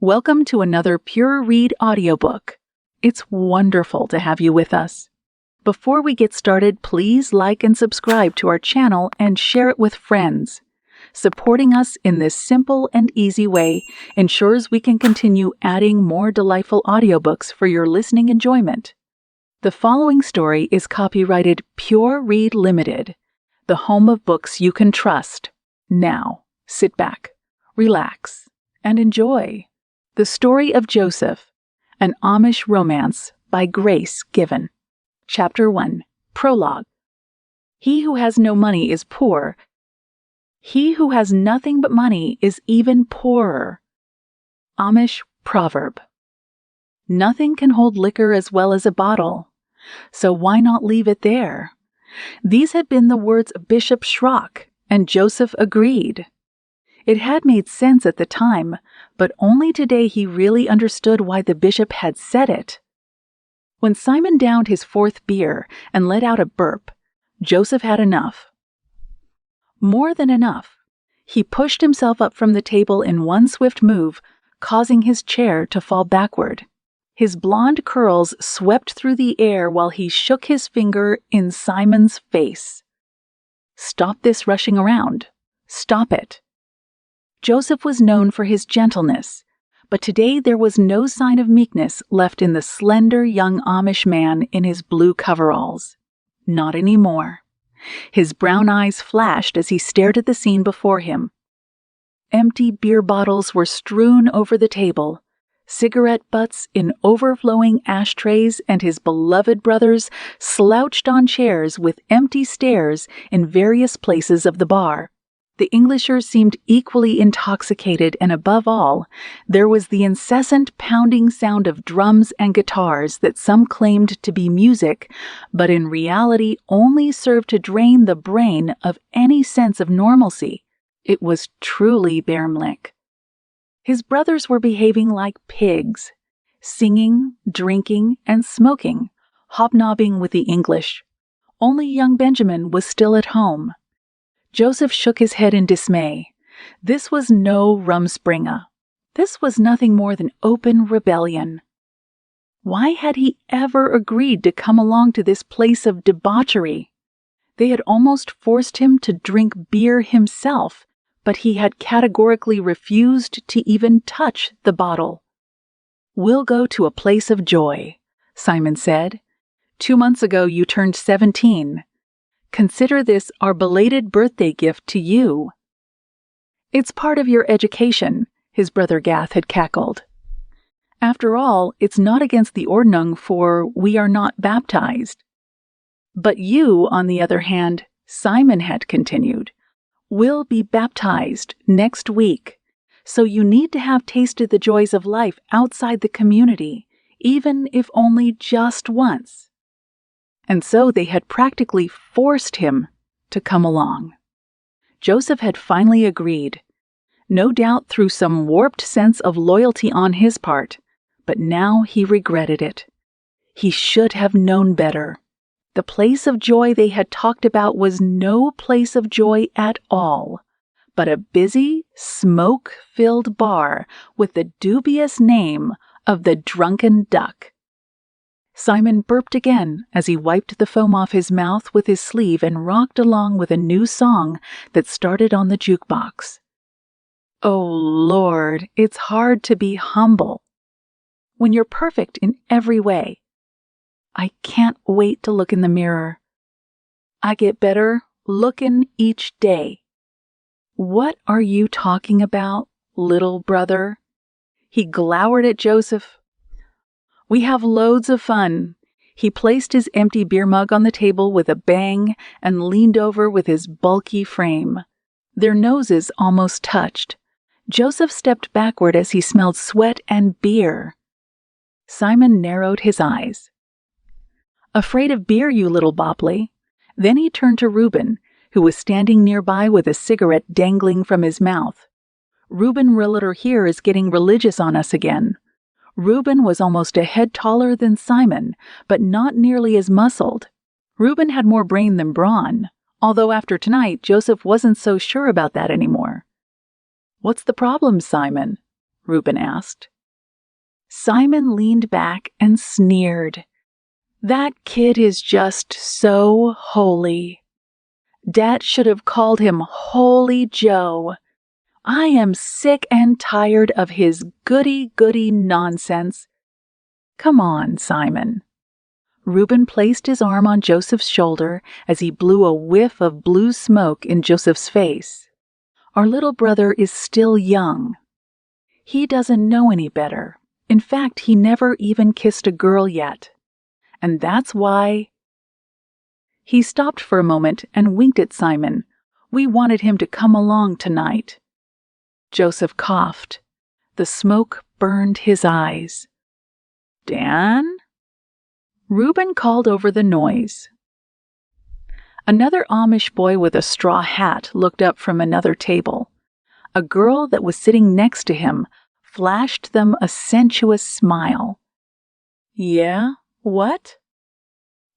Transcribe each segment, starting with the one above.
Welcome to another PureRead audiobook. It's wonderful to have you with us. Before we get started, please like and subscribe to our channel and share it with friends. Supporting us in this simple and easy way ensures we can continue adding more delightful audiobooks for your listening enjoyment. The following story is copyrighted PureRead Limited, the home of books you can trust. Now, sit back, relax, and enjoy. The Story of Joseph, an Amish Romance by Grace Given. Chapter 1, Prologue. He who has no money is poor. He who has nothing but money is even poorer. Amish Proverb. Nothing can hold liquor as well as a bottle, so why not leave it there? These had been the words of Bishop Schrock, and Joseph agreed. It had made sense at the time, but only today he really understood why the bishop had said it. When Simon downed his fourth beer and let out a burp, Joseph had enough. More than enough. He pushed himself up from the table in one swift move, causing his chair to fall backward. His blonde curls swept through the air while he shook his finger in Simon's face. Stop this rushing around. Stop it. Joseph was known for his gentleness, but today there was no sign of meekness left in the slender young Amish man in his blue coveralls. Not anymore. His brown eyes flashed as he stared at the scene before him. Empty beer bottles were strewn over the table, cigarette butts in overflowing ashtrays, and his beloved brothers slouched on chairs with empty stares in various places of the bar. The Englishers seemed equally intoxicated, and above all, there was the incessant pounding sound of drums and guitars that some claimed to be music, but in reality only served to drain the brain of any sense of normalcy. It was truly Bermlick. His brothers were behaving like pigs, singing, drinking, and smoking, hobnobbing with the English. Only young Benjamin was still at home. Joseph shook his head in dismay. This was no Rumspringa. This was nothing more than open rebellion. Why had he ever agreed to come along to this place of debauchery? They had almost forced him to drink beer himself, but he had categorically refused to even touch the bottle. "We'll go to a place of joy," Simon said. "2 months ago you turned 17. Consider this our belated birthday gift to you." "It's part of your education," his brother Gath had cackled. "After all, it's not against the Ordnung, for we are not baptized." "But you, on the other hand," Simon had continued, "will be baptized next week, so you need to have tasted the joys of life outside the community, even if only just once." And so they had practically forced him to come along. Joseph had finally agreed, no doubt through some warped sense of loyalty on his part, but now he regretted it. He should have known better. The place of joy they had talked about was no place of joy at all, but a busy, smoke-filled bar with the dubious name of the Drunken Duck. Simon burped again as he wiped the foam off his mouth with his sleeve and rocked along with a new song that started on the jukebox. Oh, Lord, it's hard to be humble when you're perfect in every way. I can't wait to look in the mirror. I get better looking each day. What are you talking about, little brother? He glowered at Joseph. "We have loads of fun." He placed his empty beer mug on the table with a bang and leaned over with his bulky frame. Their noses almost touched. Joseph stepped backward as he smelled sweat and beer. Simon narrowed his eyes. "Afraid of beer, you little Boppli." Then he turned to Reuben, who was standing nearby with a cigarette dangling from his mouth. "Reuben Realtor here is getting religious on us again." Reuben was almost a head taller than Simon, but not nearly as muscled. Reuben had more brain than brawn, although after tonight Joseph wasn't so sure about that anymore. "What's the problem, Simon?" Reuben asked. Simon leaned back and sneered. That kid is just so holy. Dad should have called him Holy Joe. I am sick and tired of his goody-goody nonsense. Come on, Simon. Reuben placed his arm on Joseph's shoulder as he blew a whiff of blue smoke in Joseph's face. Our little brother is still young. He doesn't know any better. In fact, he never even kissed a girl yet. And that's why... He stopped for a moment and winked at Simon. We wanted him to come along tonight. Joseph coughed. The smoke burned his eyes. Dan? Reuben called over the noise. Another Amish boy with a straw hat looked up from another table. A girl that was sitting next to him flashed them a sensuous smile. Yeah? What?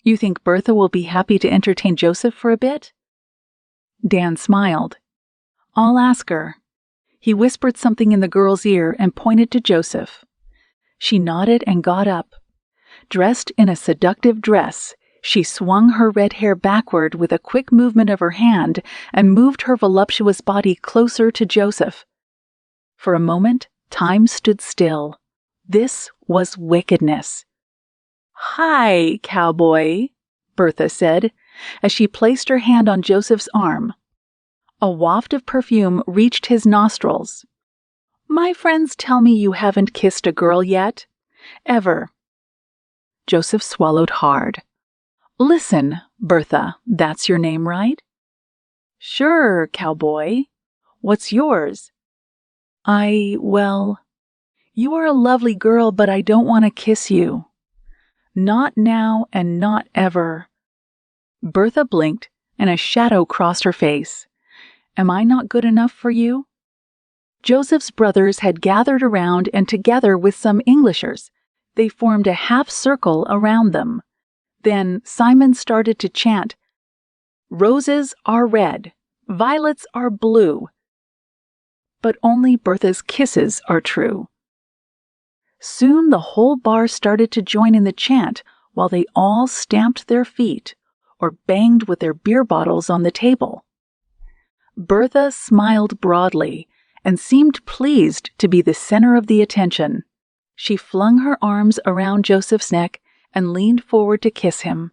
You think Bertha will be happy to entertain Joseph for a bit? Dan smiled. I'll ask her. He whispered something in the girl's ear and pointed to Joseph. She nodded and got up. Dressed in a seductive dress, she swung her red hair backward with a quick movement of her hand and moved her voluptuous body closer to Joseph. For a moment, time stood still. This was wickedness. Hi, cowboy, Bertha said, as she placed her hand on Joseph's arm. A waft of perfume reached his nostrils. My friends tell me you haven't kissed a girl yet. Ever. Joseph swallowed hard. Listen, Bertha, that's your name, right? Sure, cowboy. What's yours? Well, you are a lovely girl, but I don't want to kiss you. Not now and not ever. Bertha blinked, and a shadow crossed her face. Am I not good enough for you? Joseph's brothers had gathered around, and together with some Englishers, they formed a half circle around them. Then Simon started to chant, Roses are red, violets are blue, but only Bertha's kisses are true. Soon the whole bar started to join in the chant while they all stamped their feet or banged with their beer bottles on the table. Bertha smiled broadly and seemed pleased to be the center of the attention. She flung her arms around Joseph's neck and leaned forward to kiss him.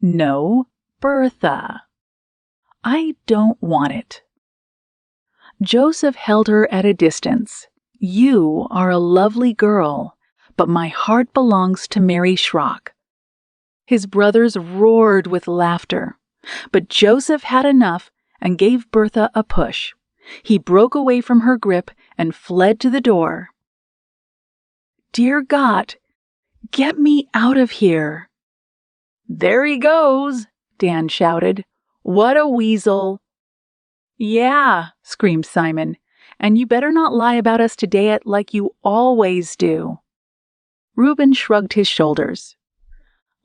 No, Bertha. I don't want it. Joseph held her at a distance. You are a lovely girl, but my heart belongs to Mary Schrock. His brothers roared with laughter, but Joseph had enough and gave Bertha a push. He broke away from her grip and fled to the door. Dear God, get me out of here. There he goes, Dan shouted. What a weasel. Yeah, screamed Simon, and you better not lie about us today like you always do. Reuben shrugged his shoulders.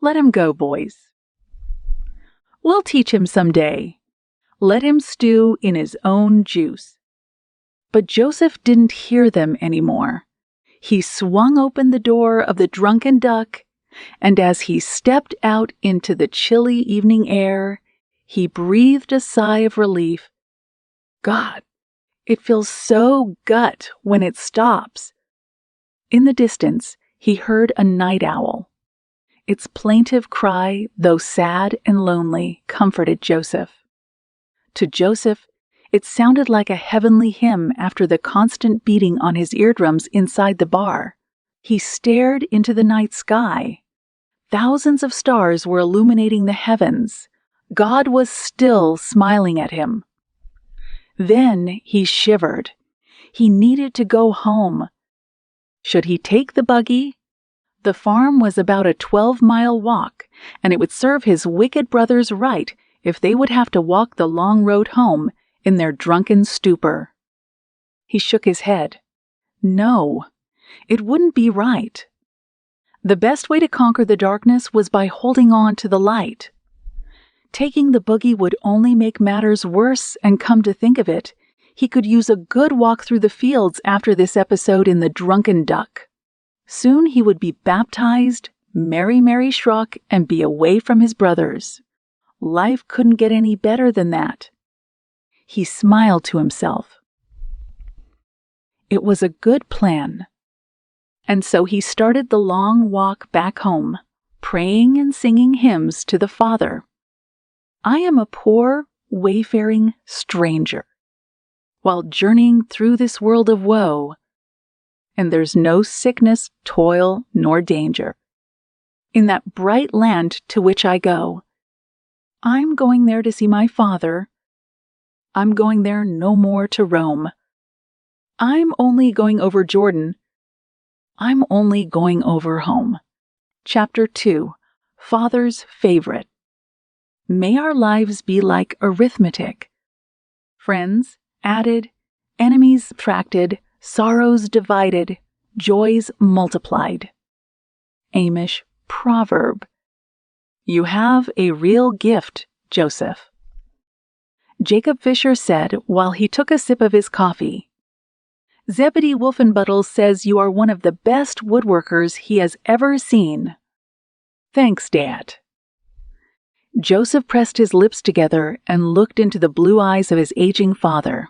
Let him go, boys. We'll teach him someday. Let him stew in his own juice. But Joseph didn't hear them anymore. He swung open the door of the Drunken Duck, and as he stepped out into the chilly evening air, he breathed a sigh of relief. God, it feels so gut when it stops. In the distance, he heard a night owl. Its plaintive cry, though sad and lonely, comforted Joseph. To Joseph, it sounded like a heavenly hymn after the constant beating on his eardrums inside the bar. He stared into the night sky. Thousands of stars were illuminating the heavens. God was still smiling at him. Then he shivered. He needed to go home. Should he take the buggy? The farm was about a 12-mile walk, and it would serve his wicked brothers right if they would have to walk the long road home in their drunken stupor. He shook his head. No, it wouldn't be right. The best way to conquer the darkness was by holding on to the light. Taking the buggy would only make matters worse, and come to think of it, he could use a good walk through the fields after this episode in the Drunken Duck. Soon he would be baptized, marry Schrock, and be away from his brothers. Life couldn't get any better than that. He smiled to himself. It was a good plan. And so he started the long walk back home, praying and singing hymns to the Father. I am a poor, wayfaring stranger, while journeying through this world of woe, and there's no sickness, toil, nor danger. In that bright land to which I go, I'm going there to see my Father. I'm going there no more to roam. I'm only going over Jordan. I'm only going over home. Chapter 2, Father's Favorite. May our lives be like arithmetic. Friends added, enemies subtracted, sorrows divided, joys multiplied. Amish proverb. You have a real gift, Joseph. Jacob Fisher said while he took a sip of his coffee. Zebedee Wolfenbuttel says you are one of the best woodworkers he has ever seen. Thanks, Dad. Joseph pressed his lips together and looked into the blue eyes of his aging father.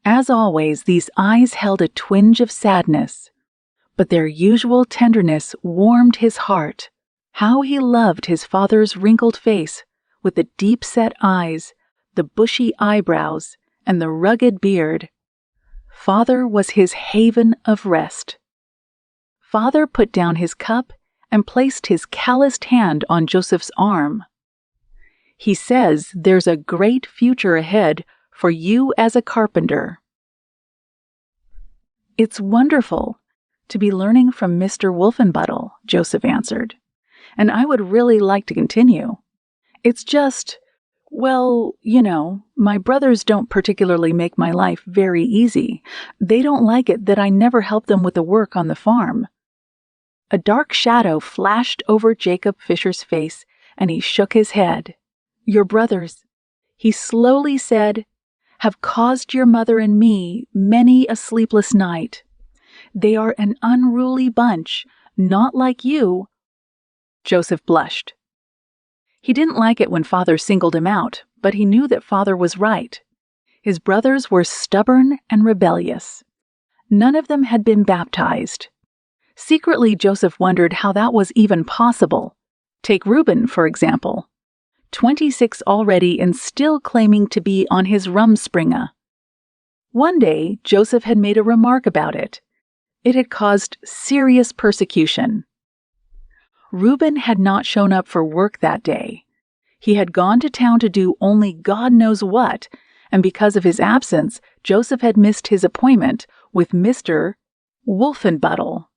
As always, these eyes held a twinge of sadness, but their usual tenderness warmed his heart. How he loved his father's wrinkled face, with the deep-set eyes, the bushy eyebrows, and the rugged beard. Father was his haven of rest. Father put down his cup and placed his calloused hand on Joseph's arm. He says there's a great future ahead for you as a carpenter. It's wonderful to be learning from Mr. Wolfenbuttel, Joseph answered, and I would really like to continue. It's just, well, my brothers don't particularly make my life very easy. They don't like it that I never help them with the work on the farm. A dark shadow flashed over Jacob Fisher's face, and he shook his head. Your brothers, he slowly said, have caused your mother and me many a sleepless night. They are an unruly bunch, not like you. Joseph blushed. He didn't like it when Father singled him out, but he knew that Father was right. His brothers were stubborn and rebellious. None of them had been baptized. Secretly, Joseph wondered how that was even possible. Take Reuben, for example. 26 already and still claiming to be on his Rumspringa. One day, Joseph had made a remark about it. It had caused serious persecution. Reuben had not shown up for work that day. He had gone to town to do only God knows what, and because of his absence, Joseph had missed his appointment with Mr. Wolfenbuttel.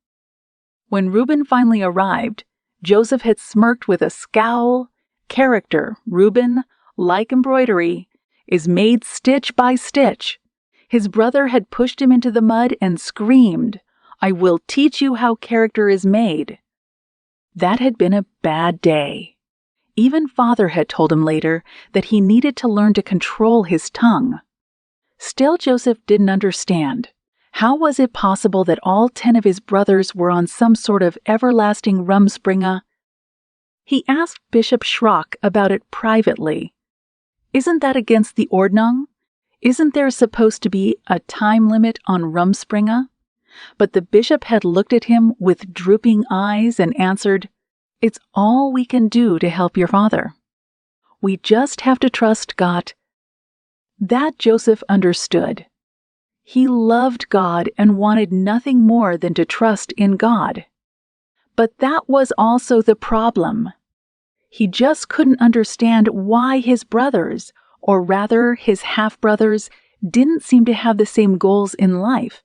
When Reuben finally arrived, Joseph had smirked with a scowl. Character, Reuben, like embroidery, is made stitch by stitch. His brother had pushed him into the mud and screamed, I will teach you how character is made. That had been a bad day. Even Father had told him later that he needed to learn to control his tongue. Still, Joseph didn't understand. How was it possible that all 10 of his brothers were on some sort of everlasting Rumspringa? He asked Bishop Schrock about it privately. Isn't that against the Ordnung? Isn't there supposed to be a time limit on Rumspringa? But the bishop had looked at him with drooping eyes and answered, It's all we can do to help your father. We just have to trust God. That Joseph understood. He loved God and wanted nothing more than to trust in God. But that was also the problem. He just couldn't understand why his brothers, or rather his half-brothers, didn't seem to have the same goals in life.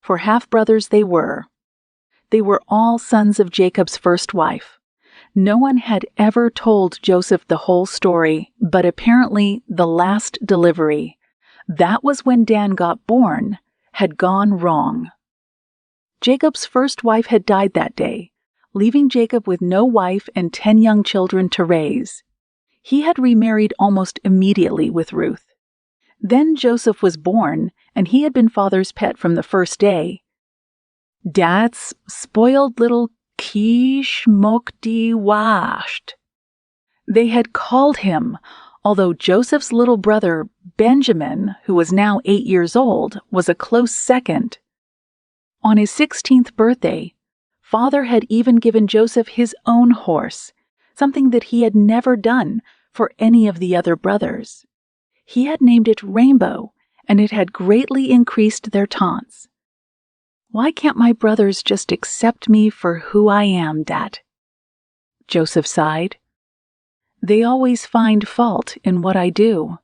For half-brothers they were. They were all sons of Jacob's first wife. No one had ever told Joseph the whole story, but apparently the last delivery, that was when Dan got born, had gone wrong. Jacob's first wife had died that day, leaving Jacob with no wife and 10 young children to raise. He had remarried almost immediately with Ruth. Then Joseph was born, and he had been Father's pet from the first day. Dat's spoiled little quiche mokdi washed. They had called him, although Joseph's little brother, Benjamin, who was now 8 years old, was a close second. On his 16th birthday, Father had even given Joseph his own horse, something that he had never done for any of the other brothers. He had named it Rainbow, and it had greatly increased their taunts. Why can't my brothers just accept me for who I am, Dat? Joseph sighed. They always find fault in what I do.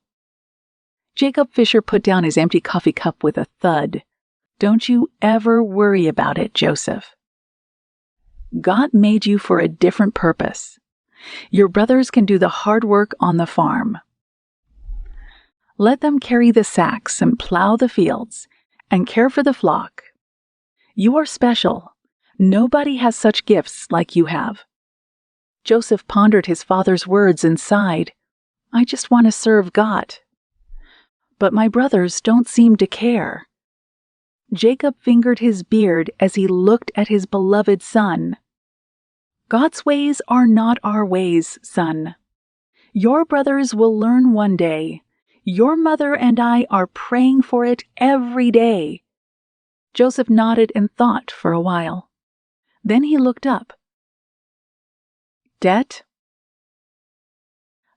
Jacob Fisher put down his empty coffee cup with a thud. Don't you ever worry about it, Joseph. God made you for a different purpose. Your brothers can do the hard work on the farm. Let them carry the sacks and plow the fields and care for the flock. You are special. Nobody has such gifts like you have. Joseph pondered his father's words and sighed. I just want to serve God. But my brothers don't seem to care. Jacob fingered his beard as he looked at his beloved son. God's ways are not our ways, son. Your brothers will learn one day. Your mother and I are praying for it every day. Joseph nodded and thought for a while. Then he looked up. Det?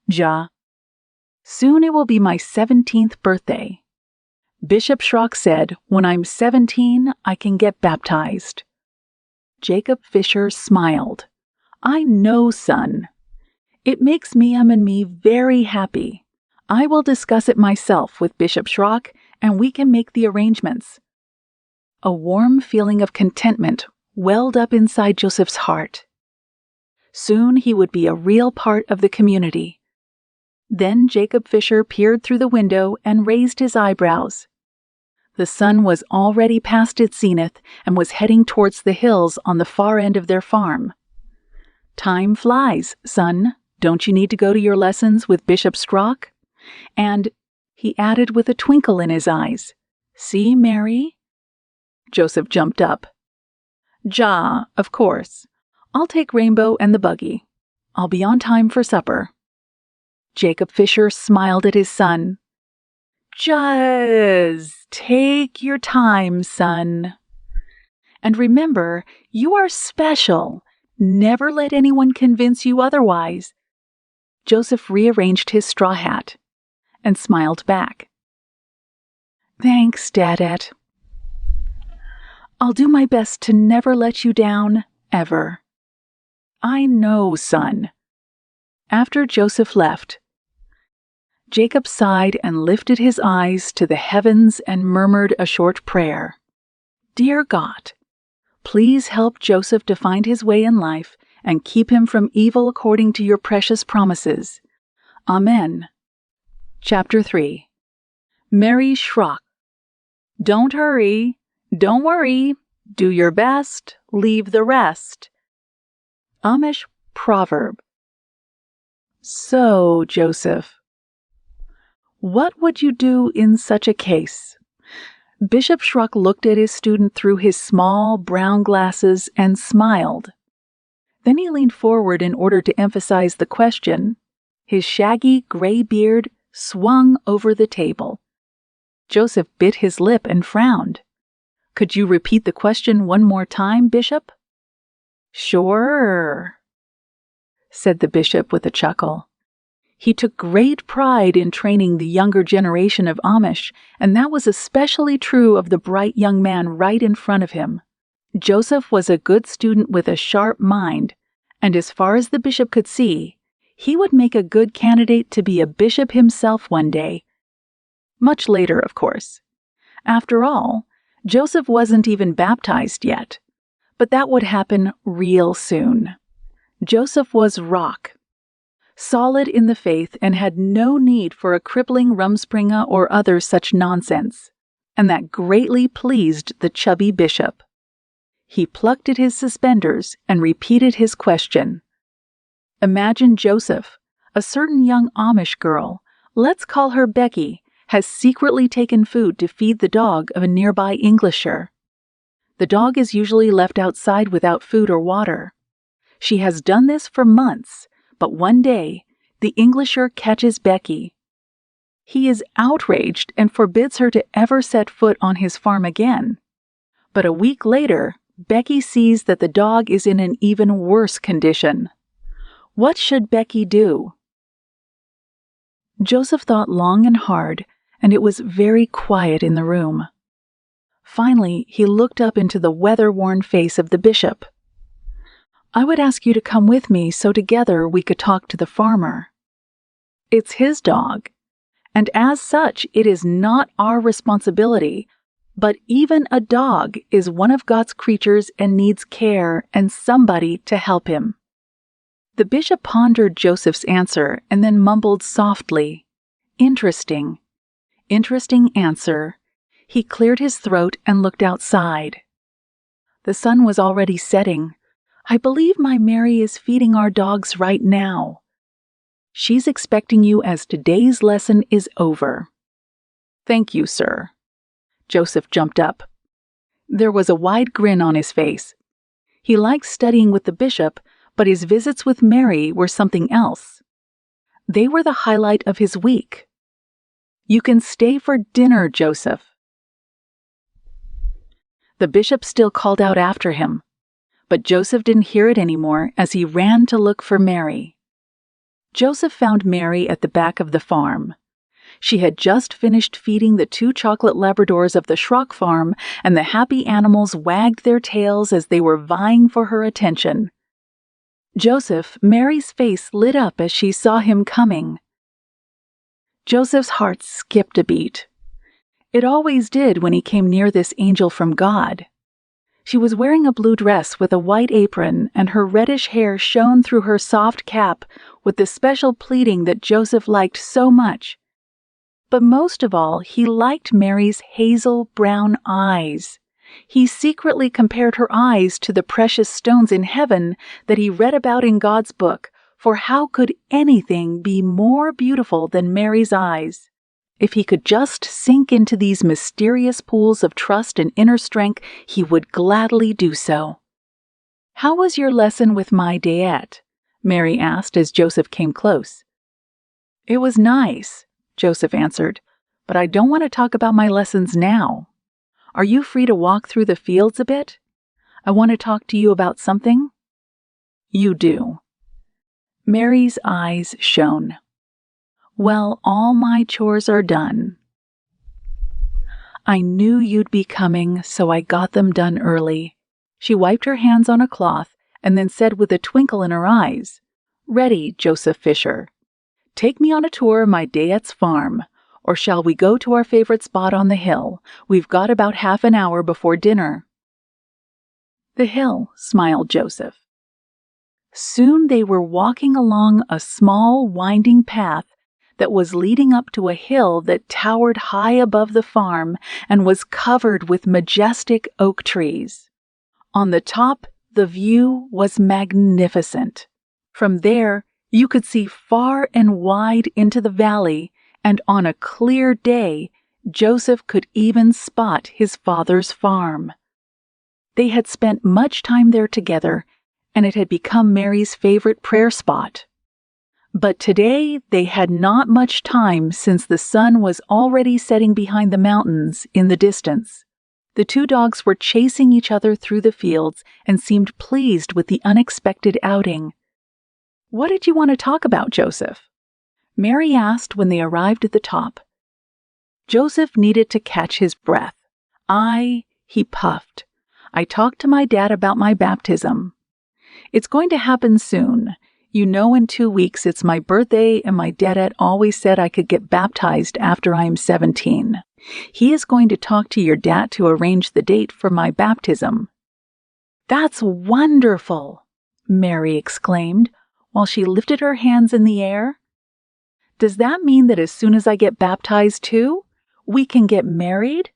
Ja. Soon it will be my 17th birthday. Bishop Schrock said, when I'm 17, I can get baptized. Jacob Fisher smiled. I know, son. It makes and me very happy. I will discuss it myself with Bishop Schrock, and we can make the arrangements. A warm feeling of contentment welled up inside Joseph's heart. Soon he would be a real part of the community. Then Jacob Fisher peered through the window and raised his eyebrows. The sun was already past its zenith and was heading towards the hills on the far end of their farm. Time flies, son. Don't you need to go to your lessons with Bishop Schrock? And, he added with a twinkle in his eyes, see, Mary? Joseph jumped up. Ja, of course. I'll take Rainbow and the buggy. I'll be on time for supper. Jacob Fisher smiled at his son. Just take your time, son. And remember, you are special. Never let anyone convince you otherwise. Joseph rearranged his straw hat and smiled back. Thanks, Dadette. I'll do my best to never let you down, ever. I know, son. After Joseph left, Jacob sighed and lifted his eyes to the heavens and murmured a short prayer. Dear God, please help Joseph to find his way in life and keep him from evil according to your precious promises. Amen. Chapter 3. Mary Schrock. Don't hurry. Don't worry. Do your best. Leave the rest. Amish proverb. So, Joseph, what would you do in such a case? Bishop Schrock looked at his student through his small brown glasses and smiled. Then he leaned forward in order to emphasize the question. His shaggy gray beard swung over the table. Joseph bit his lip and frowned. Could you repeat the question one more time, Bishop? Sure, said the bishop with a chuckle. He took great pride in training the younger generation of Amish, and that was especially true of the bright young man right in front of him. Joseph was a good student with a sharp mind, and as far as the bishop could see, he would make a good candidate to be a bishop himself one day. Much later, of course. After all, Joseph wasn't even baptized yet, but that would happen real soon. Joseph was rock, solid in the faith, and had no need for a crippling rumspringa or other such nonsense, and that greatly pleased the chubby bishop. He plucked at his suspenders and repeated his question. Imagine Joseph, a certain young Amish girl, let's call her Becky, has secretly taken food to feed the dog of a nearby Englisher. The dog is usually left outside without food or water. She has done this for months, but one day, the Englisher catches Becky. He is outraged and forbids her to ever set foot on his farm again. But a week later, Becky sees that the dog is in an even worse condition. What should Becky do? Joseph thought long and hard, and it was very quiet in the room. Finally, he looked up into the weather-worn face of the bishop. "I would ask you to come with me so together we could talk to the farmer. It's his dog, and as such it is not our responsibility, but even a dog is one of God's creatures and needs care and somebody to help him." The bishop pondered Joseph's answer and then mumbled softly, "Interesting. Interesting answer." He cleared his throat and looked outside. The sun was already setting. "I believe my Mary is feeding our dogs right now. She's expecting you as today's lesson is over." "Thank you, sir." Joseph jumped up. There was a wide grin on his face. He liked studying with the bishop, but his visits with Mary were something else. They were the highlight of his week. "You can stay for dinner, Joseph." The bishop still called out after him, but Joseph didn't hear it anymore as he ran to look for Mary. Joseph found Mary at the back of the farm. She had just finished feeding the 2 chocolate Labradors of the Schrock farm, and the happy animals wagged their tails as they were vying for her attention. "Joseph," Mary's face lit up as she saw him coming. Joseph's heart skipped a beat. It always did when he came near this angel from God. She was wearing a blue dress with a white apron, and her reddish hair shone through her soft cap with the special pleating that Joseph liked so much. But most of all, he liked Mary's hazel brown eyes. He secretly compared her eyes to the precious stones in heaven that he read about in God's book, for how could anything be more beautiful than Mary's eyes? If he could just sink into these mysterious pools of trust and inner strength, he would gladly do so. "How was your lesson with my Dayette?" Mary asked as Joseph came close. "It was nice," Joseph answered, "but I don't want to talk about my lessons now. Are you free to walk through the fields a bit? I want to talk to you about something." "You do." Mary's eyes shone. "Well, all my chores are done. I knew you'd be coming, so I got them done early." She wiped her hands on a cloth and then said with a twinkle in her eyes, "Ready, Joseph Fisher. Take me on a tour of my Dayette's farm. Or shall we go to our favorite spot on the hill? We've got about half an hour before dinner." "The hill," smiled Joseph. Soon they were walking along a small, winding path that was leading up to a hill that towered high above the farm and was covered with majestic oak trees. On the top, the view was magnificent. From there, you could see far and wide into the valley, and on a clear day, Joseph could even spot his father's farm. They had spent much time there together, and it had become Mary's favorite prayer spot. But today they had not much time since the sun was already setting behind the mountains in the distance. The 2 dogs were chasing each other through the fields and seemed pleased with the unexpected outing. "What did you want to talk about, Joseph?" Mary asked when they arrived at the top. Joseph needed to catch his breath. He puffed. "I talked to my dad about my baptism. It's going to happen soon. You know, in 2 weeks it's my birthday, and my dad always said I could get baptized after I am 17. He is going to talk to your dad to arrange the date for my baptism." "That's wonderful!" Mary exclaimed, while she lifted her hands in the air. "Does that mean that as soon as I get baptized too, we can get married?"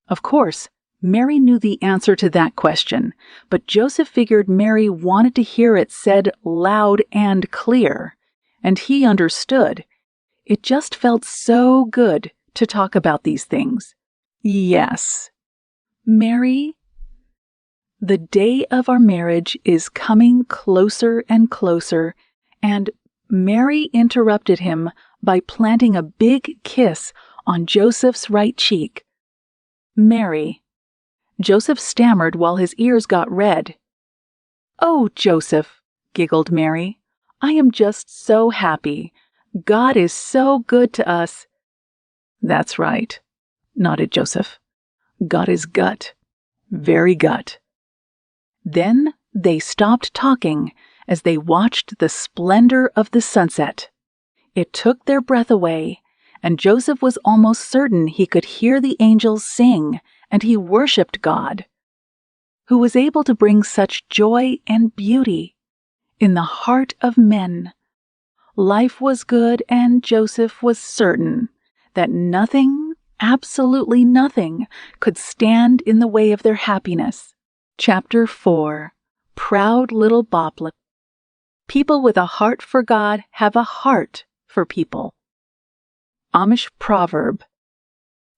Of course, Mary knew the answer to that question, but Joseph figured Mary wanted to hear it said loud and clear, and he understood. It just felt so good to talk about these things. "Yes." "Mary, The day of our marriage is coming closer and closer, and Mary interrupted him by planting a big kiss on Joseph's right cheek. Mary. Joseph stammered while his ears got red. "Oh, Joseph," giggled Mary, "I am just so happy. God is so good to us." "That's right," nodded Joseph. "God is gut. Very gut." Then they stopped talking as they watched the splendor of the sunset. It took their breath away, and Joseph was almost certain he could hear the angels sing, and he worshipped God, who was able to bring such joy and beauty in the heart of men. Life was good, and Joseph was certain that nothing, absolutely nothing, could stand in the way of their happiness. Chapter 4. Proud Little Boppli. People with a heart for God have a heart for people. Amish proverb.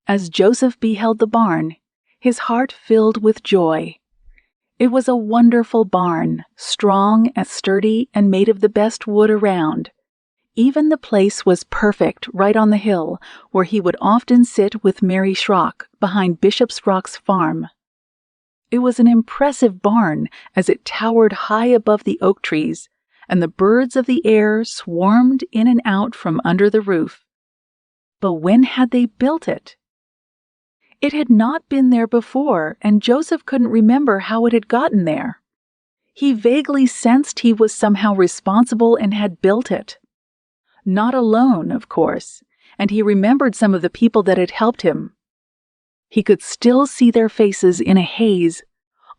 As Joseph beheld the barn, his heart filled with joy. It was a wonderful barn, strong and sturdy and made of the best wood around. Even the place was perfect right on the hill where he would often sit with Mary Schrock behind Bishop Schrock's farm. It was an impressive barn as it towered high above the oak trees, and the birds of the air swarmed in and out from under the roof. But when had they built it? It had not been there before, and Joseph couldn't remember how it had gotten there. He vaguely sensed he was somehow responsible and had built it. Not alone, of course, and he remembered some of the people that had helped him. He could still see their faces in a haze,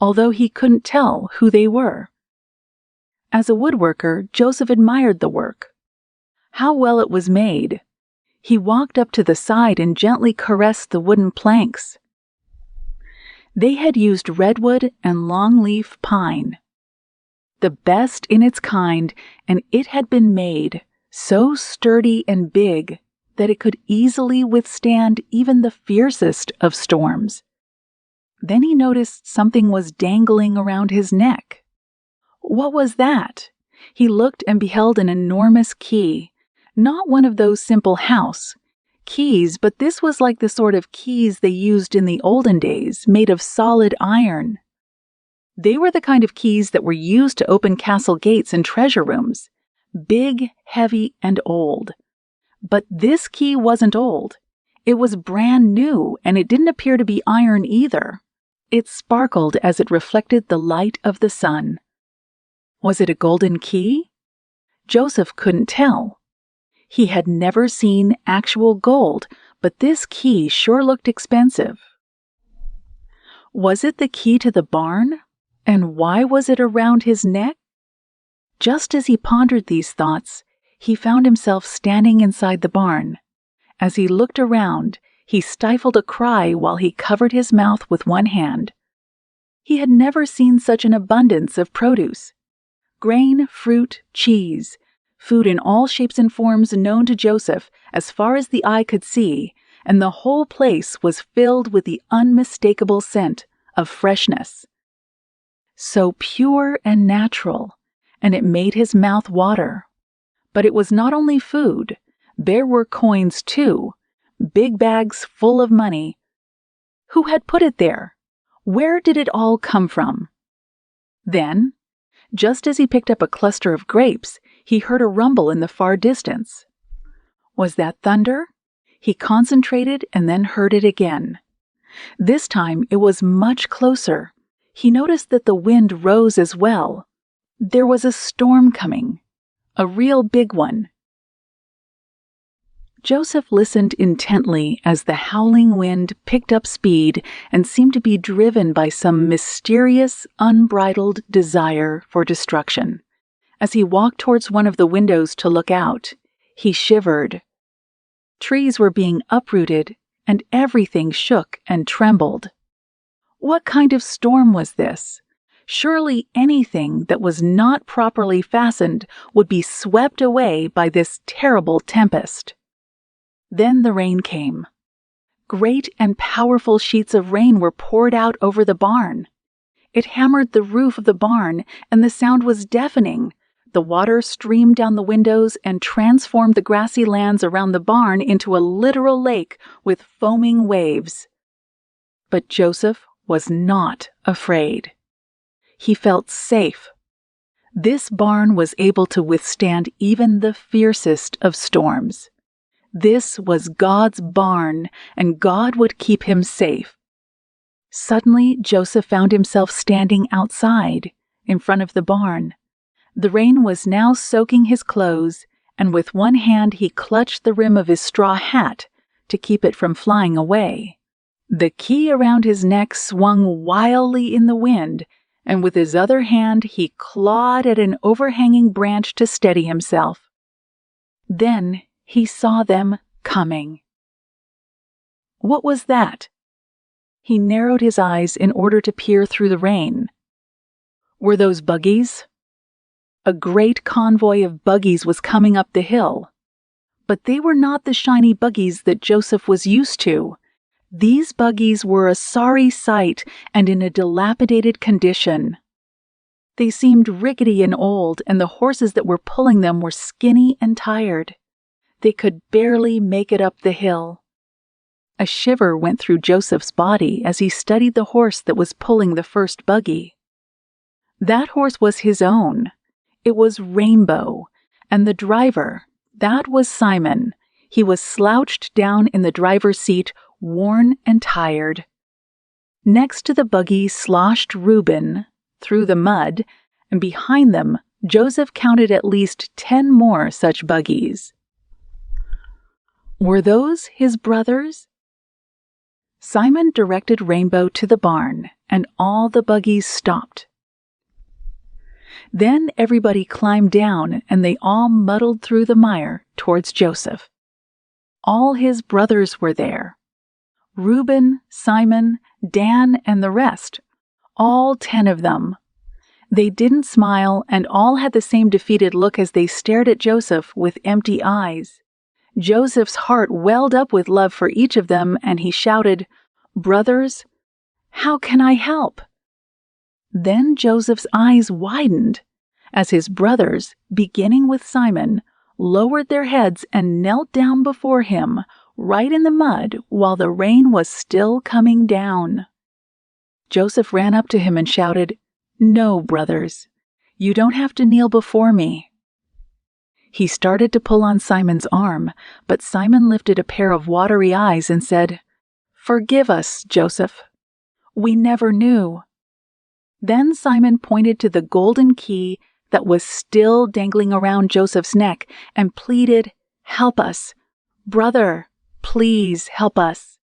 although he couldn't tell who they were. As a woodworker, Joseph admired the work. How well it was made. He walked up to the side and gently caressed the wooden planks. They had used redwood and longleaf pine, the best in its kind, and it had been made so sturdy and big that it could easily withstand even the fiercest of storms. Then he noticed something was dangling around his neck. What was that? He looked and beheld an enormous key, not one of those simple house keys, but this was like the sort of keys they used in the olden days, made of solid iron. They were the kind of keys that were used to open castle gates and treasure rooms, big, heavy, and old. But this key wasn't old. It was brand new, and it didn't appear to be iron either. It sparkled as it reflected the light of the sun. Was it a golden key? Joseph couldn't tell. He had never seen actual gold, but this key sure looked expensive. Was it the key to the barn? And why was it around his neck? Just as he pondered these thoughts, he found himself standing inside the barn. As he looked around, he stifled a cry while he covered his mouth with one hand. He had never seen such an abundance of produce. Grain, fruit, cheese, food in all shapes and forms known to Joseph as far as the eye could see, and the whole place was filled with the unmistakable scent of freshness. So pure and natural, and it made his mouth water. But it was not only food. There were coins, too, big bags full of money. Who had put it there? Where did it all come from? Then, just as he picked up a cluster of grapes, he heard a rumble in the far distance. Was that thunder? He concentrated and then heard it again. This time it was much closer. He noticed that the wind rose as well. There was a storm coming. A real big one. Joseph listened intently as the howling wind picked up speed and seemed to be driven by some mysterious, unbridled desire for destruction. As he walked towards one of the windows to look out, he shivered. Trees were being uprooted, and everything shook and trembled. What kind of storm was this? Surely anything that was not properly fastened would be swept away by this terrible tempest. Then the rain came. Great and powerful sheets of rain were poured out over the barn. It hammered the roof of the barn, and the sound was deafening. The water streamed down the windows and transformed the grassy lands around the barn into a literal lake with foaming waves. But Joseph was not afraid. He felt safe. This barn was able to withstand even the fiercest of storms. This was God's barn, and God would keep him safe. Suddenly, Joseph found himself standing outside, in front of the barn. The rain was now soaking his clothes, and with one hand he clutched the rim of his straw hat to keep it from flying away. The key around his neck swung wildly in the wind, and with his other hand he clawed at an overhanging branch to steady himself. Then he saw them coming. What was that? He narrowed his eyes in order to peer through the rain. Were those buggies? A great convoy of buggies was coming up the hill. But they were not the shiny buggies that Joseph was used to. These buggies were a sorry sight and in a dilapidated condition. They seemed rickety and old, and the horses that were pulling them were skinny and tired. They could barely make it up the hill. A shiver went through Joseph's body as he studied the horse that was pulling the first buggy. That horse was his own. It was Rainbow, and the driver, that was Simon. He was slouched down in the driver's seat, worn and tired. Next to the buggy sloshed Reuben through the mud, and behind them Joseph counted at least 10 more such buggies. Were those his brothers? Simon directed Rainbow to the barn, and all the buggies stopped. Then everybody climbed down, and they all muddled through the mire towards Joseph. All his brothers were there. Reuben, Simon, Dan, and the rest. All 10 of them. They didn't smile, and all had the same defeated look as they stared at Joseph with empty eyes. Joseph's heart welled up with love for each of them, and he shouted, "Brothers, how can I help?" Then Joseph's eyes widened as his brothers, beginning with Simon, lowered their heads and knelt down before him, right in the mud, while the rain was still coming down. Joseph ran up to him and shouted, "No, brothers, you don't have to kneel before me." He started to pull on Simon's arm, but Simon lifted a pair of watery eyes and said, "Forgive us, Joseph. We never knew." Then Simon pointed to the golden key that was still dangling around Joseph's neck and pleaded, "Help us. Brother, please help us."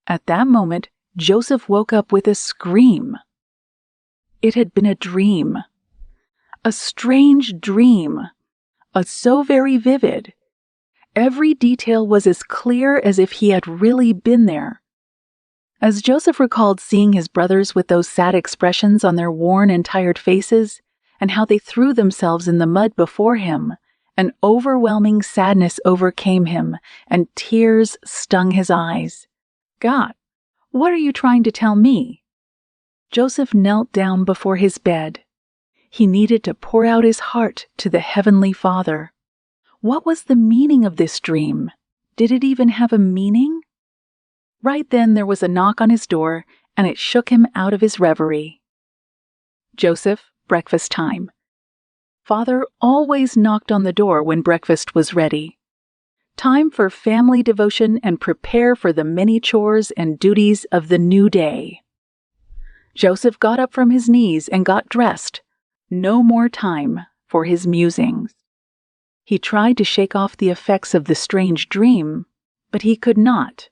At that moment, Joseph woke up with a scream. It had been a dream. A strange dream. So very vivid. Every detail was as clear as if he had really been there. As Joseph recalled seeing his brothers with those sad expressions on their worn and tired faces, and how they threw themselves in the mud before him, an overwhelming sadness overcame him, and tears stung his eyes. "God, what are you trying to tell me?" Joseph knelt down before his bed. He needed to pour out his heart to the Heavenly Father. What was the meaning of this dream? Did it even have a meaning? Right then there was a knock on his door, and it shook him out of his reverie. "Joseph, breakfast time." Father always knocked on the door when breakfast was ready. Time for family devotion and prepare for the many chores and duties of the new day. Joseph got up from his knees and got dressed. No more time for his musings. He tried to shake off the effects of the strange dream, but he could not.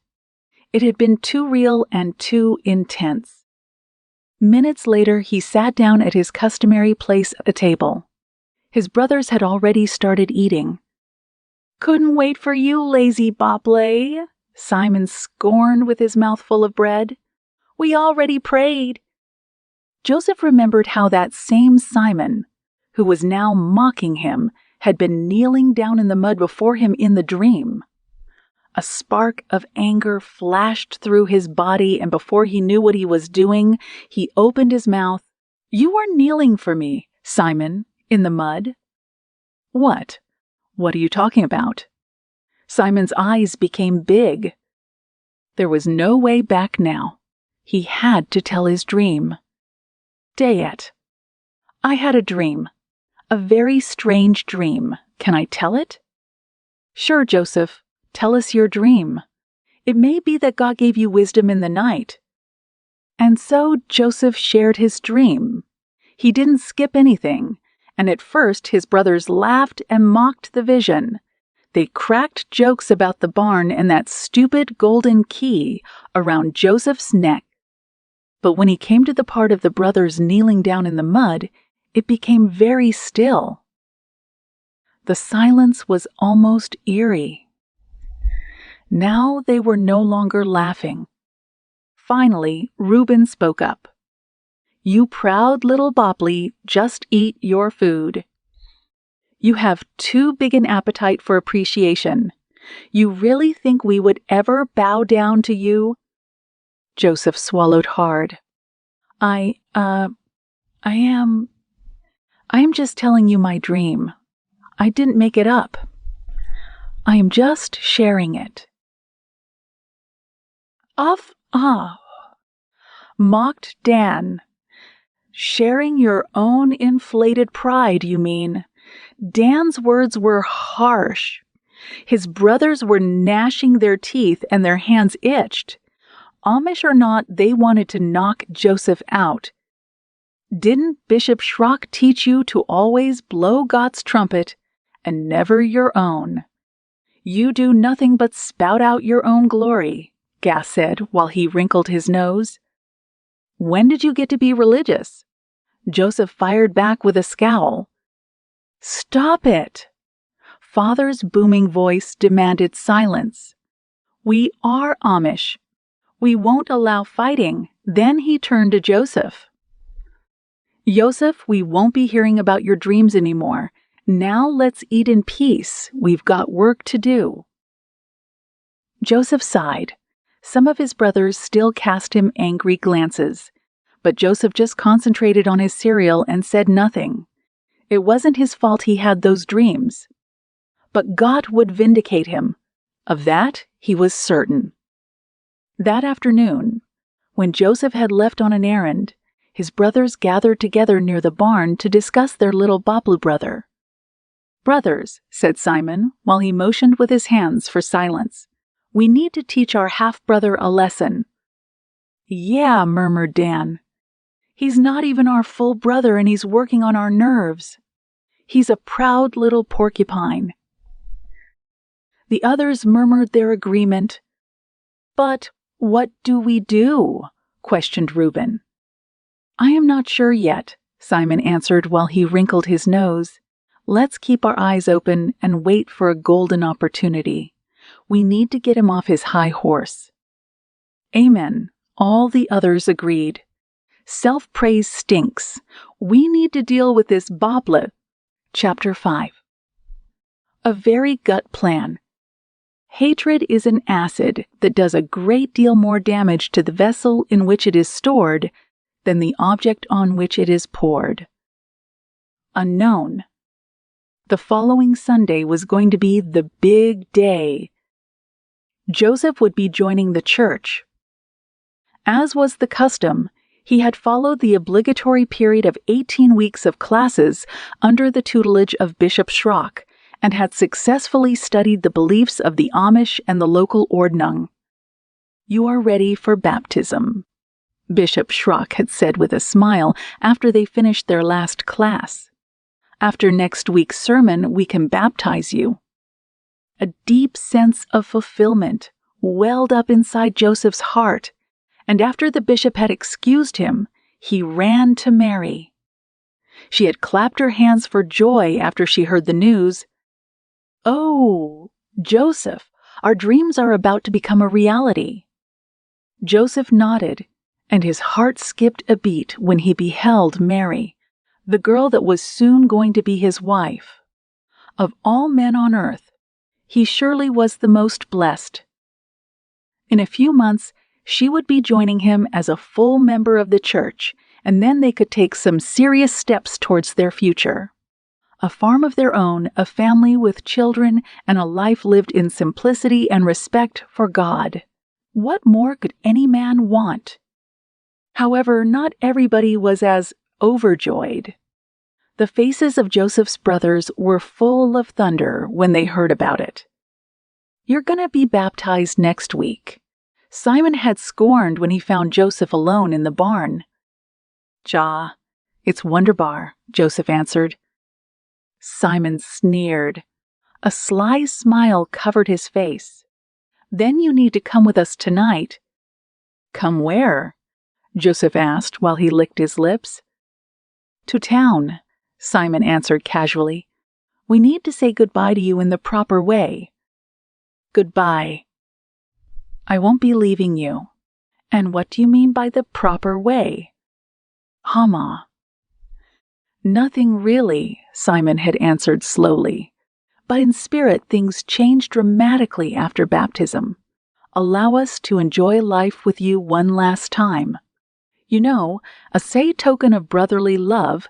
It had been too real and too intense. Minutes later, he sat down at his customary place at the table. His brothers had already started eating. "Couldn't wait for you, lazy Boppli," Simon scorned with his mouth full of bread. "We already prayed." Joseph remembered how that same Simon, who was now mocking him, had been kneeling down in the mud before him in the dream. A spark of anger flashed through his body, and before he knew what he was doing, he opened his mouth. "You are kneeling for me, Simon, in the mud." "What? What are you talking about?" Simon's eyes became big. There was no way back now. He had to tell his dream. "Dayet, I had a dream. A very strange dream. Can I tell it?" "Sure, Joseph. Tell us your dream. It may be that God gave you wisdom in the night." And so Joseph shared his dream. He didn't skip anything, and at first his brothers laughed and mocked the vision. They cracked jokes about the barn and that stupid golden key around Joseph's neck. But when he came to the part of the brothers kneeling down in the mud, it became very still. The silence was almost eerie. Now they were no longer laughing. Finally, Reuben spoke up. "You proud little Boppli, just eat your food. You have too big an appetite for appreciation. You really think we would ever bow down to you?" Joseph swallowed hard. I am just telling you my dream. I didn't make it up. I am just sharing it." Mocked Dan. "Sharing your own inflated pride, you mean." Dan's words were harsh. His brothers were gnashing their teeth and their hands itched. Amish or not, they wanted to knock Joseph out. "Didn't Bishop Schrock teach you to always blow God's trumpet and never your own? You do nothing but spout out your own glory," Gas said while he wrinkled his nose. "When did you get to be religious?" Joseph fired back with a scowl. "Stop it!" Father's booming voice demanded silence. "We are Amish. We won't allow fighting." Then he turned to Joseph. "Joseph, we won't be hearing about your dreams anymore. Now let's eat in peace. We've got work to do." Joseph sighed. Some of his brothers still cast him angry glances, but Joseph just concentrated on his cereal and said nothing. It wasn't his fault he had those dreams. But God would vindicate him. Of that, he was certain. That afternoon, when Joseph had left on an errand, his brothers gathered together near the barn to discuss their little Boppli brother. "Brothers," said Simon, while he motioned with his hands for silence, "we need to teach our half-brother a lesson." "Yeah," murmured Dan. "He's not even our full brother, and he's working on our nerves. He's a proud little porcupine." The others murmured their agreement. "But what do we do?" questioned Reuben. "I am not sure yet," Simon answered while he wrinkled his nose. "Let's keep our eyes open and wait for a golden opportunity. We need to get him off his high horse." "Amen," all the others agreed. "Self-praise stinks. We need to deal with this Boppli." Chapter 5. A very gut plan. Hatred is an acid that does a great deal more damage to the vessel in which it is stored than the object on which it is poured. Unknown. The following Sunday was going to be the big day. Joseph would be joining the church. As was the custom, he had followed the obligatory period of 18 weeks of classes under the tutelage of Bishop Schrock and had successfully studied the beliefs of the Amish and the local Ordnung. "You are ready for baptism," Bishop Schrock had said with a smile after they finished their last class. "After next week's sermon, we can baptize you." A deep sense of fulfillment welled up inside Joseph's heart, and after the bishop had excused him, he ran to Mary. She had clapped her hands for joy after she heard the news. "Oh, Joseph, our dreams are about to become a reality." Joseph nodded, and his heart skipped a beat when he beheld Mary, the girl that was soon going to be his wife. Of all men on earth, He surely was the most blessed. In a few months, she would be joining him as a full member of the church, and then they could take some serious steps towards their future. A farm of their own, a family with children, and a life lived in simplicity and respect for God. What more could any man want? However, not everybody was as overjoyed. The faces of Joseph's brothers were full of thunder when they heard about it. "You're gonna be baptized next week." Simon had scorned when he found Joseph alone in the barn. "Ja, it's wunderbar," Joseph answered. Simon sneered. A sly smile covered his face. "Then you need to come with us tonight." "Come where?" Joseph asked while he licked his lips. "To town," Simon answered casually. "We need to say goodbye to you in the proper way." "Goodbye." "I won't be leaving you." "And what do you mean by the proper way?" "Hama." "Nothing really," Simon had answered slowly. "But in spirit things change dramatically after baptism. Allow us to enjoy life with you one last time. You know, a say token of brotherly love."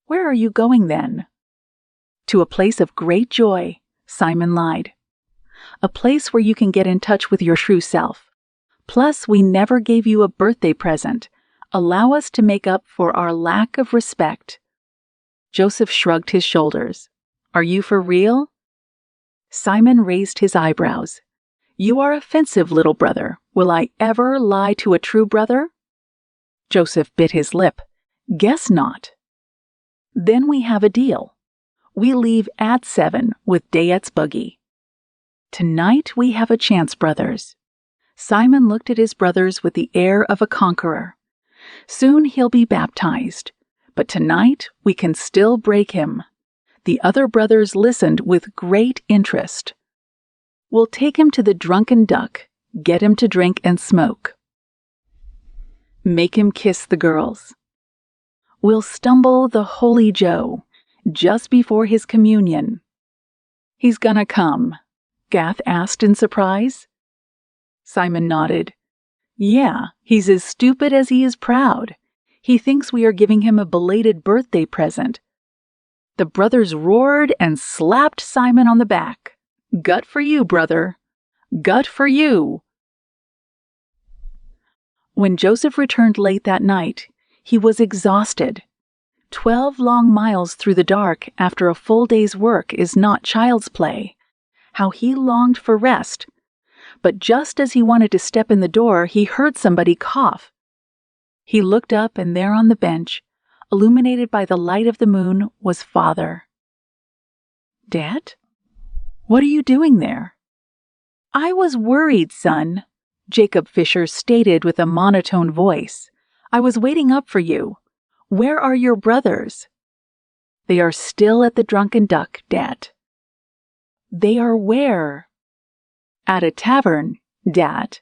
"Where are you going then?" "To a place of great joy," Simon lied. "A place where you can get in touch with your true self. Plus, we never gave you a birthday present. Allow us to make up for our lack of respect." Joseph shrugged his shoulders. "Are you for real?" Simon raised his eyebrows. "You are offensive, little brother. Will I ever lie to a true brother?" Joseph bit his lip. "Guess not." "Then we have a deal. We leave at 7 with Dayette's buggy." "Tonight we have a chance, brothers." Simon looked at his brothers with the air of a conqueror. "Soon he'll be baptized, but tonight we can still break him." The other brothers listened with great interest. "We'll take him to the Drunken Duck, get him to drink and smoke. Make him kiss the girls. We'll stumble the Holy Joe just before his communion." "He's gonna come?" Gath asked in surprise. Simon nodded. "Yeah, he's as stupid as he is proud. He thinks we are giving him a belated birthday present." The brothers roared and slapped Simon on the back. "Gut for you, brother. Gut for you." When Joseph returned late that night, he was exhausted. 12 long miles through the dark after a full day's work is not child's play. How he longed for rest. But just as he wanted to step in the door, he heard somebody cough. He looked up, and there on the bench, illuminated by the light of the moon, was Father. "Dad? What are you doing there?" "I was worried, son," Jacob Fisher stated with a monotone voice. "I was waiting up for you. Where are your brothers?" "They are still at the Drunken Duck, Dad." "They are where?" "At a tavern, Dad."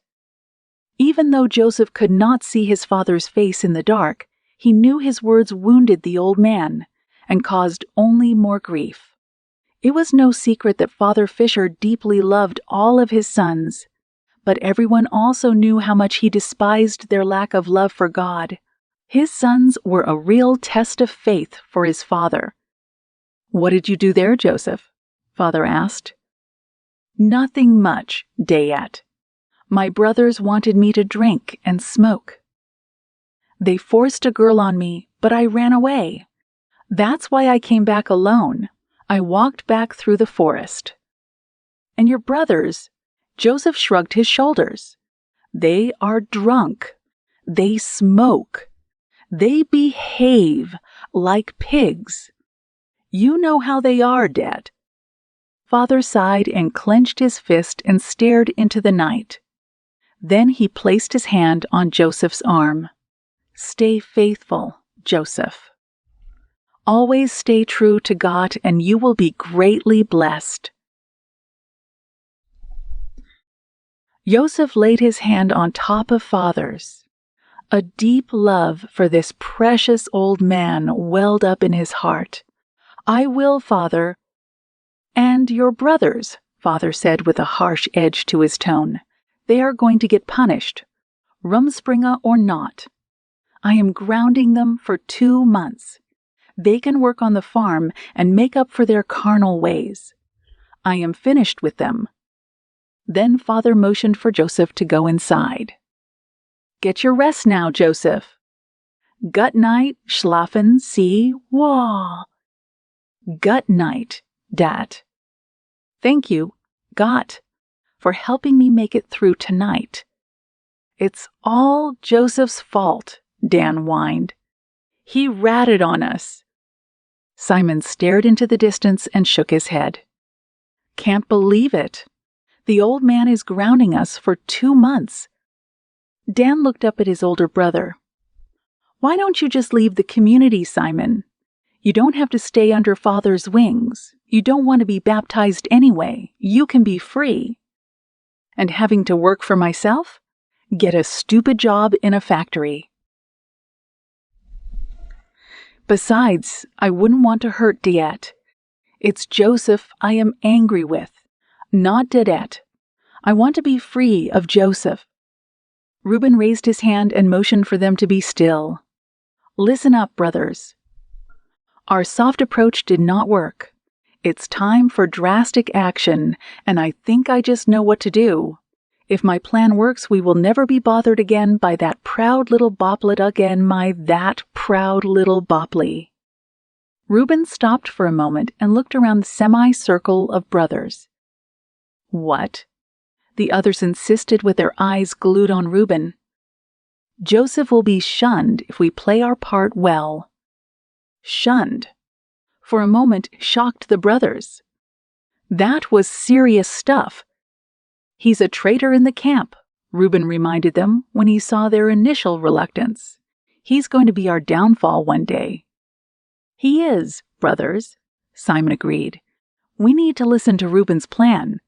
Even though Joseph could not see his father's face in the dark, he knew his words wounded the old man and caused only more grief. It was no secret that Father Fisher deeply loved all of his sons, but everyone also knew how much he despised their lack of love for God. His sons were a real test of faith for his father. "What did you do there, Joseph?" Father asked. "Nothing much, Dayette. My brothers wanted me to drink and smoke. They forced a girl on me, but I ran away. That's why I came back alone. I walked back through the forest." "And your brothers?" Joseph shrugged his shoulders. "They are drunk. They smoke. They behave like pigs. You know how they are, Dad." Father sighed and clenched his fist and stared into the night. Then he placed his hand on Joseph's arm. "Stay faithful, Joseph. Always stay true to God, and you will be greatly blessed." Joseph laid his hand on top of Father's. A deep love for this precious old man welled up in his heart. "I will, Father." "And your brothers?" Father said with a harsh edge to his tone. They are going to get punished, Rumspringa or not. I am grounding them for 2 months. They can work on the farm and make up for their carnal ways. I am finished with them. Then Father motioned for Joseph to go inside. Get your rest now, Joseph. Gut night, schlafen Sie wohl. Gut night, Dat. Thank you, Gott, for helping me make it through tonight. It's all Joseph's fault, Dan whined. He ratted on us. Simon stared into the distance and shook his head. Can't believe it. The old man is grounding us for 2 months. Dan looked up at his older brother. Why don't you just leave the community, Simon? You don't have to stay under Father's wings. You don't want to be baptized anyway. You can be free. And having to work for myself? Get a stupid job in a factory. Besides, I wouldn't want to hurt Diet. It's Joseph I am angry with, not Didet. I want to be free of Joseph. Reuben raised his hand and motioned for them to be still. Listen up, brothers. Our soft approach did not work. It's time for drastic action, and I think I just know what to do. If my plan works, we will never be bothered again by that proud little Bopplet again, that proud little Boppli. Reuben stopped for a moment and looked around the semicircle of brothers. What? The others insisted with their eyes glued on Reuben. Joseph will be shunned if we play our part well. Shunned. For a moment, shocked the brothers. That was serious stuff. He's a traitor in the camp, Reuben reminded them when he saw their initial reluctance. He's going to be our downfall one day. He is, brothers, Simon agreed. We need to listen to Reuben's plan.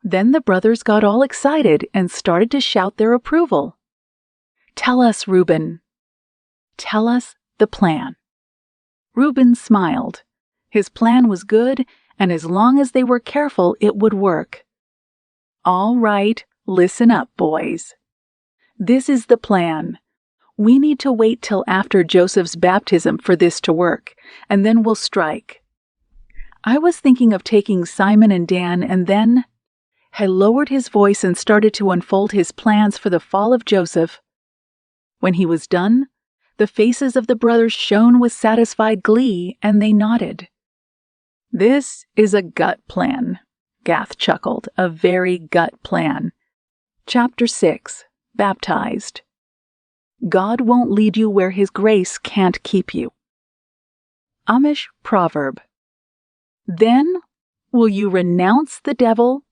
Then the brothers got all excited and started to shout their approval. Tell us, Reuben. Tell us the plan. Reuben smiled. His plan was good, and as long as they were careful, it would work. All right, listen up, boys. This is the plan. We need to wait till after Joseph's baptism for this to work, and then we'll strike. I was thinking of taking Simon and Dan, and then he lowered his voice and started to unfold his plans for the fall of Joseph. When he was done, the faces of the brothers shone with satisfied glee, and they nodded. This is a gut plan, Gath chuckled, a very gut plan. Chapter 6, Baptized. God won't lead you where His grace can't keep you. Amish proverb. Then will you renounce the devil?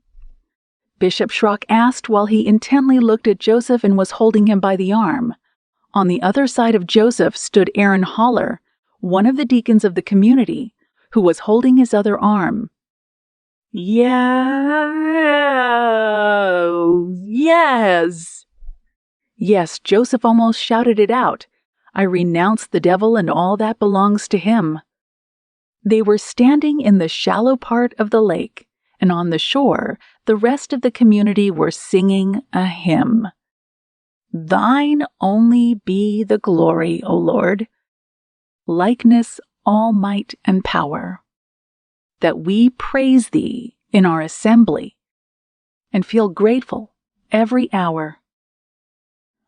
Bishop Schrock asked while he intently looked at Joseph and was holding him by the arm. On the other side of Joseph stood Aaron Haller, one of the deacons of the community, who was holding his other arm. Yes. Yes, Joseph almost shouted it out. I renounce the devil and all that belongs to him. They were standing in the shallow part of the lake, and on the shore, the rest of the community were singing a hymn. Thine only be the glory, O Lord, likeness, all might and power, that we praise Thee in our assembly and feel grateful every hour.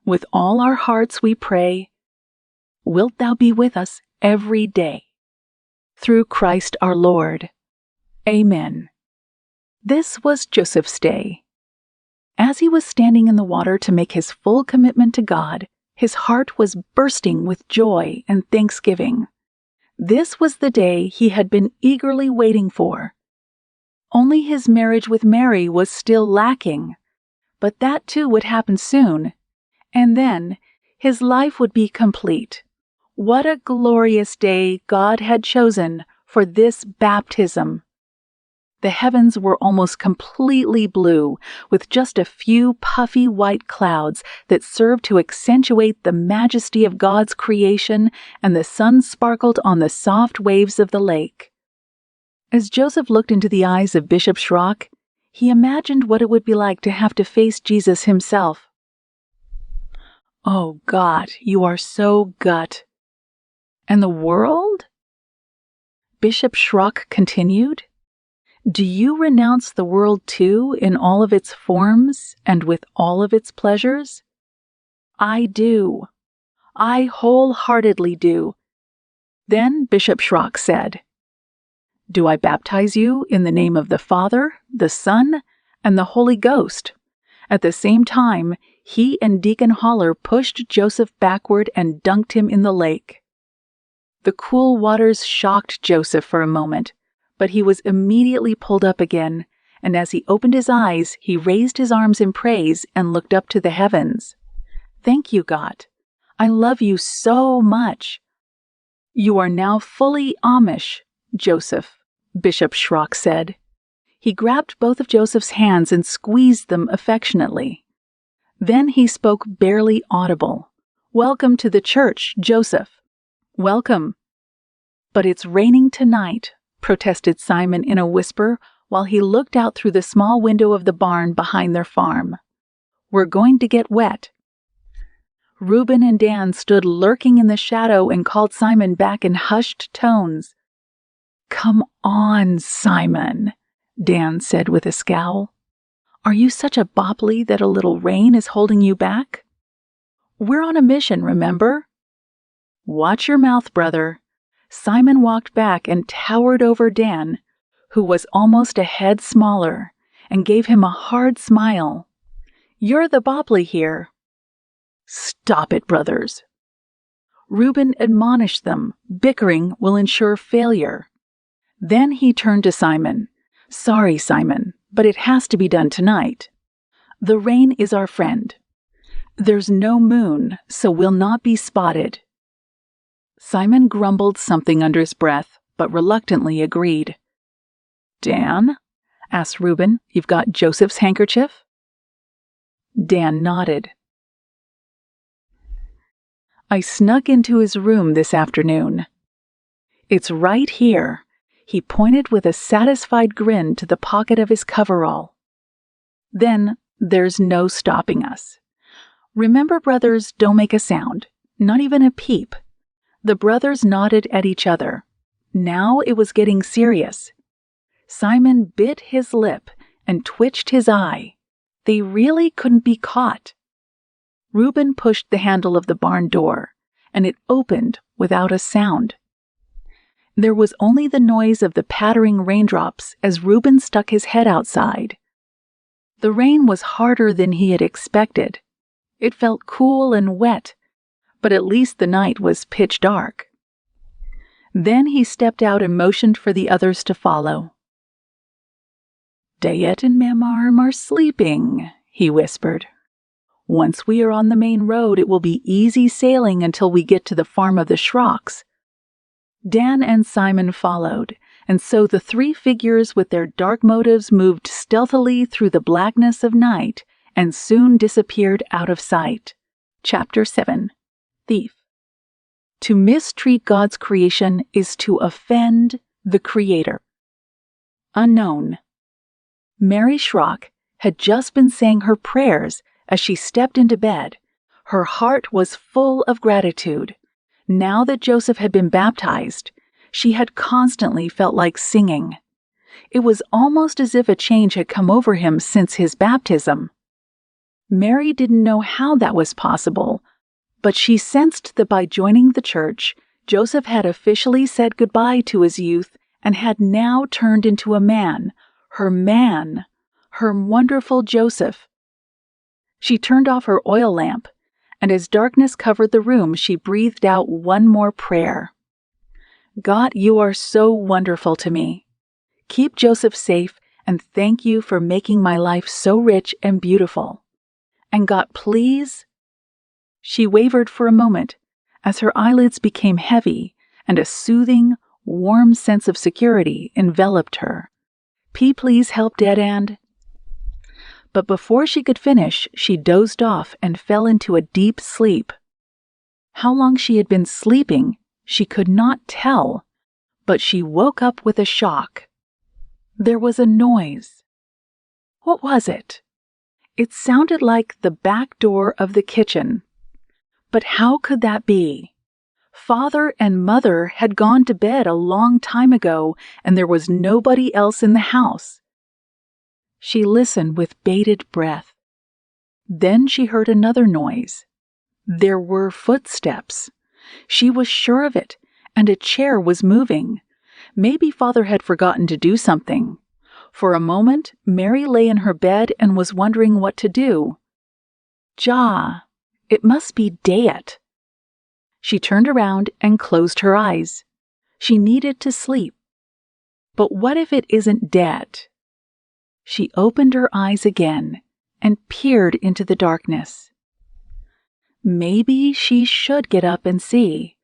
With all our hearts we pray, wilt Thou be with us every day. Through Christ our Lord. Amen. This was Joseph's day. As he was standing in the water to make his full commitment to God, his heart was bursting with joy and thanksgiving. This was the day he had been eagerly waiting for. Only his marriage with Mary was still lacking, but that too would happen soon, and then his life would be complete. What a glorious day God had chosen for this baptism! The heavens were almost completely blue, with just a few puffy white clouds that served to accentuate the majesty of God's creation, and the sun sparkled on the soft waves of the lake. As Joseph looked into the eyes of Bishop Schrock, He imagined what it would be like to have to face Jesus himself. Oh God, you are so gut. And the world? Bishop Schrock continued. Do you renounce the world too in all of its forms and with all of its pleasures? I do. I wholeheartedly do. Then Bishop Schrock said, Do I baptize you in the name of the Father, the Son, and the Holy Ghost? At the same time, he and Deacon Holler pushed Joseph backward and dunked him in the lake. The cool waters shocked Joseph for a moment, but he was immediately pulled up again, and as he opened his eyes, he raised his arms in praise and looked up to the heavens. Thank you, God. I love you so much. You are now fully Amish, Joseph, Bishop Schrock said. He grabbed both of Joseph's hands and squeezed them affectionately. Then he spoke barely audible. Welcome to the church, Joseph. Welcome. But it's raining tonight, protested Simon in a whisper while he looked out through the small window of the barn behind their farm. We're going to get wet. Reuben and Dan stood lurking in the shadow and called Simon back in hushed tones. Come on, Simon, Dan said with a scowl. Are you such a Boppli that a little rain is holding you back? We're on a mission, remember? Watch your mouth, brother. Simon walked back and towered over Dan, who was almost a head smaller, and gave him a hard smile. You're the Boppli here. Stop it, brothers. Reuben admonished them. Bickering will ensure failure. Then he turned to Simon. Sorry, Simon, but it has to be done tonight. The rain is our friend. There's no moon, so we'll not be spotted. Simon grumbled something under his breath, but reluctantly agreed. Dan? Asked Reuben. You've got Joseph's handkerchief? Dan nodded. I snuck into his room this afternoon. It's right here. He pointed with a satisfied grin to the pocket of his coverall. Then there's no stopping us. Remember, brothers, don't make a sound, not even a peep. The brothers nodded at each other. Now it was getting serious. Simon bit his lip and twitched his eye. They really couldn't be caught. Reuben pushed the handle of the barn door, and it opened without a sound. There was only the noise of the pattering raindrops as Reuben stuck his head outside. The rain was harder than he had expected. It felt cool and wet, but at least the night was pitch dark. Then he stepped out and motioned for the others to follow. Dayet and Mamarm are sleeping, he whispered. Once we are on the main road, it will be easy sailing until we get to the farm of the Schrocks. Dan and Simon followed, and so the three figures with their dark motives moved stealthily through the blackness of night and soon disappeared out of sight. Chapter 7. Thief. To mistreat God's creation is to offend the Creator. Unknown. Mary Schrock had just been saying her prayers as she stepped into bed. Her heart was full of gratitude. Now that Joseph had been baptized, she had constantly felt like singing. It was almost as if a change had come over him since his baptism. Mary didn't know how that was possible, but she sensed that by joining the church, Joseph had officially said goodbye to his youth and had now turned into a man, her wonderful Joseph. She turned off her oil lamp, and as darkness covered the room, she breathed out one more prayer. God, you are so wonderful to me. Keep Joseph safe, and thank you for making my life so rich and beautiful. And God, please... She wavered for a moment as her eyelids became heavy and a soothing, warm sense of security enveloped her. Please help Dead End. But before she could finish, she dozed off and fell into a deep sleep. How long she had been sleeping, she could not tell, but she woke up with a shock. There was a noise. What was it? It sounded like the back door of the kitchen. But how could that be? Father and Mother had gone to bed a long time ago, and there was nobody else in the house. She listened with bated breath. Then she heard another noise. There were footsteps. She was sure of it, and a chair was moving. Maybe Father had forgotten to do something. For a moment, Mary lay in her bed and was wondering what to do. It must be Dayet. She turned around and closed her eyes. She needed to sleep. But what if it isn't Dad? She opened her eyes again and peered into the darkness. Maybe she should get up and see.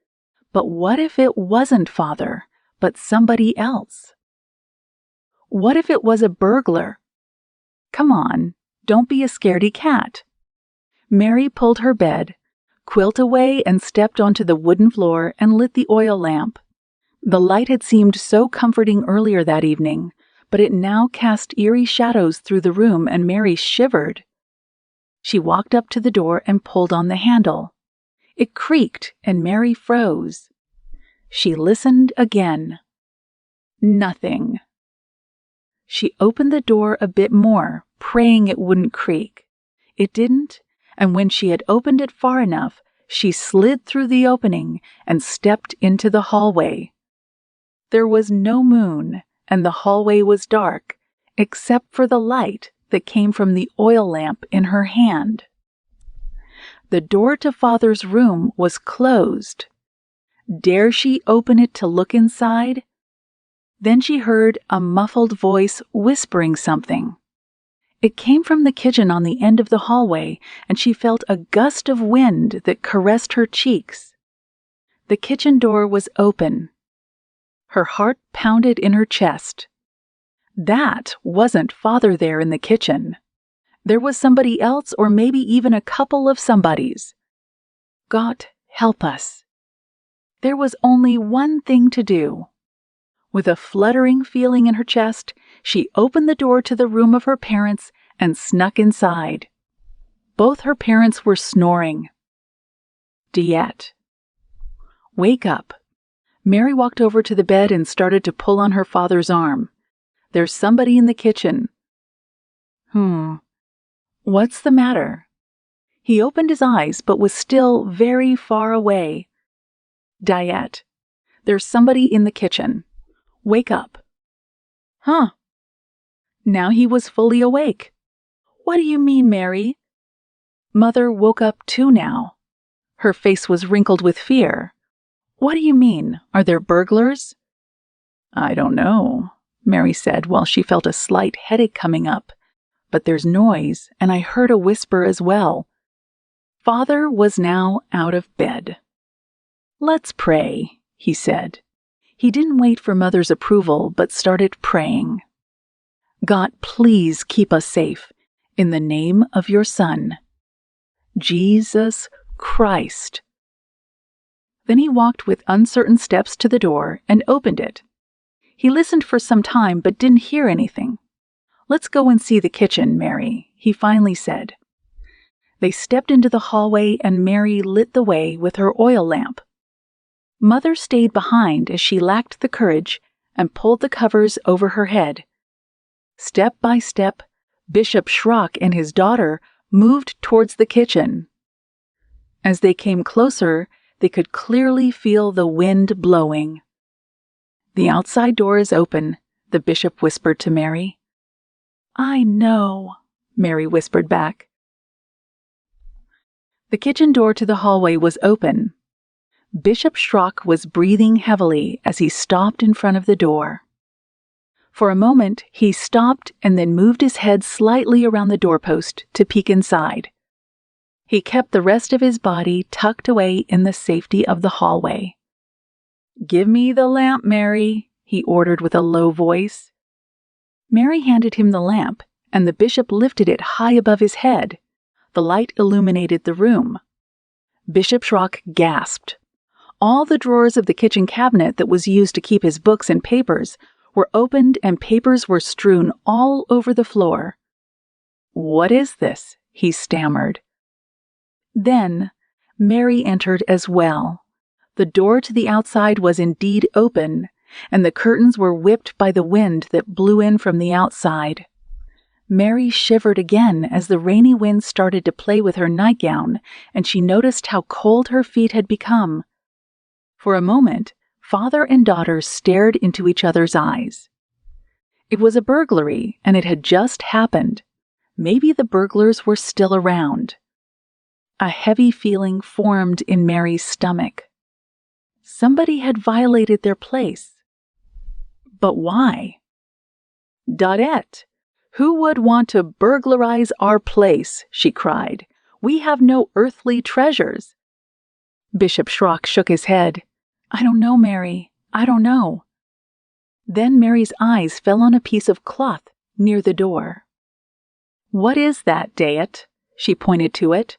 But what if it wasn't Father, but somebody else? What if it was a burglar? Come on, don't be a scaredy cat. Mary pulled her bed, quilt away, and stepped onto the wooden floor and lit the oil lamp. The light had seemed so comforting earlier that evening, but it now cast eerie shadows through the room, and Mary shivered. She walked up to the door and pulled on the handle. It creaked, and Mary froze. She listened again. Nothing. She opened the door a bit more, praying it wouldn't creak. It didn't, and when she had opened it far enough, she slid through the opening and stepped into the hallway. There was no moon, and the hallway was dark, except for the light that came from the oil lamp in her hand. The door to Father's room was closed. Dare she open it to look inside? Then she heard a muffled voice whispering something. It came from the kitchen on the end of the hallway, and she felt a gust of wind that caressed her cheeks. The kitchen door was open. Her heart pounded in her chest. That wasn't Father there in the kitchen. There was somebody else, or maybe even a couple of somebodies. God help us. There was only one thing to do. With a fluttering feeling in her chest, she opened the door to the room of her parents and snuck inside. Both her parents were snoring. Dayet. Wake up. Mary walked over to the bed and started to pull on her father's arm. There's somebody in the kitchen. What's the matter? He opened his eyes, but was still very far away. Dayet, there's somebody in the kitchen. Wake up. Huh. Now he was fully awake. What do you mean, Mary? Mother woke up too now. Her face was wrinkled with fear. What do you mean? Are there burglars? I don't know, Mary said while she felt a slight headache coming up. But there's noise, and I heard a whisper as well. Father was now out of bed. Let's pray, he said. He didn't wait for Mother's approval, but started praying. God, please keep us safe. In the name of your Son, Jesus Christ. Then he walked with uncertain steps to the door and opened it. He listened for some time but didn't hear anything. Let's go and see the kitchen, Mary, he finally said. They stepped into the hallway and Mary lit the way with her oil lamp. Mother stayed behind as she lacked the courage and pulled the covers over her head. Step by step, Bishop Schrock and his daughter moved towards the kitchen. As they came closer, they could clearly feel the wind blowing. The outside door is open, the bishop whispered to Mary. I know, Mary whispered back. The kitchen door to the hallway was open. Bishop Schrock was breathing heavily as he stopped in front of the door. For a moment, he stopped and then moved his head slightly around the doorpost to peek inside. He kept the rest of his body tucked away in the safety of the hallway. Give me the lamp, Mary, he ordered with a low voice. Mary handed him the lamp, and the bishop lifted it high above his head. The light illuminated the room. Bishop Schrock gasped. All the drawers of the kitchen cabinet that was used to keep his books and papers were opened, and papers were strewn all over the floor. "What is this?" he stammered. Then Mary entered as well. The door to the outside was indeed open, and the curtains were whipped by the wind that blew in from the outside. Mary shivered again as the rainy wind started to play with her nightgown, and she noticed how cold her feet had become. For a moment, father and daughter stared into each other's eyes. It was a burglary, and it had just happened. Maybe the burglars were still around. A heavy feeling formed in Mary's stomach. Somebody had violated their place. But why? "Dotette, who would want to burglarize our place?" she cried. "We have no earthly treasures." Bishop Schrock shook his head. "I don't know, Mary. I don't know." Then Mary's eyes fell on a piece of cloth near the door. "What is that, Dayet?" She pointed to it.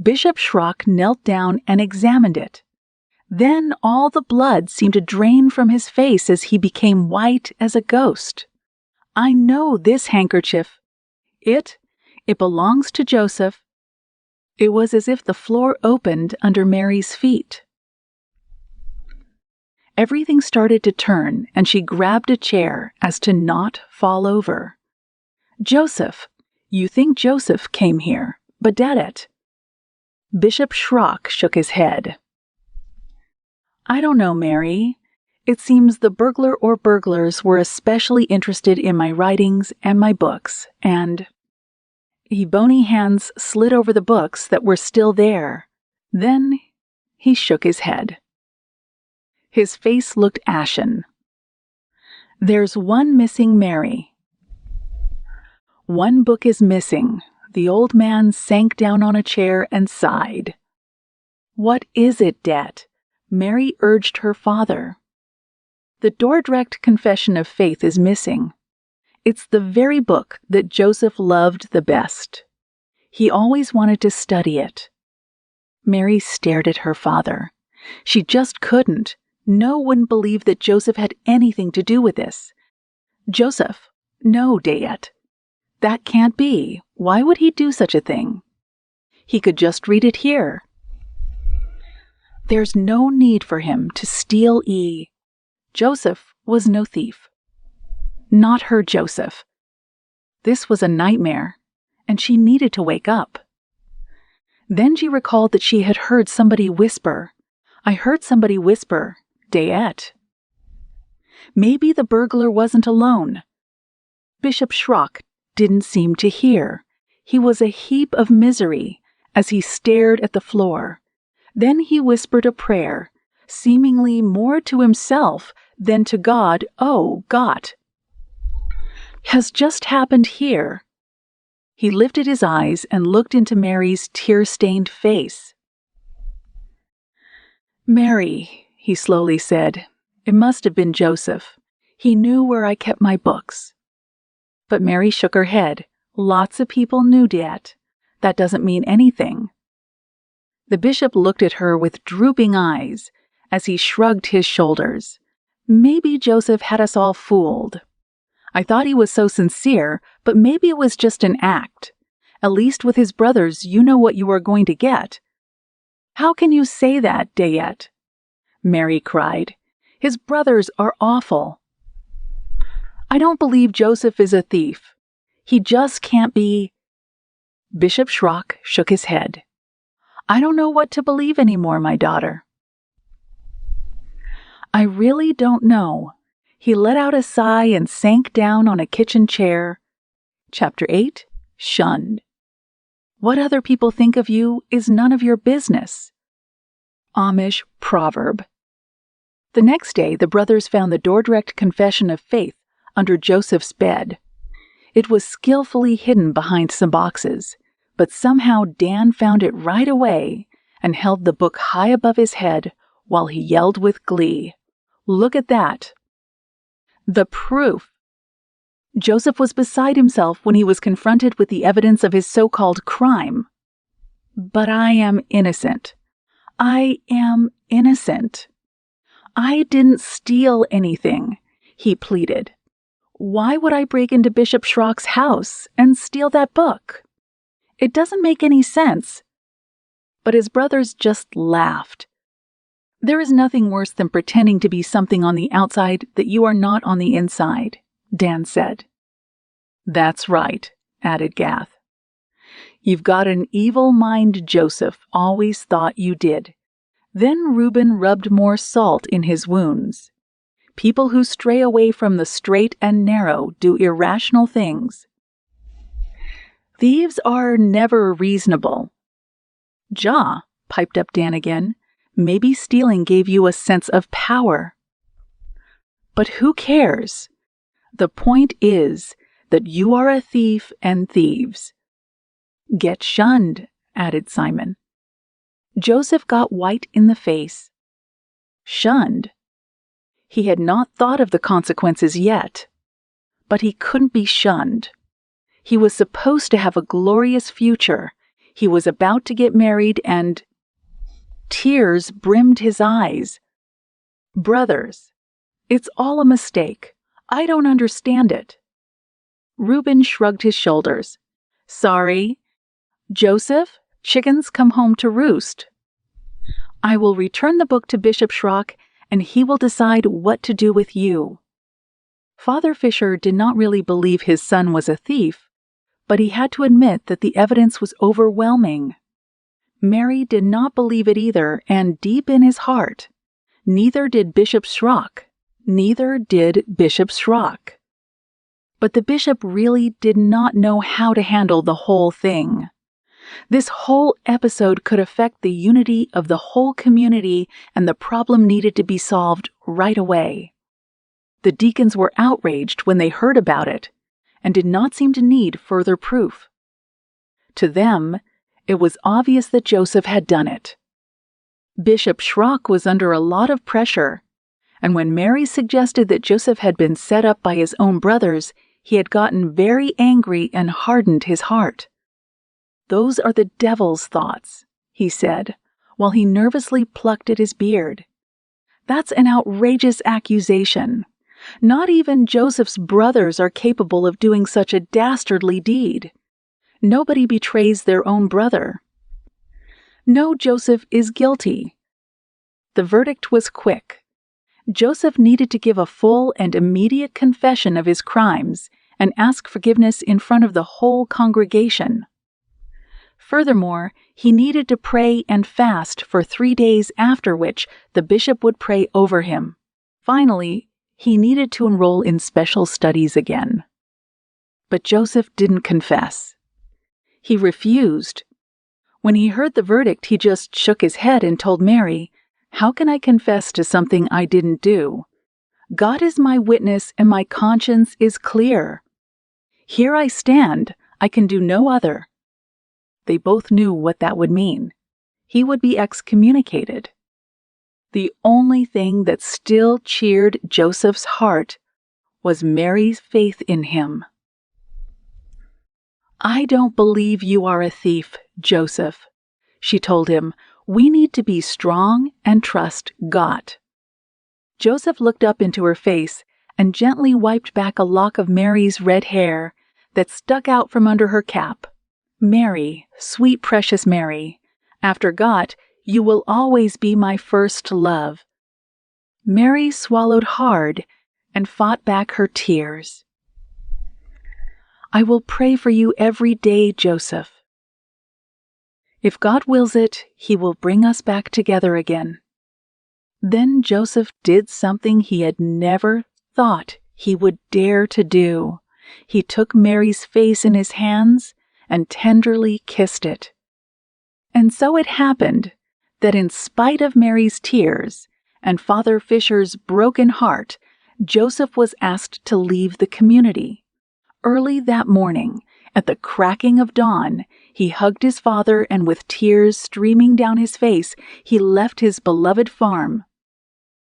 Bishop Schrock knelt down and examined it. Then all the blood seemed to drain from his face as he became white as a ghost. "I know this handkerchief. It belongs to Joseph." It was as if the floor opened under Mary's feet. Everything started to turn, and she grabbed a chair as to not fall over. "Joseph! You think Joseph came here, but Dadet?" Bishop Schrock shook his head. "I don't know, Mary. It seems the burglar or burglars were especially interested in my writings and my books, and—" His bony hands slid over the books that were still there. Then he shook his head. His face looked ashen. "There's one missing, Mary. One book is missing." The old man sank down on a chair and sighed. "What is it, Dat?" Mary urged her father. "The Dordrecht Confession of Faith is missing. It's the very book that Joseph loved the best. He always wanted to study it." Mary stared at her father. She just couldn't. No one believed that Joseph had anything to do with this. "Joseph, no, Dayet. That can't be. Why would he do such a thing? He could just read it here. There's no need for him to steal Joseph was no thief. Not her Joseph. This was a nightmare, and she needed to wake up. Then she recalled that she had heard somebody whisper. "I heard somebody whisper, Dayet." Maybe the burglar wasn't alone. Bishop Schrock didn't seem to hear. He was a heap of misery as he stared at the floor. Then he whispered a prayer, seemingly more to himself than to God. "Oh, God, has just happened here." He lifted his eyes and looked into Mary's tear-stained face. "Mary," he slowly said, "it must have been Joseph. He knew where I kept my books." But Mary shook her head. "Lots of people knew that. That doesn't mean anything." The bishop looked at her with drooping eyes as he shrugged his shoulders. "Maybe Joseph had us all fooled. I thought he was so sincere, but maybe it was just an act. At least with his brothers, you know what you are going to get." "How can you say that, Dayet?" Mary cried. "His brothers are awful. I don't believe Joseph is a thief. He just can't be." Bishop Schrock shook his head. "I don't know what to believe anymore, my daughter." "I really don't know." He let out a sigh and sank down on a kitchen chair. Chapter 8, Shunned. What other people think of you is none of your business. Amish proverb. The next day, the brothers found the Dordrecht Confession of Faith under Joseph's bed. It was skillfully hidden behind some boxes, but somehow Dan found it right away and held the book high above his head while he yelled with glee, "Look at that! The proof!" Joseph was beside himself when he was confronted with the evidence of his so-called crime. "But I am innocent. I am innocent. I didn't steal anything," he pleaded. Why would I break into Bishop Schrock's house and steal that book? It doesn't make any sense. But his brothers just laughed. There is nothing worse than pretending to be something on the outside that you are not on the inside, Dan said. That's right, added Gath. You've got an evil mind, Joseph always thought you did. Then Reuben rubbed more salt in his wounds. People who stray away from the straight and narrow do irrational things. Thieves are never reasonable. Ja, piped up Dan again. Maybe stealing gave you a sense of power. But who cares? The point is that you are a thief and thieves. Get shunned, added Simon. Joseph got white in the face. Shunned. He had not thought of the consequences yet, but he couldn't be shunned. He was supposed to have a glorious future. He was about to get married and... Tears brimmed his eyes. Brothers, it's all a mistake. I don't understand it. Reuben shrugged his shoulders. Sorry. Joseph, chickens come home to roost. I will return the book to Bishop Schrock, and he will decide what to do with you. Father Fisher did not really believe his son was a thief, but he had to admit that the evidence was overwhelming. Mary did not believe it either, and deep in his heart, neither did Bishop Schrock. Neither did Bishop Schrock. But the bishop really did not know how to handle the whole thing. This whole episode could affect the unity of the whole community, and the problem needed to be solved right away. The deacons were outraged when they heard about it, and did not seem to need further proof. To them, it was obvious that Joseph had done it. Bishop Schrock was under a lot of pressure, and when Mary suggested that Joseph had been set up by his own brothers, he had gotten very angry and hardened his heart. Those are the devil's thoughts, he said, while he nervously plucked at his beard. That's an outrageous accusation. Not even Joseph's brothers are capable of doing such a dastardly deed. Nobody betrays their own brother. No, Joseph is guilty. The verdict was quick. Joseph needed to give a full and immediate confession of his crimes and ask forgiveness in front of the whole congregation. Furthermore, he needed to pray and fast for 3 days, after which the bishop would pray over him. Finally, he needed to enroll in special studies again. But Joseph didn't confess. He refused. When he heard the verdict, he just shook his head and told Mary, "How can I confess to something I didn't do? God is my witness and my conscience is clear. Here I stand, I can do no other." They both knew what that would mean. He would be excommunicated. The only thing that still cheered Joseph's heart was Mary's faith in him. "I don't believe you are a thief, Joseph," she told him. "We need to be strong and trust God." Joseph looked up into her face and gently wiped back a lock of Mary's red hair that stuck out from under her cap. "Mary, sweet precious Mary, after God, you will always be my first love." Mary swallowed hard and fought back her tears. "I will pray for you every day, Joseph. If God wills it, he will bring us back together again." Then Joseph did something he had never thought he would dare to do. He took Mary's face in his hands and tenderly kissed it. And so it happened that in spite of Mary's tears and Father Fisher's broken heart, Joseph was asked to leave the community. Early that morning, at the cracking of dawn, he hugged his father, and with tears streaming down his face, he left his beloved farm.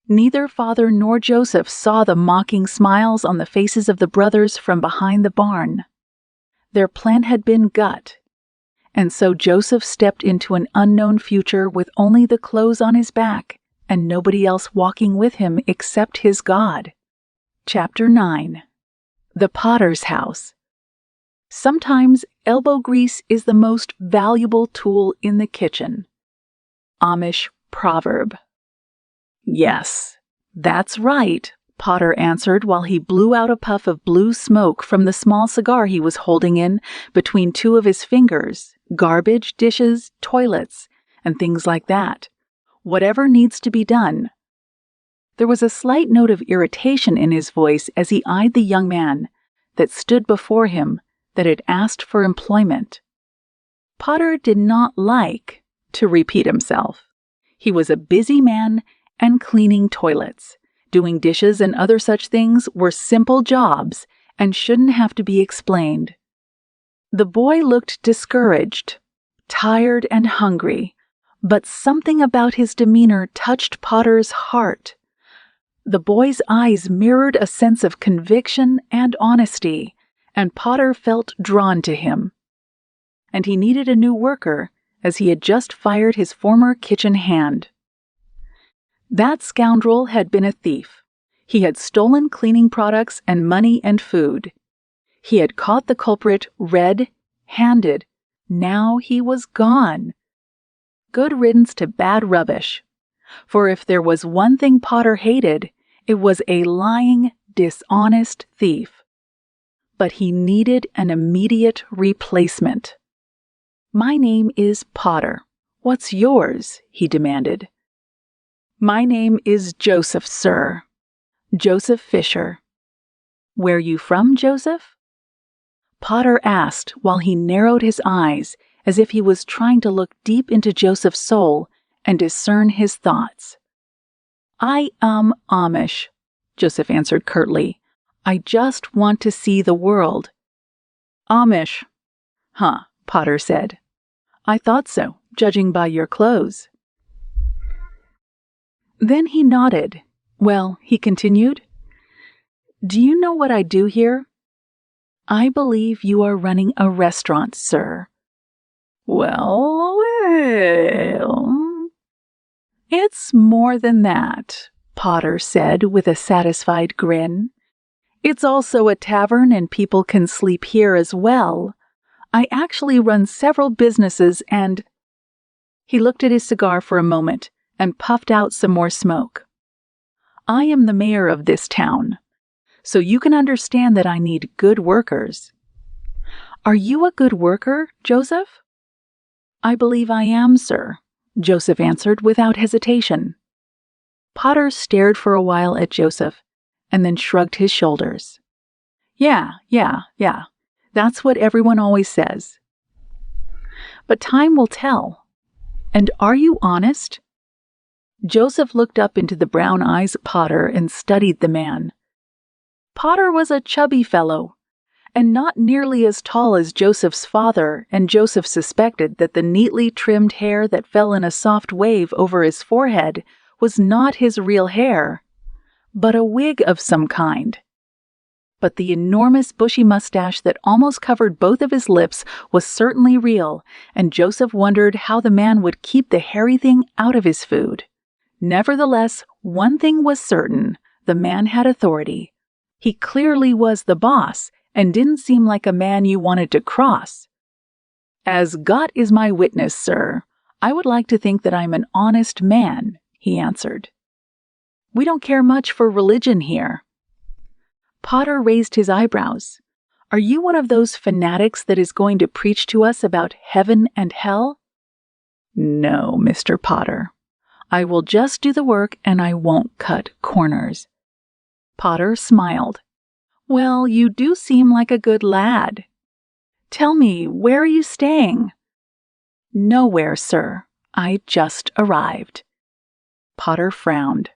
Neither father nor Joseph saw the mocking smiles on the faces of the brothers from behind the barn. Their plan had been gut, and so Joseph stepped into an unknown future with only the clothes on his back and nobody else walking with him except his God. Chapter 9. The Potter's House. Sometimes elbow grease is the most valuable tool in the kitchen. Amish proverb. Yes, that's right, Potter answered while he blew out a puff of blue smoke from the small cigar he was holding in between two of his fingers. Garbage, dishes, toilets, and things like that. Whatever needs to be done. There was a slight note of irritation in his voice as he eyed the young man that stood before him that had asked for employment. Potter did not like to repeat himself. He was a busy man, and cleaning toilets, doing dishes and other such things were simple jobs and shouldn't have to be explained. The boy looked discouraged, tired and hungry, but something about his demeanor touched Potter's heart. The boy's eyes mirrored a sense of conviction and honesty, and Potter felt drawn to him. And he needed a new worker, as he had just fired his former kitchen hand. That scoundrel had been a thief. He had stolen cleaning products and money and food. He had caught the culprit red-handed. Now he was gone. Good riddance to bad rubbish. For if there was one thing Potter hated, it was a lying, dishonest thief. But he needed an immediate replacement. "My name is Potter. What's yours?" he demanded. "My name is Joseph, sir. Joseph Fisher." "Where you from, Joseph?" Potter asked while he narrowed his eyes as if he was trying to look deep into Joseph's soul and discern his thoughts. "I am Amish," Joseph answered curtly. "I just want to see the world." "Amish? Huh," Potter said. "I thought so, judging by your clothes." Then he nodded. "Well," he continued, "do you know what I do here?" "I believe you are running a restaurant, sir." Well, it's more than that," Potter said with a satisfied grin. "It's also a tavern and people can sleep here as well. I actually run several businesses and—" He looked at his cigar for a moment and puffed out some more smoke. "I am the mayor of this town, so you can understand that I need good workers." "Are you a good worker, Joseph?" "I believe I am, sir," Joseph answered without hesitation. Potter stared for a while at Joseph and then shrugged his shoulders. Yeah, that's what everyone always says. But time will tell. And are you honest?" Joseph looked up into the brown eyes of Potter and studied the man. Potter was a chubby fellow, and not nearly as tall as Joseph's father, and Joseph suspected that the neatly trimmed hair that fell in a soft wave over his forehead was not his real hair, but a wig of some kind. But the enormous bushy mustache that almost covered both of his lips was certainly real, and Joseph wondered how the man would keep the hairy thing out of his food. Nevertheless, one thing was certain: the man had authority. He clearly was the boss, and didn't seem like a man you wanted to cross. "As God is my witness, sir, I would like to think that I'm an honest man," he answered. "We don't care much for religion here." Potter raised his eyebrows. "Are you one of those fanatics that is going to preach to us about heaven and hell?" "No, Mr. Potter. I will just do the work and I won't cut corners." Potter smiled. "Well, you do seem like a good lad. Tell me, where are you staying?" "Nowhere, sir. I just arrived." Potter frowned.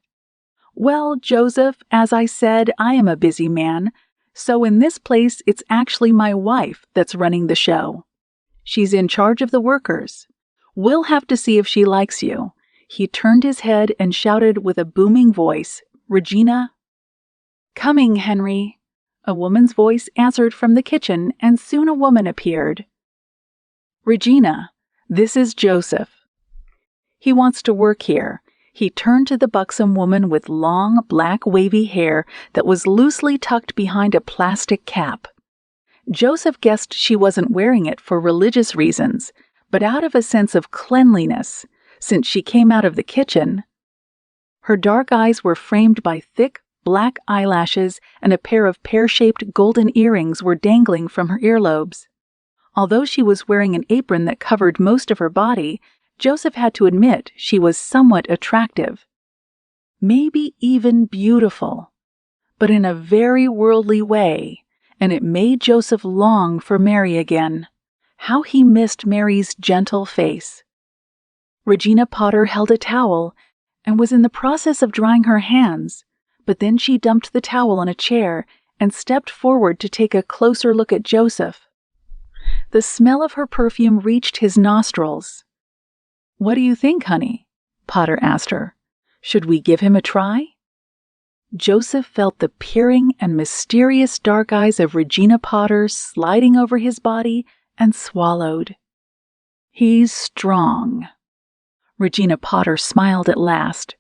"Well, Joseph, as I said, I am a busy man, so in this place it's actually my wife that's running the show. She's in charge of the workers. We'll have to see if she likes you." He turned his head and shouted with a booming voice, "Regina!" "Coming, Henry." A woman's voice answered from the kitchen, and soon a woman appeared. "Regina, this is Joseph. He wants to work here. He turned to the buxom woman with long, black, wavy hair that was loosely tucked behind a plastic cap. Joseph guessed she wasn't wearing it for religious reasons, but out of a sense of cleanliness, since she came out of the kitchen. Her dark eyes were framed by thick, black eyelashes, and a pair of pear-shaped golden earrings were dangling from her earlobes. Although she was wearing an apron that covered most of her body, Joseph had to admit she was somewhat attractive. Maybe even beautiful, but in a very worldly way, and it made Joseph long for Mary again. How he missed Mary's gentle face. Regina Potter held a towel and was in the process of drying her hands, but then she dumped the towel on a chair and stepped forward to take a closer look at Joseph. The smell of her perfume reached his nostrils. "What do you think, honey?" Potter asked her. "Should we give him a try?" Joseph felt the peering and mysterious dark eyes of Regina Potter sliding over his body and swallowed. "He's strong." Regina Potter smiled at last.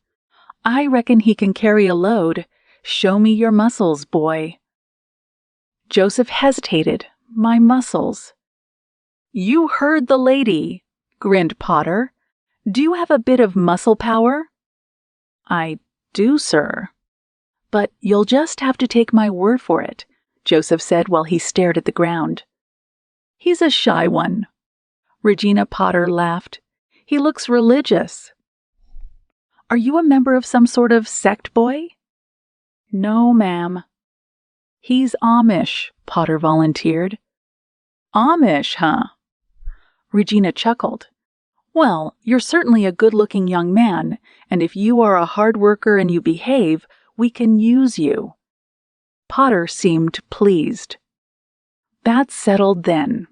"I reckon he can carry a load. Show me your muscles, boy." Joseph hesitated. "My muscles." "You heard the lady," grinned Potter. "Do you have a bit of muscle power?" "I do, sir." "But you'll just have to take my word for it," Joseph said while he stared at the ground. "He's a shy one." Regina Potter laughed. "He looks religious." "Are you a member of some sort of sect, boy?" "No, ma'am." "He's Amish," Potter volunteered. "Amish, huh?" Regina chuckled. "Well, you're certainly a good-looking young man, and if you are a hard worker and you behave, we can use you." Potter seemed pleased. "That's settled then."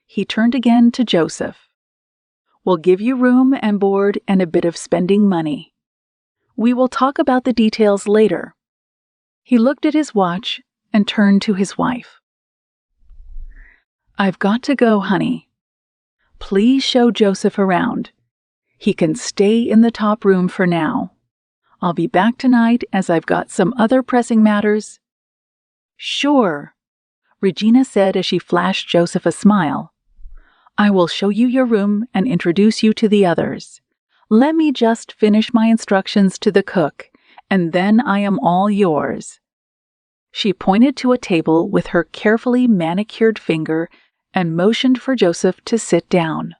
He turned again to Joseph. "We'll give you room and board and a bit of spending money. We will talk about the details later." He looked at his watch and turned to his wife. "I've got to go, honey. Please show Joseph around. He can stay in the top room for now. I'll be back tonight as I've got some other pressing matters." "Sure," Regina said as she flashed Joseph a smile. "I will show you your room and introduce you to the others. Let me just finish my instructions to the cook, and then I am all yours." She pointed to a table with her carefully manicured finger and motioned for Joseph to sit down.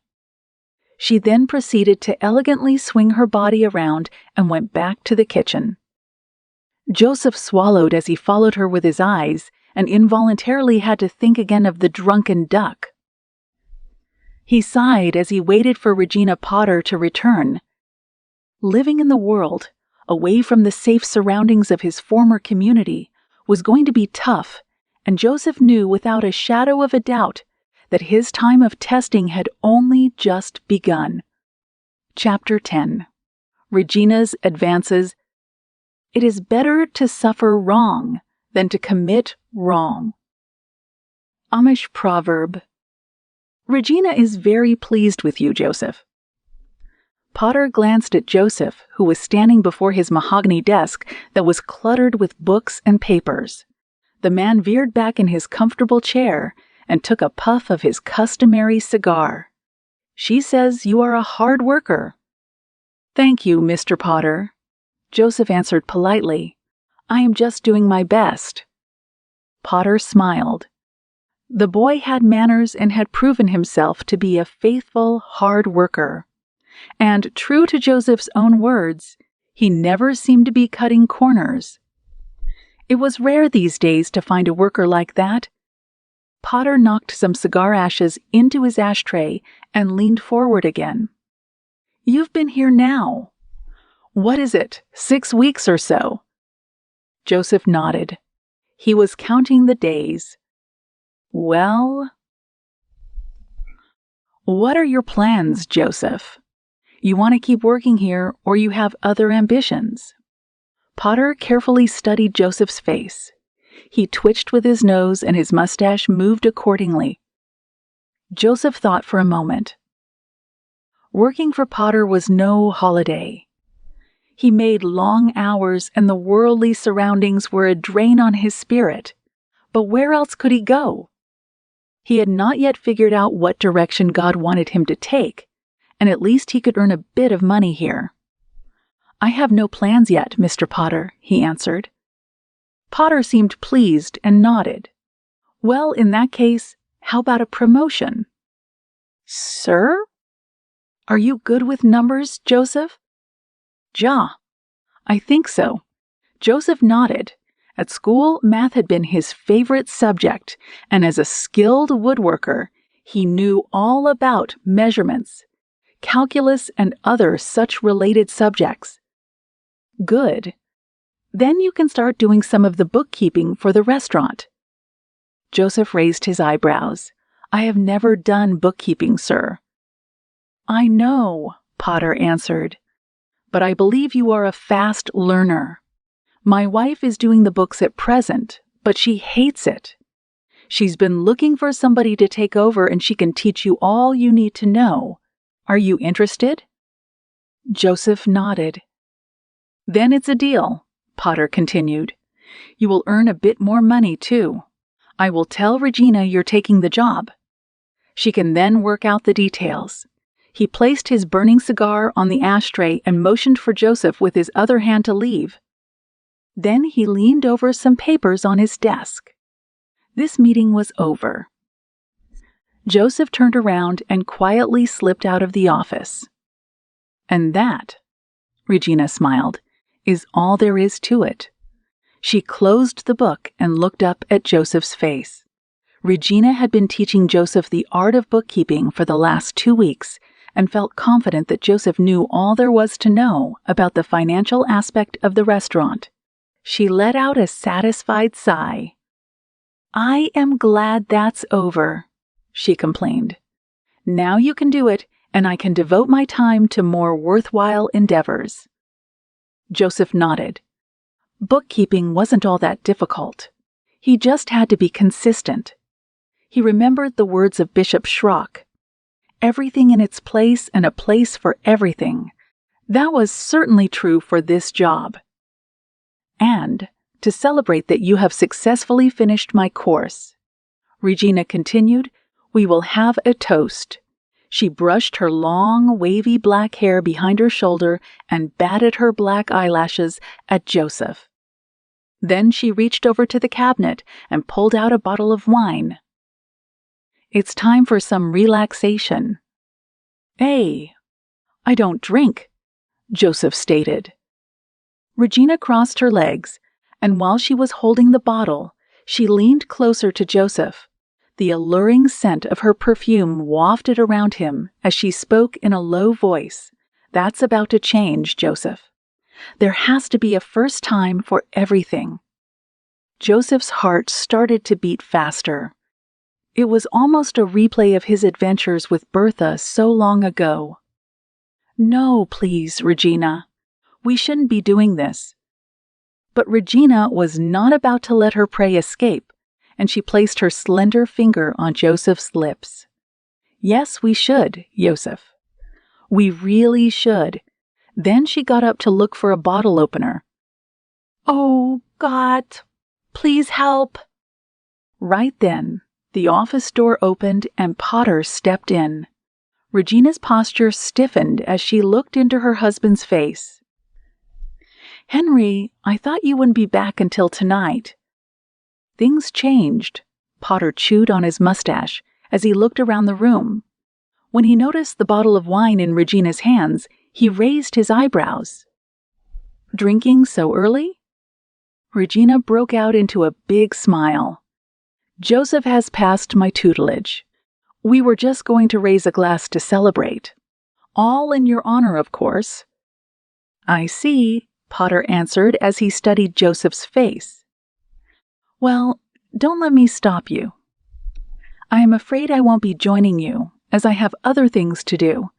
She then proceeded to elegantly swing her body around and went back to the kitchen. Joseph swallowed as he followed her with his eyes and involuntarily had to think again of the drunken duck. He sighed as he waited for Regina Potter to return. Living in the world, away from the safe surroundings of his former community, was going to be tough, and Joseph knew without a shadow of a doubt that his time of testing had only just begun. Chapter 10. Regina's Advances. It is better to suffer wrong than to commit wrong. Amish proverb. Regina is very pleased with you, Joseph. Potter glanced at Joseph, who was standing before his mahogany desk that was cluttered with books and papers. The man veered back in his comfortable chair and took a puff of his customary cigar. "She says you are a hard worker." "Thank you, Mr. Potter." Joseph answered politely. "I am just doing my best." Potter smiled. The boy had manners and had proven himself to be a faithful, hard worker. And true to Joseph's own words, he never seemed to be cutting corners. It was rare these days to find a worker like that. Potter knocked some cigar ashes into his ashtray and leaned forward again. "You've been here now. What is it, 6 weeks or so?" Joseph nodded. He was counting the days. "Well, what are your plans, Joseph? You want to keep working here, or you have other ambitions?" Potter carefully studied Joseph's face. He twitched with his nose and his mustache moved accordingly. Joseph thought for a moment. Working for Potter was no holiday. He made long hours, and the worldly surroundings were a drain on his spirit. But where else could he go? He had not yet figured out what direction God wanted him to take, and at least he could earn a bit of money here. "I have no plans yet, Mr. Potter," he answered. Potter seemed pleased and nodded. "Well, in that case, how about a promotion?" "Sir? Are you good with numbers, Joseph?" "Ja. I think so." Joseph nodded. At school, math had been his favorite subject, and as a skilled woodworker, he knew all about measurements, calculus, and other such related subjects. "Good. Then you can start doing some of the bookkeeping for the restaurant." Joseph raised his eyebrows. "I have never done bookkeeping, sir." "I know," Potter answered, "but I believe you are a fast learner. My wife is doing the books at present, but she hates it. She's been looking for somebody to take over, and she can teach you all you need to know. Are you interested?" Joseph nodded. "Then it's a deal," Potter continued. "You will earn a bit more money, too. I will tell Regina you're taking the job. She can then work out the details." He placed his burning cigar on the ashtray and motioned for Joseph with his other hand to leave. Then he leaned over some papers on his desk. This meeting was over. Joseph turned around and quietly slipped out of the office. "And that," Regina smiled, "is all there is to it." She closed the book and looked up at Joseph's face. Regina had been teaching Joseph the art of bookkeeping for the last 2 weeks and felt confident that Joseph knew all there was to know about the financial aspect of the restaurant. She let out a satisfied sigh. "I am glad that's over," she complained. "Now you can do it, and I can devote my time to more worthwhile endeavors." Joseph nodded. Bookkeeping wasn't all that difficult. He just had to be consistent. He remembered the words of Bishop Schrock. Everything in its place and a place for everything. That was certainly true for this job. "And to celebrate that you have successfully finished my course," Regina continued, "we will have a toast." She brushed her long, wavy black hair behind her shoulder and batted her black eyelashes at Joseph. Then she reached over to the cabinet and pulled out a bottle of wine. "It's time for some relaxation." "Hey, I don't drink," Joseph stated. Regina crossed her legs, and while she was holding the bottle, she leaned closer to Joseph. The alluring scent of her perfume wafted around him as she spoke in a low voice. "That's about to change, Joseph. There has to be a first time for everything." Joseph's heart started to beat faster. It was almost a replay of his adventures with Bertha so long ago. "No, please, Regina. We shouldn't be doing this." But Regina was not about to let her prey escape, and she placed her slender finger on Joseph's lips. "Yes, we should, Joseph. We really should." Then she got up to look for a bottle opener. "Oh, God, please help." Right then, the office door opened and Potter stepped in. Regina's posture stiffened as she looked into her husband's face. "Henry, I thought you wouldn't be back until tonight." Things changed. Potter chewed on his mustache as he looked around the room. When he noticed the bottle of wine in Regina's hands, he raised his eyebrows. "Drinking so early?" Regina broke out into a big smile. "Joseph has passed my tutelage. We were just going to raise a glass to celebrate. All in your honor, of course." "I see," Potter answered as he studied Joseph's face. "Well, don't let me stop you. I am afraid I won't be joining you, as I have other things to do."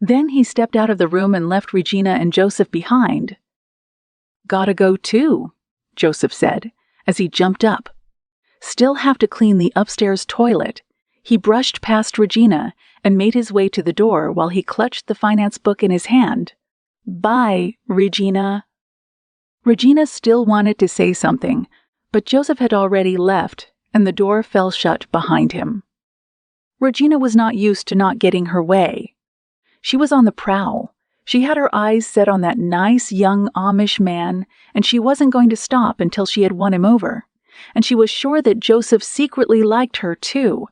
Then he stepped out of the room and left Regina and Joseph behind. "Gotta go too," Joseph said, as he jumped up. "Still have to clean the upstairs toilet." He brushed past Regina and made his way to the door while he clutched the finance book in his hand. Bye, Regina." Regina still wanted to say something, but Joseph had already left, and the door fell shut behind him. Regina was not used to not getting her way. She was on the prowl. She had her eyes set on that nice young Amish man, and she wasn't going to stop until she had won him over. And she was sure that Joseph secretly liked her, too.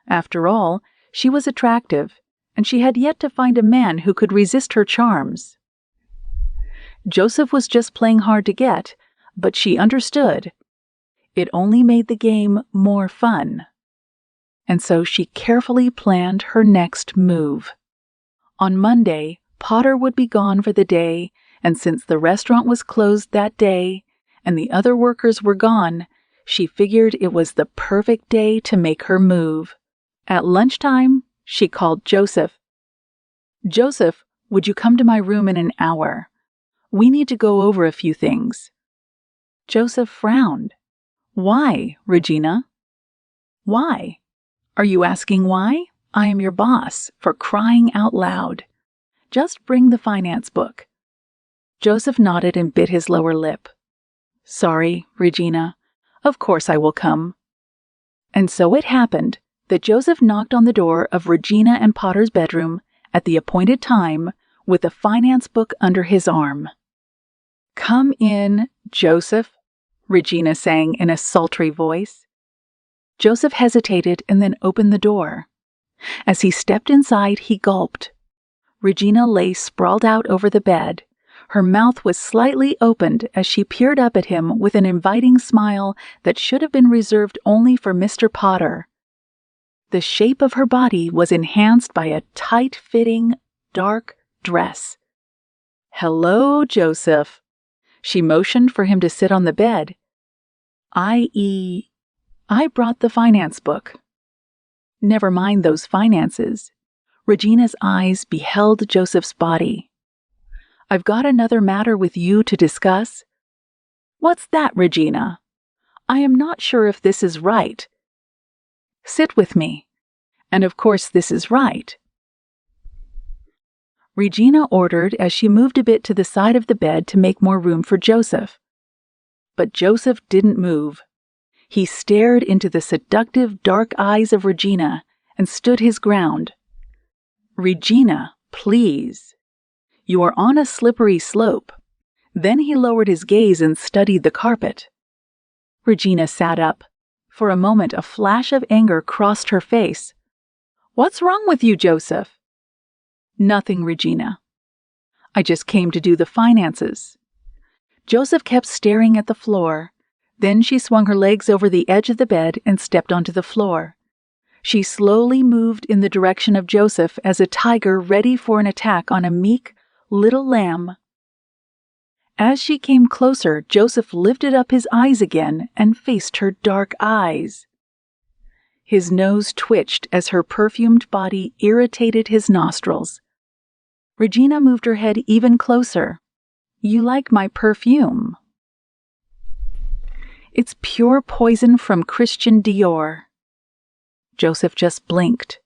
After all, she was attractive, and she had yet to find a man who could resist her charms. Joseph was just playing hard to get, but she understood. It only made the game more fun. And so she carefully planned her next move. On Monday, Potter would be gone for the day, and since the restaurant was closed that day, and the other workers were gone, she figured it was the perfect day to make her move. At lunchtime, she called Joseph. "Joseph, would you come to my room in an hour? We need to go over a few things." Joseph frowned. "Why, Regina?" "Why? Are you asking why? I am your boss, for crying out loud. Just bring the finance book." Joseph nodded and bit his lower lip. "Sorry, Regina. Of course I will come." And so it happened that Joseph knocked on the door of Regina and Potter's bedroom at the appointed time with the finance book under his arm. "Come in, Joseph," Regina sang in a sultry voice. Joseph hesitated and then opened the door. As he stepped inside, he gulped. Regina lay sprawled out over the bed. Her mouth was slightly opened as she peered up at him with an inviting smile that should have been reserved only for Mr. Potter. The shape of her body was enhanced by a tight-fitting, dark dress. "Hello, Joseph." She motioned for him to sit on the bed. I brought the finance book." "Never mind those finances." Regina's eyes beheld Joseph's body. "I've got another matter with you to discuss." "What's that, Regina?" "I am not sure if this is right." "Sit with me. And of course this is right." Regina ordered as she moved a bit to the side of the bed to make more room for Joseph. But Joseph didn't move. He stared into the seductive dark eyes of Regina and stood his ground. "Regina, please. You are on a slippery slope." Then he lowered his gaze and studied the carpet. Regina sat up. For a moment a flash of anger crossed her face. "What's wrong with you, Joseph?" "Nothing, Regina. I just came to do the finances." Joseph kept staring at the floor. Then she swung her legs over the edge of the bed and stepped onto the floor. She slowly moved in the direction of Joseph as a tiger ready for an attack on a meek little lamb. As she came closer, Joseph lifted up his eyes again and faced her dark eyes. His nose twitched as her perfumed body irritated his nostrils. Regina moved her head even closer. "You like my perfume?" "It's pure poison from Christian Dior." Joseph just blinked.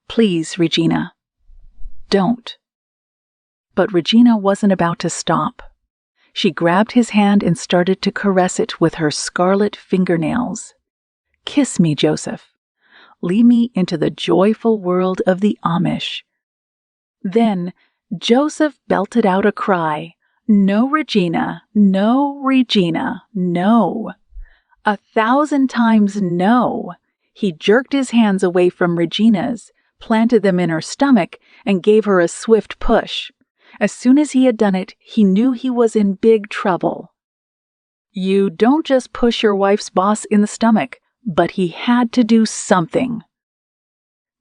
"Please, Regina, don't." But Regina wasn't about to stop. She grabbed his hand and started to caress it with her scarlet fingernails. "Kiss me, Joseph. Lead me into the joyful world of the Amish." Then Joseph belted out a cry. "No, Regina, no, Regina, no. 1,000 times no." He jerked his hands away from Regina's, planted them in her stomach, and gave her a swift push. As soon as he had done it, he knew he was in big trouble. You don't just push your wife's boss in the stomach, but he had to do something.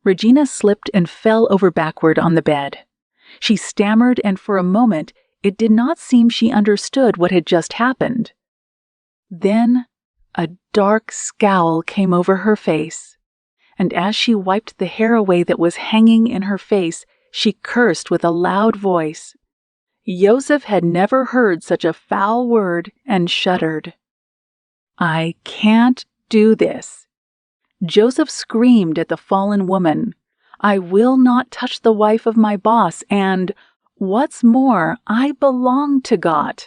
Regina slipped and fell over backward on the bed. She stammered, and for a moment it did not seem she understood what had just happened. Then a dark scowl came over her face, and as she wiped the hair away that was hanging in her face, she cursed with a loud voice. Joseph had never heard such a foul word and shuddered. "I can't do this." Joseph screamed at the fallen woman. "I will not touch the wife of my boss, and What's more, I belong to God.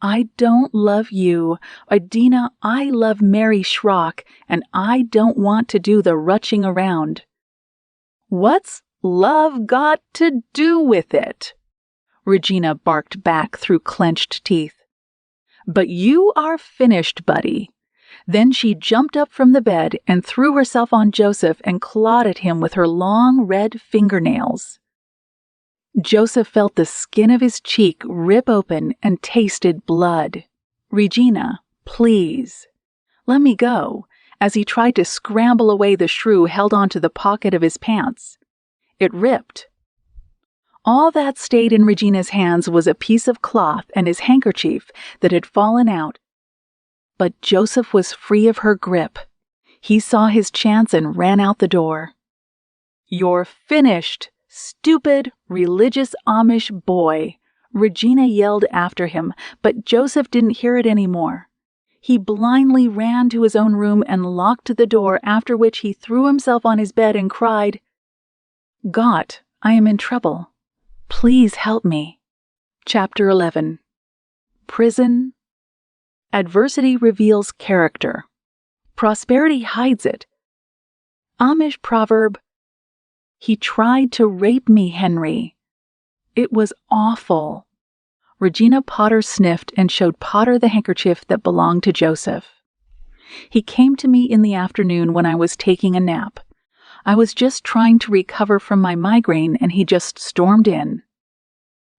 I don't love you. Adina, I love Mary Schrock, and I don't want to do the rutching around. What's love got to do with it? Regina barked back through clenched teeth. But you are finished, buddy. Then she jumped up from the bed and threw herself on Joseph and clawed at him with her long red fingernails. Joseph felt the skin of his cheek rip open and tasted blood. Regina, please. Let me go, as he tried to scramble away the shrew held onto the pocket of his pants. It ripped. All that stayed in Regina's hands was a piece of cloth and his handkerchief that had fallen out. But Joseph was free of her grip. He saw his chance and ran out the door. You're finished, stupid, religious Amish boy, Regina yelled after him, but Joseph didn't hear it anymore. He blindly ran to his own room and locked the door, after which he threw himself on his bed and cried, God, I am in trouble. Please help me. Chapter 11. Prison. Adversity reveals character. Prosperity hides it. Amish proverb, he tried to rape me, Henry. It was awful. Regina Potter sniffed and showed Potter the handkerchief that belonged to Joseph. He came to me in the afternoon when I was taking a nap. I was just trying to recover from my migraine and he just stormed in.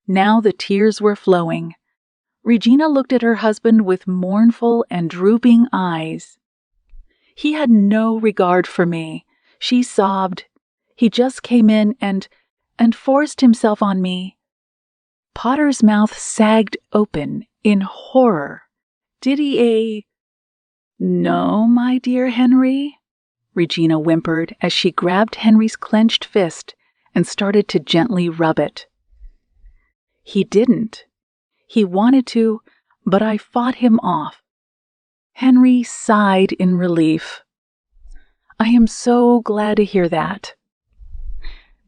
Now the tears were flowing. Regina looked at her husband with mournful and drooping eyes. He had no regard for me, she sobbed. He just came in and forced himself on me. Potter's mouth sagged open in horror. Did he No, my dear Henry, Regina whimpered as she grabbed Henry's clenched fist and started to gently rub it. He didn't. He wanted to, but I fought him off. Henry sighed in relief. I am so glad to hear that.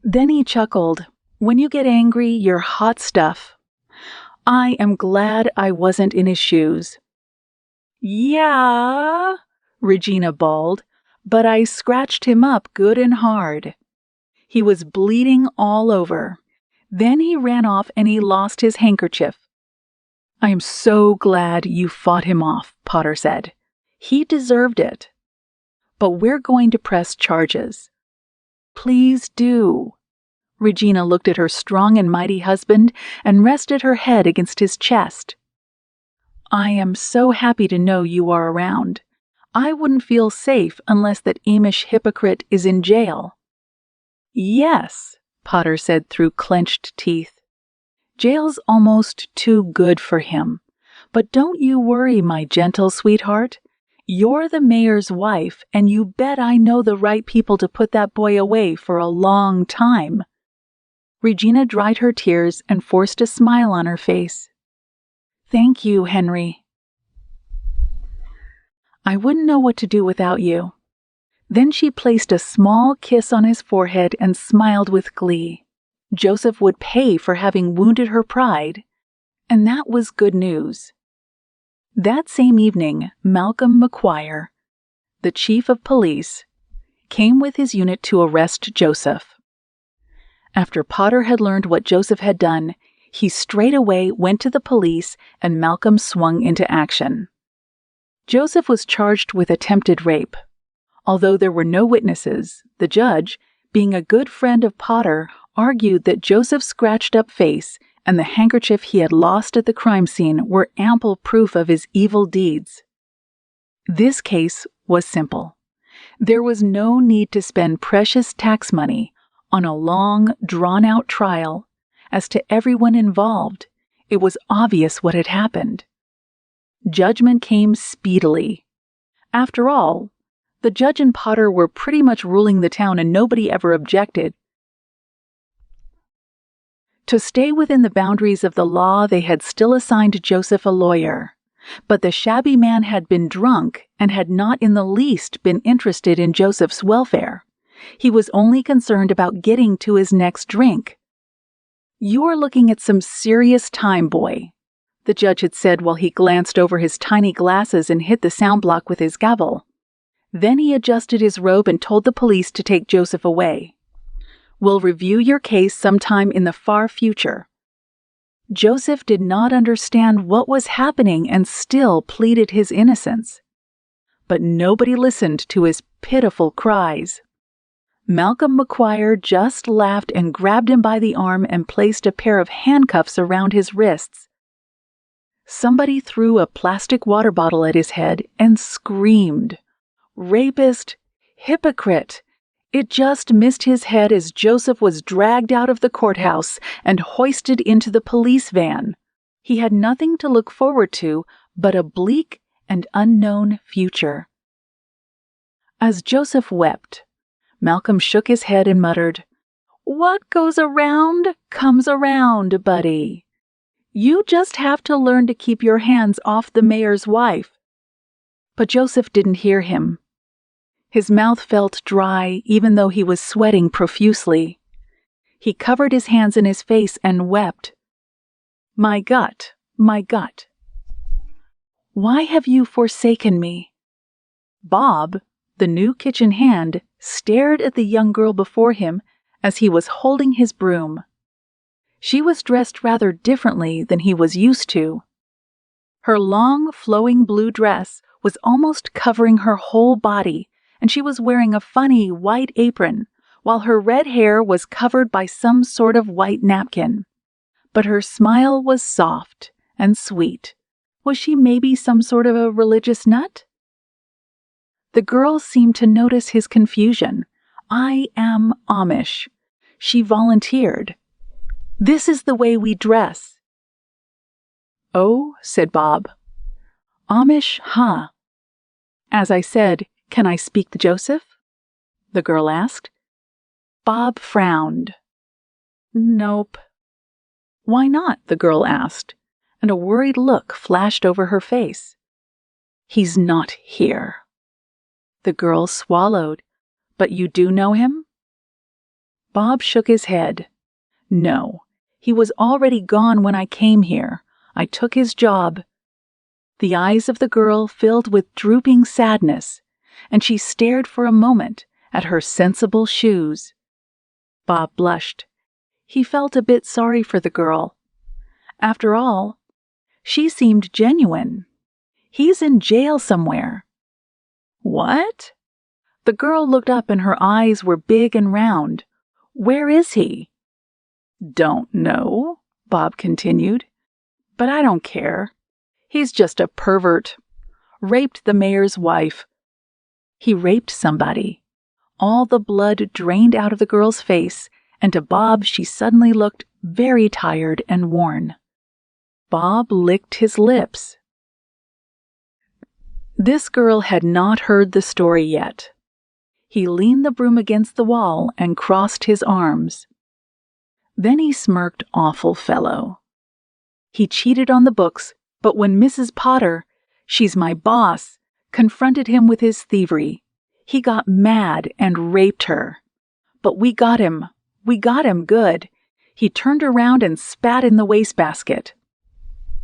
Then he chuckled. When you get angry, you're hot stuff. I am glad I wasn't in his shoes. Yeah, Regina bawled, but I scratched him up good and hard. He was bleeding all over. Then he ran off and he lost his handkerchief. I am so glad you fought him off, Potter said. He deserved it. But we're going to press charges. Please do. Regina looked at her strong and mighty husband and rested her head against his chest. I am so happy to know you are around. I wouldn't feel safe unless that Amish hypocrite is in jail. Yes, Potter said through clenched teeth. Jail's almost too good for him. But don't you worry, my gentle sweetheart. You're the mayor's wife, and you bet I know the right people to put that boy away for a long time. Regina dried her tears and forced a smile on her face. Thank you, Henry. I wouldn't know what to do without you. Then she placed a small kiss on his forehead and smiled with glee. Joseph would pay for having wounded her pride, and that was good news. That same evening, Malcolm McQuire, the chief of police, came with his unit to arrest Joseph. After Potter had learned what Joseph had done, he straightaway went to the police and Malcolm swung into action. Joseph was charged with attempted rape. Although there were no witnesses, the judge, being a good friend of Potter, argued that Joseph's scratched-up face and the handkerchief he had lost at the crime scene were ample proof of his evil deeds. This case was simple. There was no need to spend precious tax money on a long, drawn-out trial. As to everyone involved, it was obvious what had happened. Judgment came speedily. After all, the judge and Potter were pretty much ruling the town and nobody ever objected. To stay within the boundaries of the law, they had still assigned Joseph a lawyer. But the shabby man had been drunk and had not in the least been interested in Joseph's welfare. He was only concerned about getting to his next drink. "You're looking at some serious time, boy," the judge had said while he glanced over his tiny glasses and hit the sound block with his gavel. Then he adjusted his robe and told the police to take Joseph away. "We'll review your case sometime in the far future." Joseph did not understand what was happening and still pleaded his innocence. But nobody listened to his pitiful cries. Malcolm McQuire just laughed and grabbed him by the arm and placed a pair of handcuffs around his wrists. Somebody threw a plastic water bottle at his head and screamed, "Rapist! Hypocrite!" It just missed his head as Joseph was dragged out of the courthouse and hoisted into the police van. He had nothing to look forward to but a bleak and unknown future. As Joseph wept, Malcolm shook his head and muttered, "What goes around comes around, buddy. You just have to learn to keep your hands off the mayor's wife." But Joseph didn't hear him. His mouth felt dry even though he was sweating profusely. He covered his hands in his face and wept. "My gut, my gut. Why have you forsaken me?" Bob, the new kitchen hand, stared at the young girl before him as he was holding his broom. She was dressed rather differently than he was used to. Her long, flowing blue dress was almost covering her whole body, and she was wearing a funny white apron, while her red hair was covered by some sort of white napkin. But her smile was soft and sweet. Was she maybe some sort of a religious nut? The girl seemed to notice his confusion. "I am Amish," she volunteered. "This is the way we dress." "Oh," said Bob. "Amish, huh? As I said, can I speak to Joseph?" the girl asked. Bob frowned. "Nope." "Why not?" the girl asked, and a worried look flashed over her face. "He's not here." The girl swallowed. "But you do know him?" Bob shook his head. "No, he was already gone when I came here. I took his job." The eyes of the girl filled with drooping sadness, and she stared for a moment at her sensible shoes. Bob blushed. He felt a bit sorry for the girl. After all, she seemed genuine. "He's in jail somewhere." "What?" The girl looked up and her eyes were big and round. "Where is he?" "Don't know," Bob continued. "But I don't care. He's just a pervert. Raped the mayor's wife." He raped somebody. All the blood drained out of the girl's face, and to Bob she suddenly looked very tired and worn. Bob licked his lips. This girl had not heard the story yet. He leaned the broom against the wall and crossed his arms. Then he smirked, "Awful fellow." He cheated on the books, but when Mrs. Potter, she's my boss, confronted him with his thievery, he got mad and raped her. But we got him. We got him good. He turned around and spat in the wastebasket.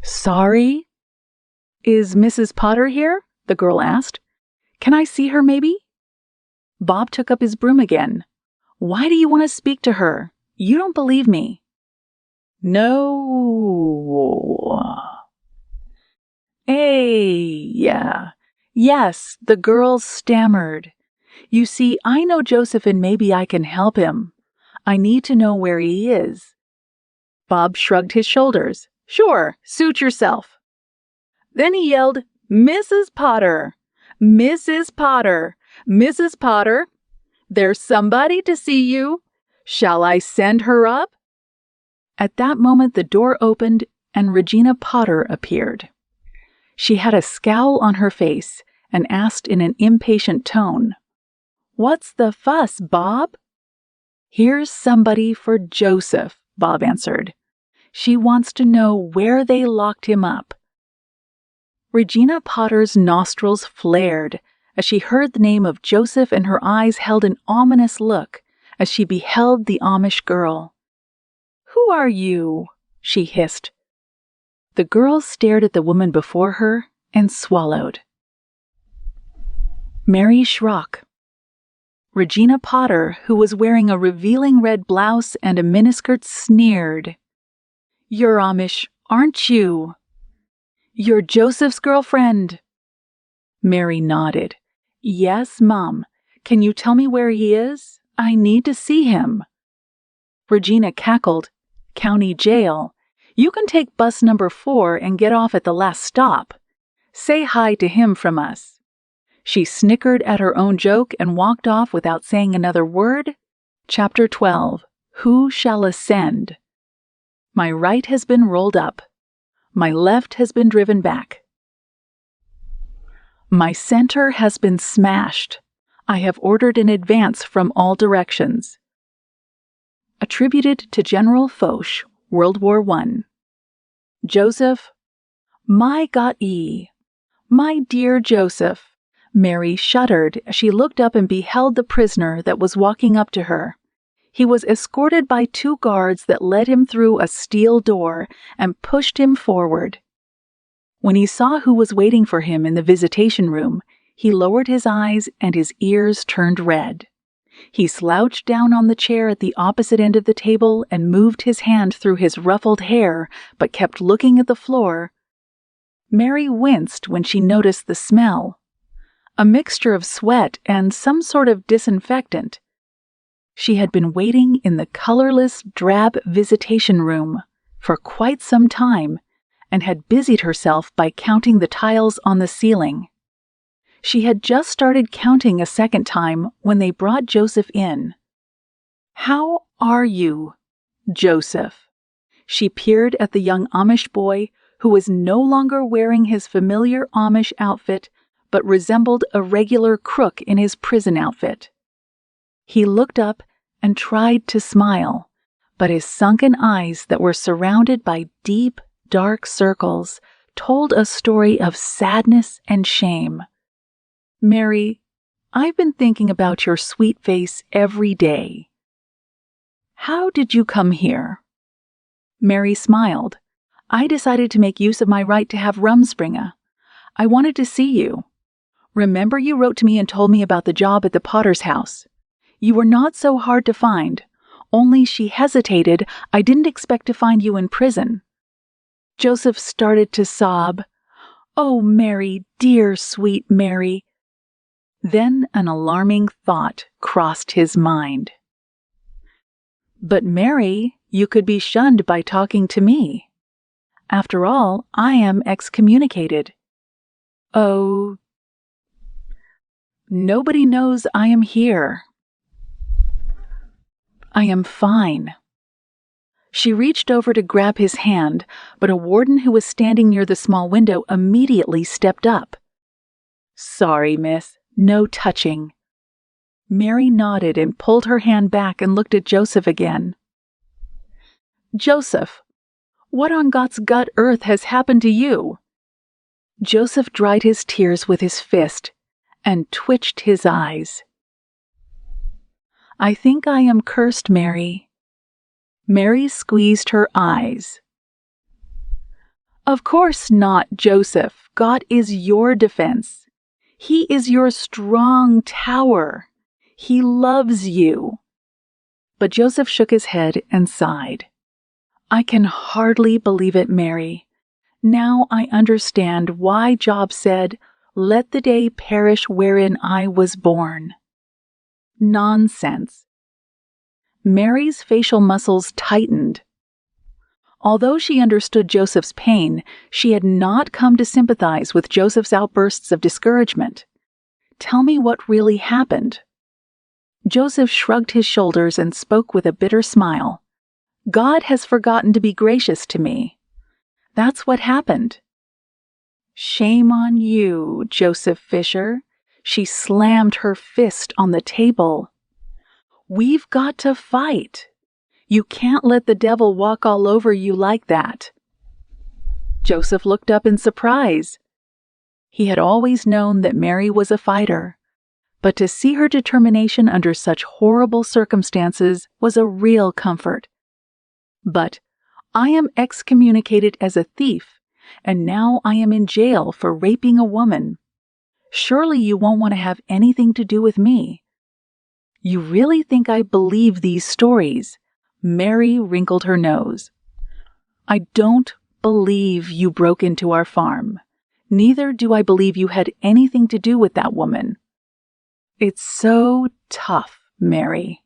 "Sorry?" "Is Mrs. Potter here?" the girl asked. "Can I see her, maybe?" Bob took up his broom again. "Why do you want to speak to her? You don't believe me." "No." Yeah. Yes, the girl stammered. "You see, I know Joseph and maybe I can help him. I need to know where he is." Bob shrugged his shoulders. "Sure, suit yourself." Then he yelled, "Mrs. Potter! Mrs. Potter! Mrs. Potter! There's somebody to see you. Shall I send her up?" At that moment the door opened and Regina Potter appeared. She had a scowl on her face and asked in an impatient tone, "What's the fuss, Bob?" "Here's somebody for Joseph," Bob answered. "She wants to know where they locked him up." Regina Potter's nostrils flared as she heard the name of Joseph, and her eyes held an ominous look as she beheld the Amish girl. "Who are you?" she hissed. The girl stared at the woman before her and swallowed. Mary Schrock. Regina Potter, who was wearing a revealing red blouse and a miniskirt, sneered. "You're Amish, aren't you?" "You're Joseph's girlfriend." Mary nodded. "Yes, Mom. Can you tell me where he is? I need to see him." Regina cackled. "County jail. You can take bus number 4 and get off at the last stop. Say hi to him from us." She snickered at her own joke and walked off without saying another word. Chapter 12. Who Shall Ascend? My right has been rolled up. My left has been driven back. My center has been smashed. I have ordered an advance from all directions. Attributed to General Foch, World War I. Joseph, my God-e. My dear Joseph. Mary shuddered as she looked up and beheld the prisoner that was walking up to her. He was escorted by 2 guards that led him through a steel door and pushed him forward. When he saw who was waiting for him in the visitation room, he lowered his eyes and his ears turned red. He slouched down on the chair at the opposite end of the table and moved his hand through his ruffled hair, but kept looking at the floor. Mary winced when she noticed the smell. A mixture of sweat and some sort of disinfectant. She had been waiting in the colorless, drab visitation room for quite some time and had busied herself by counting the tiles on the ceiling. She had just started counting a second time when they brought Joseph in. "How are you, Joseph?" She peered at the young Amish boy who was no longer wearing his familiar Amish outfit but resembled a regular crook in his prison outfit. He looked up and tried to smile, but his sunken eyes that were surrounded by deep, dark circles told a story of sadness and shame. "Mary, I've been thinking about your sweet face every day. How did you come here?" Mary smiled. "I decided to make use of my right to have Rumspringa. I wanted to see you. Remember you wrote to me and told me about the job at the Potter's house. You were not so hard to find, only," she hesitated, "I didn't expect to find you in prison." Joseph started to sob. "Oh, Mary, dear sweet Mary." Then an alarming thought crossed his mind. "But Mary, you could be shunned by talking to me. After all, I am excommunicated." "Oh, nobody knows I am here. I am fine." She reached over to grab his hand, but a warden who was standing near the small window immediately stepped up. "Sorry, miss, no touching." Mary nodded and pulled her hand back and looked at Joseph again. "Joseph, what on God's gut earth has happened to you?" Joseph dried his tears with his fist and twitched his eyes. "I think I am cursed, Mary." Mary squeezed her eyes. "Of course not, Joseph. God is your defense. He is your strong tower. He loves you." But Joseph shook his head and sighed. "I can hardly believe it, Mary. Now I understand why Job said, 'Let the day perish wherein I was born.'" Nonsense. Mary's facial muscles tightened. Although she understood Joseph's pain, she had not come to sympathize with Joseph's outbursts of discouragement. "Tell me what really happened." Joseph shrugged his shoulders and spoke with a bitter smile. "God has forgotten to be gracious to me. That's what happened." "Shame on you, Joseph Fisher." She slammed her fist on the table. "We've got to fight. You can't let the devil walk all over you like that." Joseph looked up in surprise. He had always known that Mary was a fighter, but to see her determination under such horrible circumstances was a real comfort. But I am excommunicated as a thief, and now I am in jail for raping a woman. Surely you won't want to have anything to do with me." "You really think I believe these stories?" Mary wrinkled her nose. "I don't believe you broke into our farm. Neither do I believe you had anything to do with that woman." "It's so tough, Mary."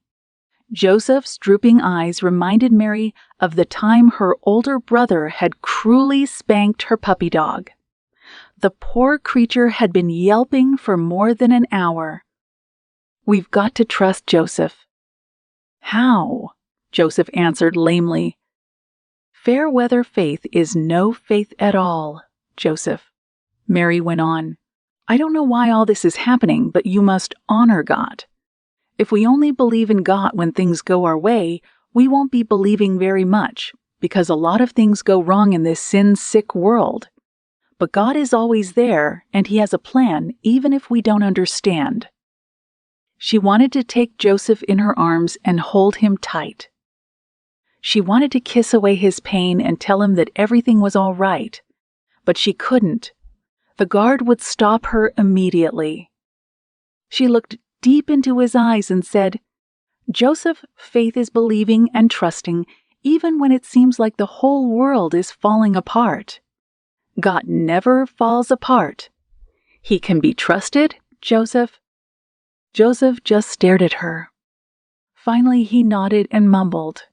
Joseph's drooping eyes reminded Mary of the time her older brother had cruelly spanked her puppy dog. The poor creature had been yelping for more than an hour. "We've got to trust Joseph." "How?" Joseph answered lamely. "Fair weather faith is no faith at all, Joseph," Mary went on. "I don't know why all this is happening, but you must honor God. If we only believe in God when things go our way, we won't be believing very much, because a lot of things go wrong in this sin-sick world. But God is always there, and He has a plan, even if we don't understand." She wanted to take Joseph in her arms and hold him tight. She wanted to kiss away his pain and tell him that everything was all right, but she couldn't. The guard would stop her immediately. She looked deep into his eyes and said, "Joseph, faith is believing and trusting, even when it seems like the whole world is falling apart. God never falls apart. He can be trusted, Joseph." Joseph just stared at her. Finally, he nodded and mumbled,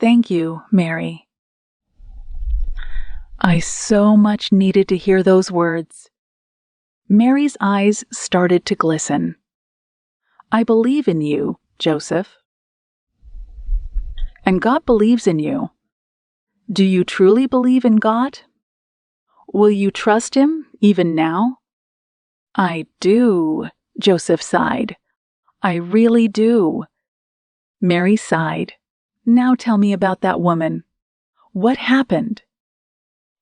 "Thank you, Mary." I so much needed to hear those words. Mary's eyes started to glisten. "I believe in you, Joseph." "And God believes in you. Do you truly believe in God? Will you trust Him even now?" "I do," Joseph sighed. "I really do." Mary sighed. "Now tell me about that woman. What happened?"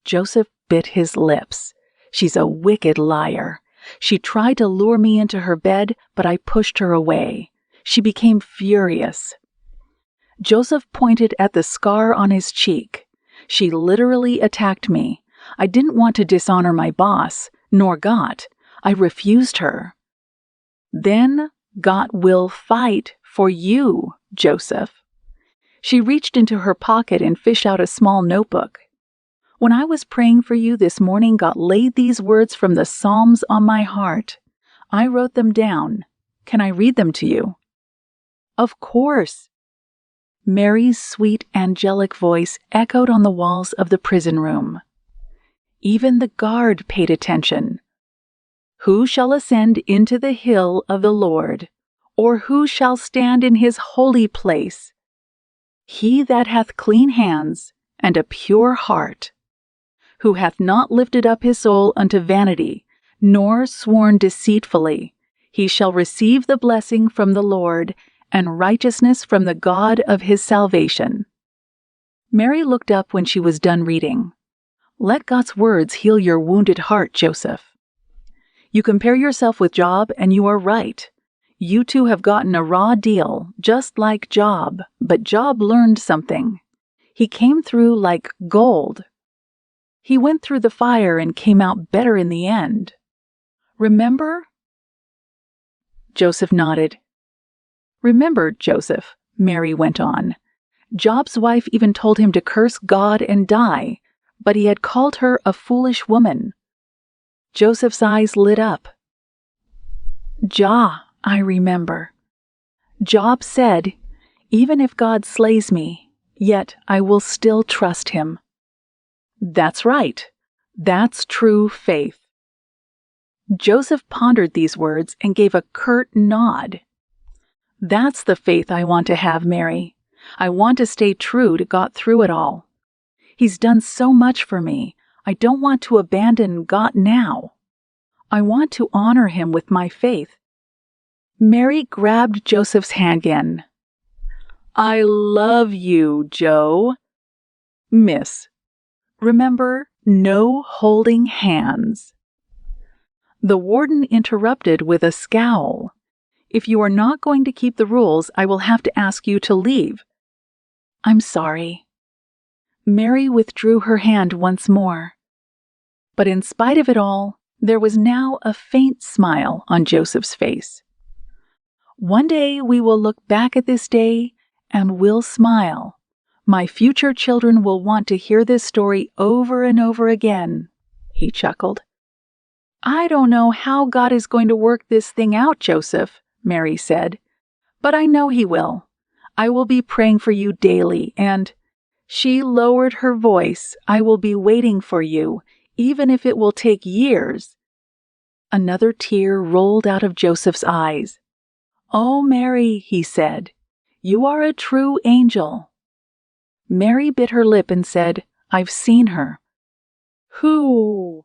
Joseph bit his lips. "She's a wicked liar. She tried to lure me into her bed, but I pushed her away. She became furious." Joseph pointed at the scar on his cheek. "She literally attacked me. I didn't want to dishonor my boss, nor God. I refused her." "Then God will fight for you, Joseph." She reached into her pocket and fished out a small notebook. "When I was praying for you this morning, God laid these words from the Psalms on my heart. I wrote them down. Can I read them to you?" "Of course." Mary's sweet, angelic voice echoed on the walls of the prison room. Even the guard paid attention. "Who shall ascend into the hill of the Lord? Or who shall stand in His holy place? He that hath clean hands and a pure heart, who hath not lifted up his soul unto vanity, nor sworn deceitfully, he shall receive the blessing from the Lord, and righteousness from the God of his salvation." Mary looked up when she was done reading. "Let God's words heal your wounded heart, Joseph. You compare yourself with Job, and you are right. You two have gotten a raw deal, just like Job, but Job learned something. He came through like gold. He went through the fire and came out better in the end. Remember?" Joseph nodded. "Remember, Joseph," Mary went on. "Job's wife even told him to curse God and die, but he had called her a foolish woman." Joseph's eyes lit up. I remember. Job said, 'Even if God slays me, yet I will still trust Him.' That's right. That's true faith." Joseph pondered these words and gave a curt nod. "That's the faith I want to have, Mary. I want to stay true to God through it all. He's done so much for me. I don't want to abandon God now. I want to honor Him with my faith." Mary grabbed Joseph's hand again. "I love you, Joe." "Miss, remember, no holding hands." The warden interrupted with a scowl. "If you are not going to keep the rules, I will have to ask you to leave." "I'm sorry." Mary withdrew her hand once more. But in spite of it all, there was now a faint smile on Joseph's face. One day we will look back at this day and we'll smile. My future children will want to hear this story over and over again, he chuckled. I don't know how God is going to work this thing out, Joseph, Mary said, but I know he will. I will be praying for you daily, and she lowered her voice. I will be waiting for you, even if it will take years. Another tear rolled out of Joseph's eyes. Oh, Mary, he said, you are a true angel. Mary bit her lip and said, I've seen her. Who?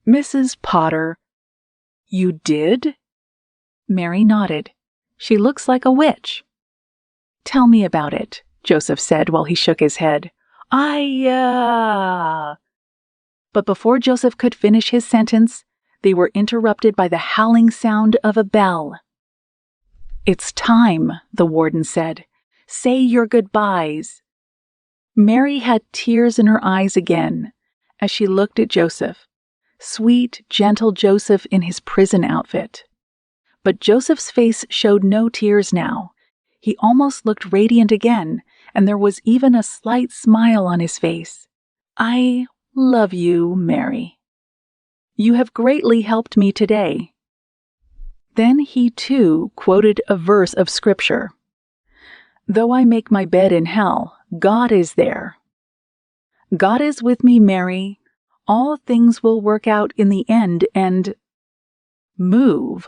Mrs. Potter. You did? Mary nodded. She looks like a witch. Tell me about it, Joseph said while he shook his head. But before Joseph could finish his sentence, they were interrupted by the howling sound of a bell. It's time, the warden said. Say your goodbyes. Mary had tears in her eyes again as she looked at Joseph. Sweet, gentle Joseph in his prison outfit. But Joseph's face showed no tears now. He almost looked radiant again, and there was even a slight smile on his face. I love you, Mary. You have greatly helped me today. Then he, too, quoted a verse of Scripture. Though I make my bed in hell, God is there. God is with me, Mary. All things will work out in the end and move.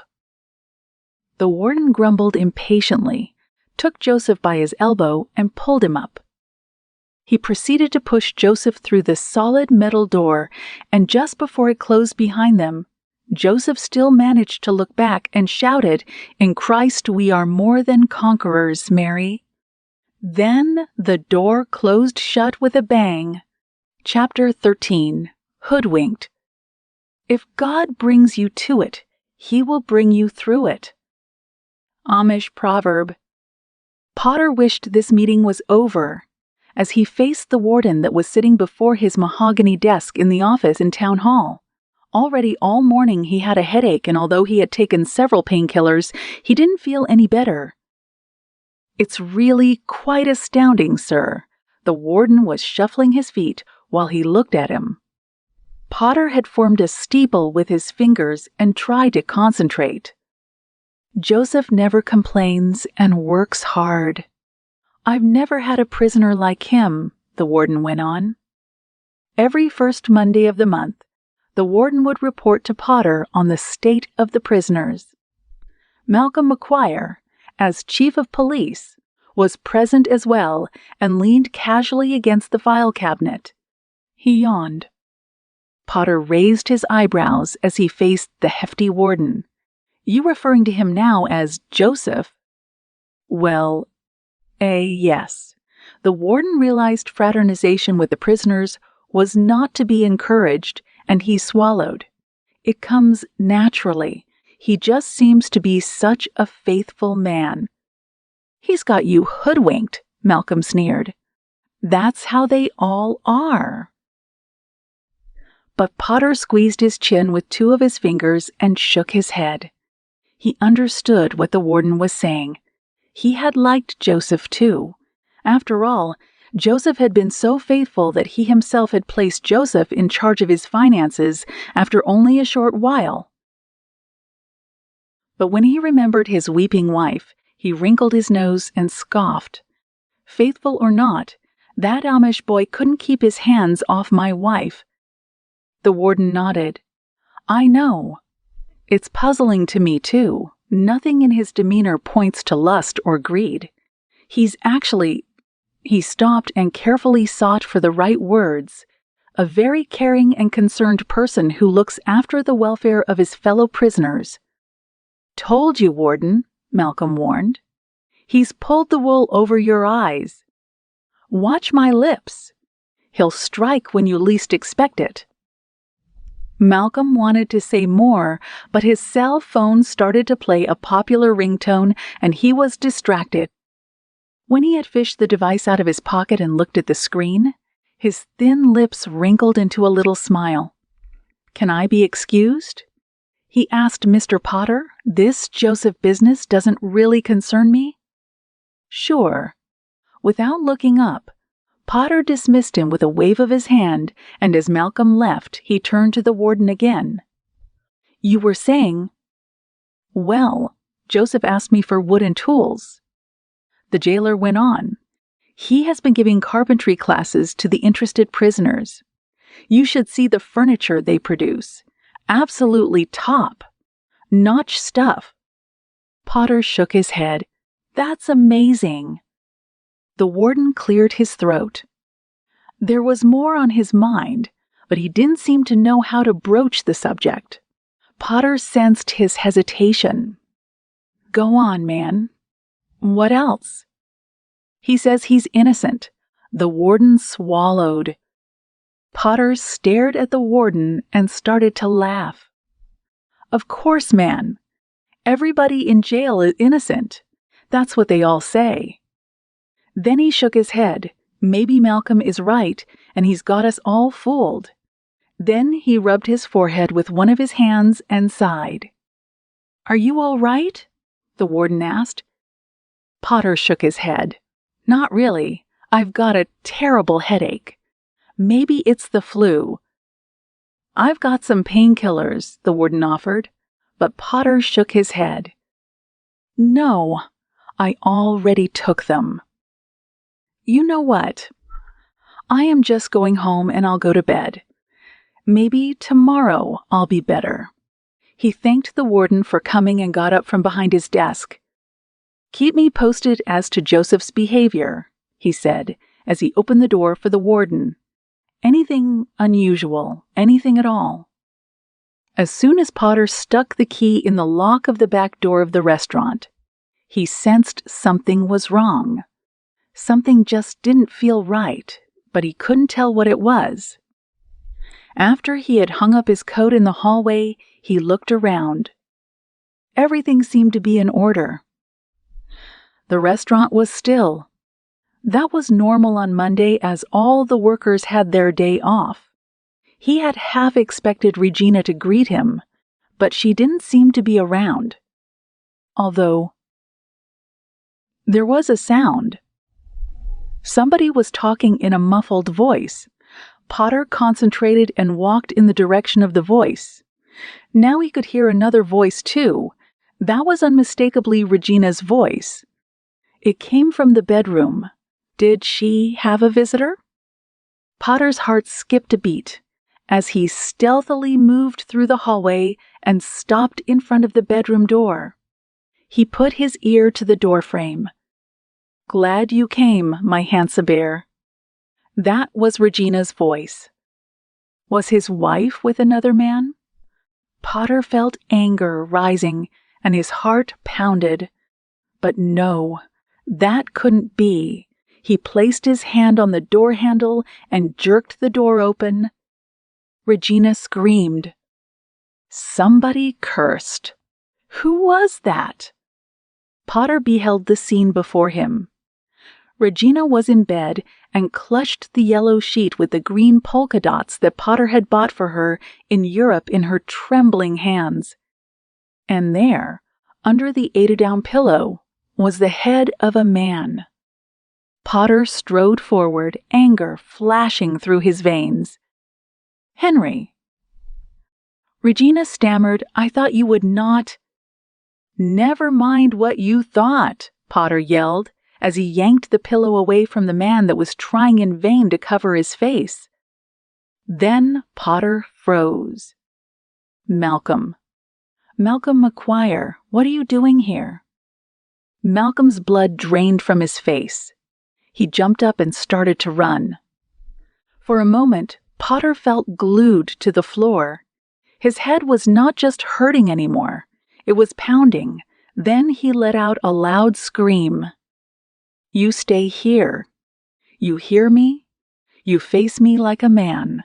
The warden grumbled impatiently, took Joseph by his elbow, and pulled him up. He proceeded to push Joseph through the solid metal door, and just before it closed behind them, Joseph still managed to look back and shouted, In Christ we are more than conquerors, Mary. Then the door closed shut with a bang. Chapter 13. Hoodwinked. If God brings you to it, he will bring you through it. Amish proverb. Potter wished this meeting was over as he faced the warden that was sitting before his mahogany desk in the office in town hall. Already all morning he had a headache, and although he had taken several painkillers, he didn't feel any better. It's really quite astounding, sir. The warden was shuffling his feet while he looked at him. Potter had formed a steeple with his fingers and tried to concentrate. Joseph never complains and works hard. I've never had a prisoner like him, the warden went on. Every first Monday of the month, the warden would report to Potter on the state of the prisoners. Malcolm McQuire, as chief of police, was present as well and leaned casually against the file cabinet. He yawned. Potter raised his eyebrows as he faced the hefty warden. You referring to him now as Joseph? Well, yes. The warden realized fraternization with the prisoners was not to be encouraged, and he swallowed. It comes naturally. He just seems to be such a faithful man. He's got you hoodwinked, Malcolm sneered. That's how they all are. But Potter squeezed his chin with two of his fingers and shook his head. He understood what the warden was saying. He had liked Joseph too. After all, Joseph had been so faithful that he himself had placed Joseph in charge of his finances after only a short while. But when he remembered his weeping wife, he wrinkled his nose and scoffed. Faithful or not, that Amish boy couldn't keep his hands off my wife. The warden nodded. I know. It's puzzling to me, too. Nothing in his demeanor points to lust or greed. He stopped and carefully sought for the right words. A very caring and concerned person who looks after the welfare of his fellow prisoners. Told you, warden, Malcolm warned. He's pulled the wool over your eyes. Watch my lips. He'll strike when you least expect it. Malcolm wanted to say more, but his cell phone started to play a popular ringtone and he was distracted. When he had fished the device out of his pocket and looked at the screen, his thin lips wrinkled into a little smile. "Can I be excused?" he asked Mr. Potter. "This Joseph business doesn't really concern me." "Sure." Without looking up, Potter dismissed him with a wave of his hand, and as Malcolm left, he turned to the warden again. "You were saying—" "Well, Joseph asked me for wood and tools." The jailer went on. "He has been giving carpentry classes to the interested prisoners. You should see the furniture they produce. Absolutely top-notch stuff." Potter shook his head. "That's amazing." The warden cleared his throat. There was more on his mind, but he didn't seem to know how to broach the subject. Potter sensed his hesitation. "Go on, man. What else?" "He says he's innocent." The warden swallowed. Potter stared at the warden and started to laugh. "Of course, man. Everybody in jail is innocent. That's what they all say." Then he shook his head. Maybe Malcolm is right, and he's got us all fooled. Then he rubbed his forehead with one of his hands and sighed. "Are you all right?" the warden asked. Potter shook his head. "Not really. I've got a terrible headache. Maybe it's the flu." "I've got some painkillers," the warden offered, but Potter shook his head. "No, I already took them." "You know what? I am just going home and I'll go to bed. Maybe tomorrow I'll be better." He thanked the warden for coming and got up from behind his desk. "Keep me posted as to Joseph's behavior," he said as he opened the door for the warden. "Anything unusual, anything at all." As soon as Potter stuck the key in the lock of the back door of the restaurant, he sensed something was wrong. Something just didn't feel right, but he couldn't tell what it was. After he had hung up his coat in the hallway, he looked around. Everything seemed to be in order. The restaurant was still. That was normal on Monday, as all the workers had their day off. He had half expected Regina to greet him, but she didn't seem to be around. Although there was a sound. Somebody was talking in a muffled voice. Potter concentrated and walked in the direction of the voice. Now he could hear another voice, too. That was unmistakably Regina's voice. It came from the bedroom. Did she have a visitor? Potter's heart skipped a beat as he stealthily moved through the hallway and stopped in front of the bedroom door. He put his ear to the doorframe. "Glad you came, my handsome bear." That was Regina's voice. Was his wife with another man? Potter felt anger rising, and his heart pounded. But no, that couldn't be. He placed his hand on the door handle and jerked the door open. Regina screamed. Somebody cursed. Who was that? Potter beheld the scene before him. Regina was in bed and clutched the yellow sheet with the green polka dots that Potter had bought for her in Europe in her trembling hands. And there, under the eiderdown pillow, was the head of a man. Potter strode forward, anger flashing through his veins. "Henry." Regina stammered, "I thought you would not—" "Never mind what you thought," Potter yelled, as he yanked the pillow away from the man that was trying in vain to cover his face. Then Potter froze. "Malcolm. Malcolm McGuire, what are you doing here?" Malcolm's blood drained from his face. He jumped up and started to run. For a moment, Potter felt glued to the floor. His head was not just hurting anymore. It was pounding. Then he let out a loud scream. "You stay here. You hear me? You face me like a man."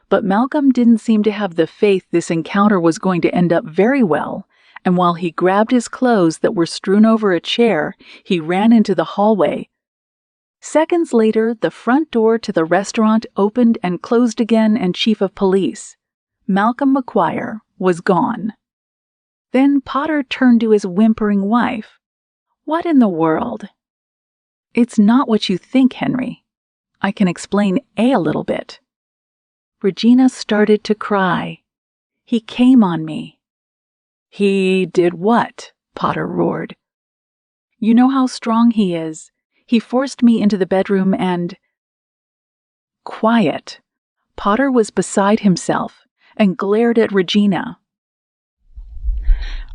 But Malcolm didn't seem to have the faith this encounter was going to end up very well, and while he grabbed his clothes that were strewn over a chair, he ran into the hallway. Seconds later, the front door to the restaurant opened and closed again, and Chief of Police, Malcolm McQuire, was gone. Then Potter turned to his whimpering wife. "What in the world?" "It's not what you think, Henry. I can explain a little bit." Regina started to cry. "He came on me." "He did what?" Potter roared. "You know how strong he is. He forced me into the bedroom and—" Quiet. Potter was beside himself and glared at Regina.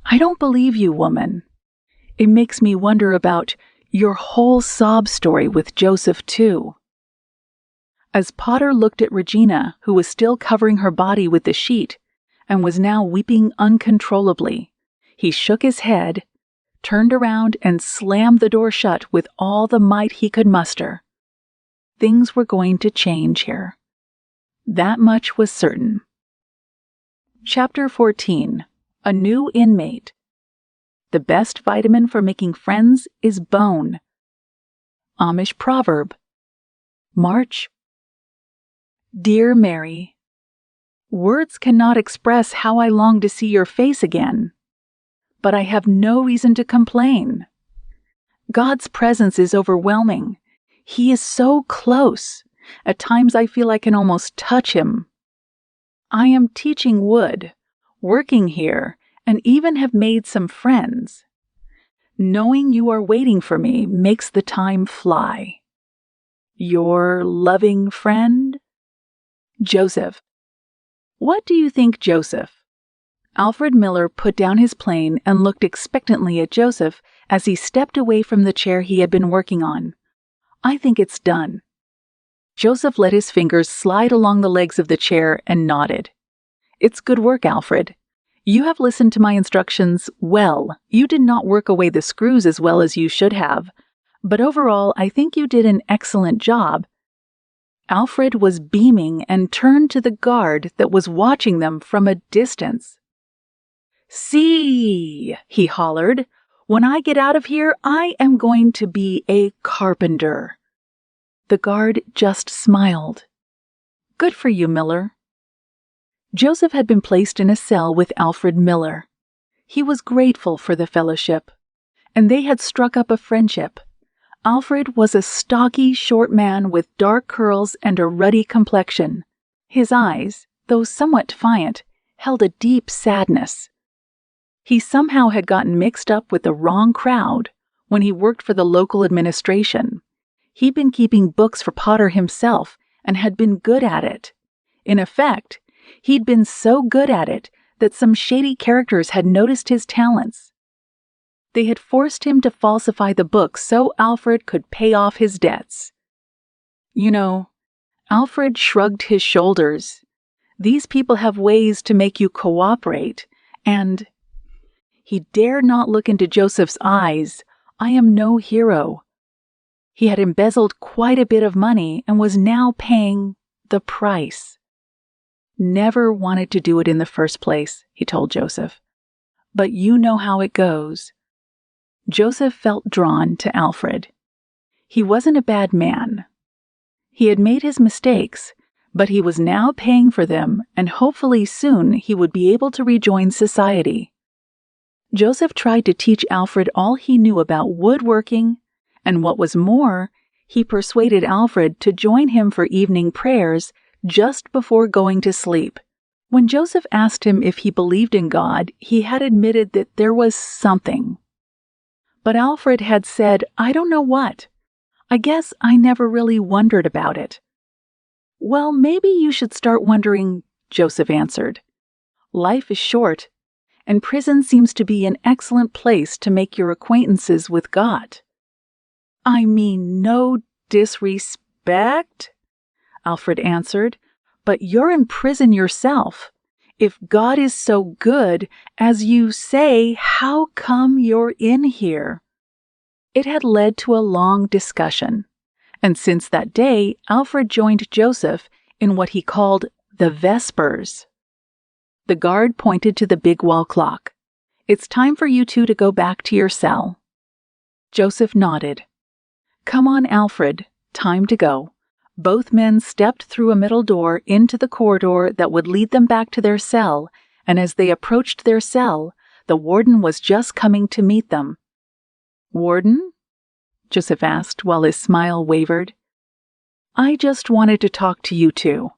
"I don't believe you, woman. It makes me wonder about your whole sob story with Joseph, too." As Potter looked at Regina, who was still covering her body with the sheet and was now weeping uncontrollably, he shook his head, turned around, and slammed the door shut with all the might he could muster. Things were going to change here. That much was certain. Chapter 14. A New Inmate. The best vitamin for making friends is bone. Amish proverb. March. Dear Mary, words cannot express how I long to see your face again, but I have no reason to complain. God's presence is overwhelming. He is so close. At times I feel I can almost touch him. I am teaching wood, working here, and even have made some friends. Knowing you are waiting for me makes the time fly. Your loving friend, Joseph. What do you think, Joseph? Alfred Miller put down his plane and looked expectantly at Joseph as he stepped away from the chair he had been working on. I think it's done. Joseph let his fingers slide along the legs of the chair and nodded. It's good work, Alfred. You have listened to my instructions well. You did not work away the screws as well as you should have, but overall I think you did an excellent job. Alfred was beaming and turned to the guard that was watching them from a distance. "See," he hollered, "when I get out of here, I am going to be a carpenter." The guard just smiled. "Good for you, Miller." Joseph had been placed in a cell with Alfred Miller. He was grateful for the fellowship, and they had struck up a friendship. Alfred was a stocky, short man with dark curls and a ruddy complexion. His eyes, though somewhat defiant, held a deep sadness. He somehow had gotten mixed up with the wrong crowd when he worked for the local administration. He'd been keeping books for Potter himself and had been good at it. In effect, he'd been so good at it that some shady characters had noticed his talents. They had forced him to falsify the books so Alfred could pay off his debts. You know, Alfred shrugged his shoulders. These people have ways to make you cooperate, and he dared not look into Joseph's eyes. I am no hero. He had embezzled quite a bit of money and was now paying the price. Never wanted to do it in the first place, he told Joseph. But you know how it goes. Joseph felt drawn to Alfred. He wasn't a bad man. He had made his mistakes, but he was now paying for them, and hopefully soon he would be able to rejoin society. Joseph tried to teach Alfred all he knew about woodworking, and what was more, he persuaded Alfred to join him for evening prayers just before going to sleep. When Joseph asked him if he believed in God, he had admitted that there was something. But Alfred had said, I don't know what. I guess I never really wondered about it. Well, maybe you should start wondering, Joseph answered. Life is short, and prison seems to be an excellent place to make your acquaintances with God. I mean, no disrespect, Alfred answered, but you're in prison yourself. If God is so good, as you say, how come you're in here? It had led to a long discussion, and since that day, Alfred joined Joseph in what he called the Vespers. The guard pointed to the big wall clock. It's time for you two to go back to your cell." Joseph nodded. "Come on, Alfred. Time to go." Both men stepped through a middle door into the corridor that would lead them back to their cell, and as they approached their cell, the warden was just coming to meet them. "Warden?" Joseph asked while his smile wavered. "I just wanted to talk to you two."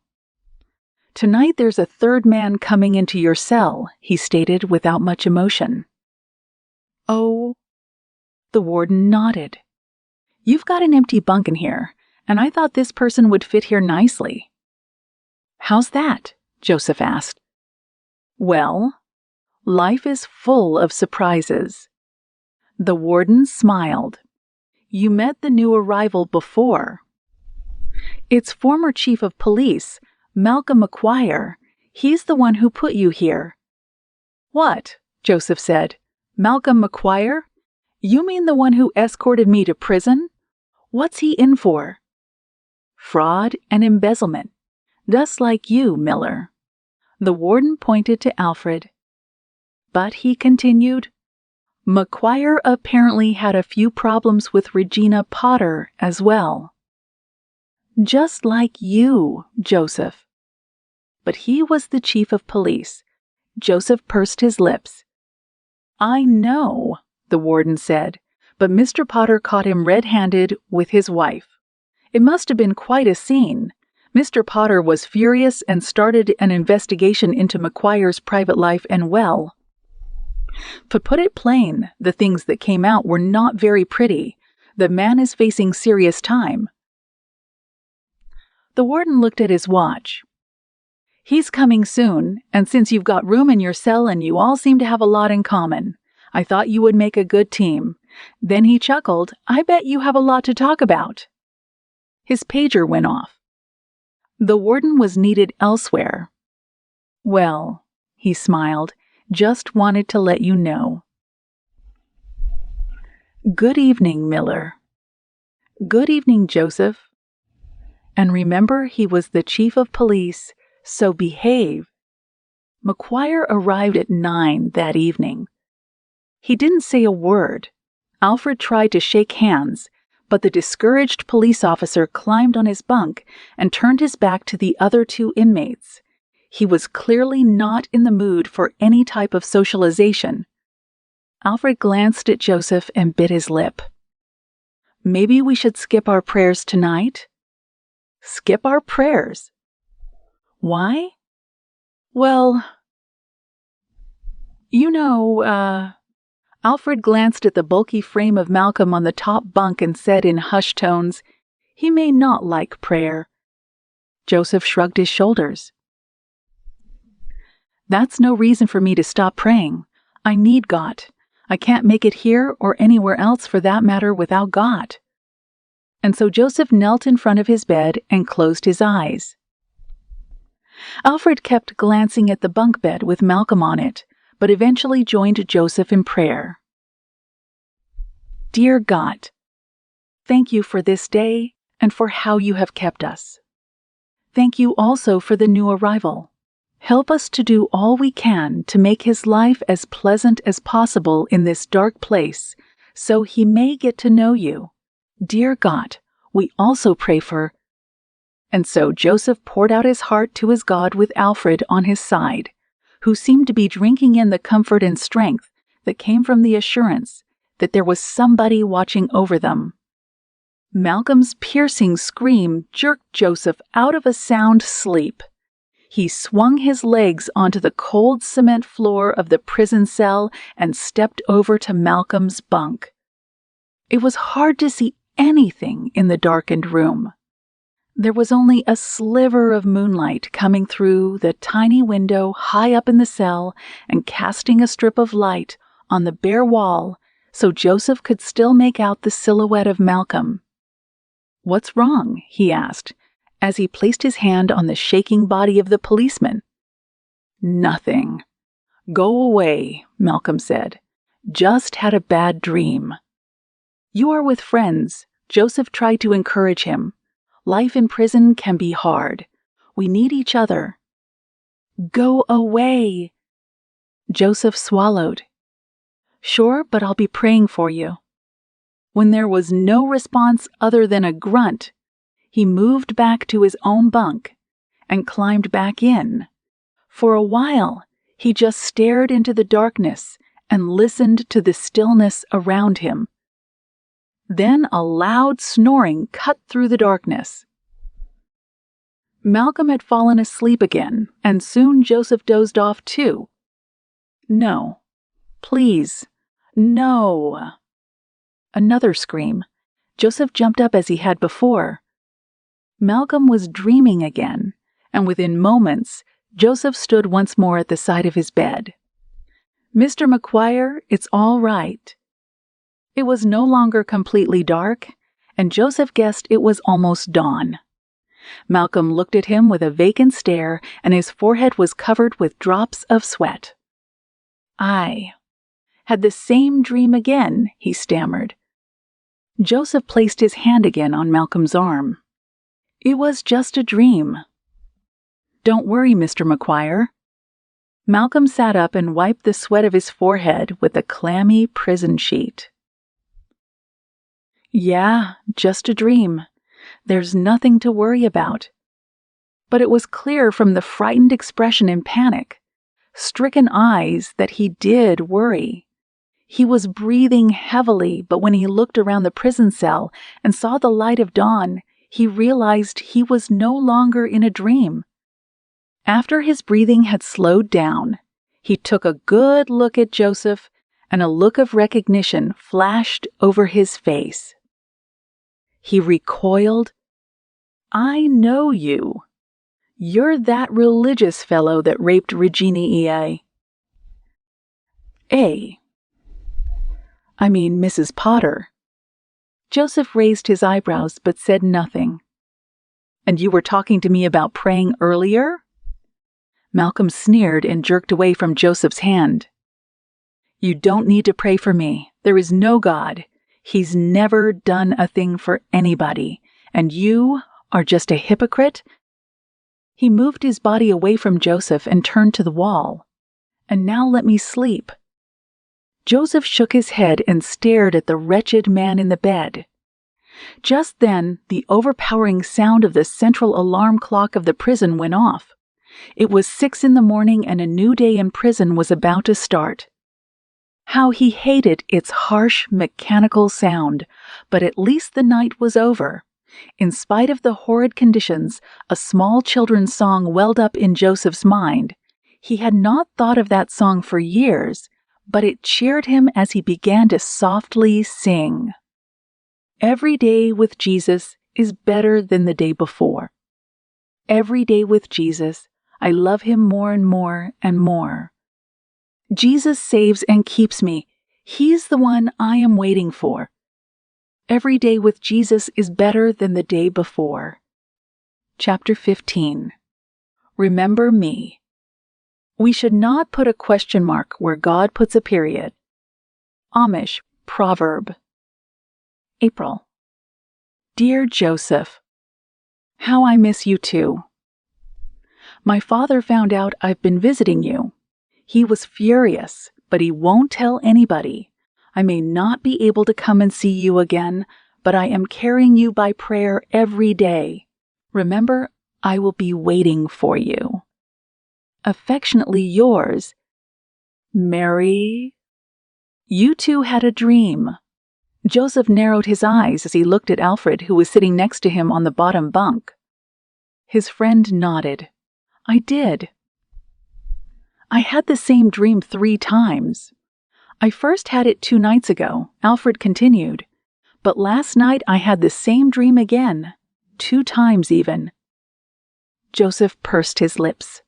"Tonight there's a third man coming into your cell," he stated without much emotion. "Oh?" The warden nodded. "You've got an empty bunk in here, and I thought this person would fit here nicely." "How's that?" Joseph asked. "Well, life is full of surprises." The warden smiled. "You met the new arrival before. It's former chief of police, Malcolm McQuire. He's the one who put you here." "What?" Joseph said. "Malcolm McQuire? You mean the one who escorted me to prison? What's he in for?" "Fraud and embezzlement, just like you, Miller." The warden pointed to Alfred. "But," he continued, "McQuire apparently had a few problems with Regina Potter as well." "Just like you, Joseph." But he was the chief of police. Joseph pursed his lips. "I know," the warden said, "but Mr. Potter caught him red-handed with his wife. It must have been quite a scene. Mr. Potter was furious and started an investigation into McQuire's private life and, well, to put it plain, the things that came out were not very pretty. The man is facing serious time." The warden looked at his watch. "He's coming soon, and since you've got room in your cell and you all seem to have a lot in common, I thought you would make a good team." Then he chuckled. "I bet you have a lot to talk about." His pager went off. The warden was needed elsewhere. "Well," he smiled, "just wanted to let you know." "Good evening, Miller." "Good evening, Joseph." "And remember, he was the chief of police, so behave." McQuire arrived at 9 that evening. He didn't say a word. Alfred tried to shake hands, but the discouraged police officer climbed on his bunk and turned his back to the other two inmates. He was clearly not in the mood for any type of socialization. Alfred glanced at Joseph and bit his lip. "Maybe we should skip our prayers tonight?" "Skip our prayers?" "Why?" "Well, you know, Alfred glanced at the bulky frame of Malcolm on the top bunk and said in hushed tones, "He may not like prayer." Joseph shrugged his shoulders. "That's no reason for me to stop praying. I need God. I can't make it here or anywhere else for that matter without God." And so Joseph knelt in front of his bed and closed his eyes. Alfred kept glancing at the bunk bed with Malcolm on it, but eventually joined Joseph in prayer. "Dear God, thank you for this day and for how you have kept us. Thank you also for the new arrival. Help us to do all we can to make his life as pleasant as possible in this dark place, so he may get to know you. Dear God, we also pray for..." And so Joseph poured out his heart to his God with Alfred on his side, who seemed to be drinking in the comfort and strength that came from the assurance that there was somebody watching over them. Malcolm's piercing scream jerked Joseph out of a sound sleep. He swung his legs onto the cold cement floor of the prison cell and stepped over to Malcolm's bunk. It was hard to see anything in the darkened room. There was only a sliver of moonlight coming through the tiny window high up in the cell and casting a strip of light on the bare wall so Joseph could still make out the silhouette of Malcolm. "What's wrong?" he asked, as he placed his hand on the shaking body of the policeman. "Nothing. Go away," Malcolm said. "Just had a bad dream." "You are with friends," Joseph tried to encourage him. "Life in prison can be hard. We need each other." "Go away." Joseph swallowed. Sure, but I'll be praying for you." When there was no response other than a grunt, he moved back to his own bunk and climbed back in. For a while, he just stared into the darkness and listened to the stillness around him. Then a loud snoring cut through the darkness. Malcolm had fallen asleep again, and soon Joseph dozed off too. "No. Please. No." Another scream. Joseph jumped up as he had before. Malcolm was dreaming again, and within moments, Joseph stood once more at the side of his bed. "Mr. McGuire, it's all right." It was no longer completely dark, and Joseph guessed it was almost dawn. Malcolm looked at him with a vacant stare, and his forehead was covered with drops of sweat. "I had the same dream again," he stammered. Joseph placed his hand again on Malcolm's arm. "It was just a dream." "Don't worry, Mr. McGuire." Malcolm sat up and wiped the sweat of his forehead with a clammy prison sheet. "Yeah, just a dream. There's nothing to worry about." But it was clear from the frightened expression and panic, stricken eyes, that he did worry. He was breathing heavily, but when he looked around the prison cell and saw the light of dawn, he realized he was no longer in a dream. After his breathing had slowed down, he took a good look at Joseph, and a look of recognition flashed over his face. He recoiled. "I know you. You're that religious fellow that raped Regina Mrs. Potter." Joseph raised his eyebrows but said nothing. "And you were talking to me about praying earlier?" Malcolm sneered and jerked away from Joseph's hand. "You don't need to pray for me. There is no God. He's never done a thing for anybody. And you are just a hypocrite." He moved his body away from Joseph and turned to the wall. "And now let me sleep." Joseph shook his head and stared at the wretched man in the bed. Just then, the overpowering sound of the central alarm clock of the prison went off. It was 6 a.m, and a new day in prison was about to start. How he hated its harsh, mechanical sound, but at least the night was over. In spite of the horrid conditions, a small children's song welled up in Joseph's mind. He had not thought of that song for years, but it cheered him as he began to softly sing. "Every day with Jesus is better than the day before. Every day with Jesus, I love him more and more and more. Jesus saves and keeps me. He's the one I am waiting for. Every day with Jesus is better than the day before." Chapter 15. Remember me. We should not put a question mark where God puts a period. Amish proverb. April. Dear Joseph, how I miss you too. My father found out I've been visiting you. He was furious, but he won't tell anybody. I may not be able to come and see you again, but I am carrying you by prayer every day. Remember, I will be waiting for you. Affectionately yours, Mary. You two had a dream. Joseph narrowed his eyes as he looked at Alfred, who was sitting next to him on the bottom bunk. His friend nodded. I did. I had the same dream 3 times. I first had it 2 nights ago, Alfred continued, but last night I had the same dream again, 2 times even. Joseph pursed his lips.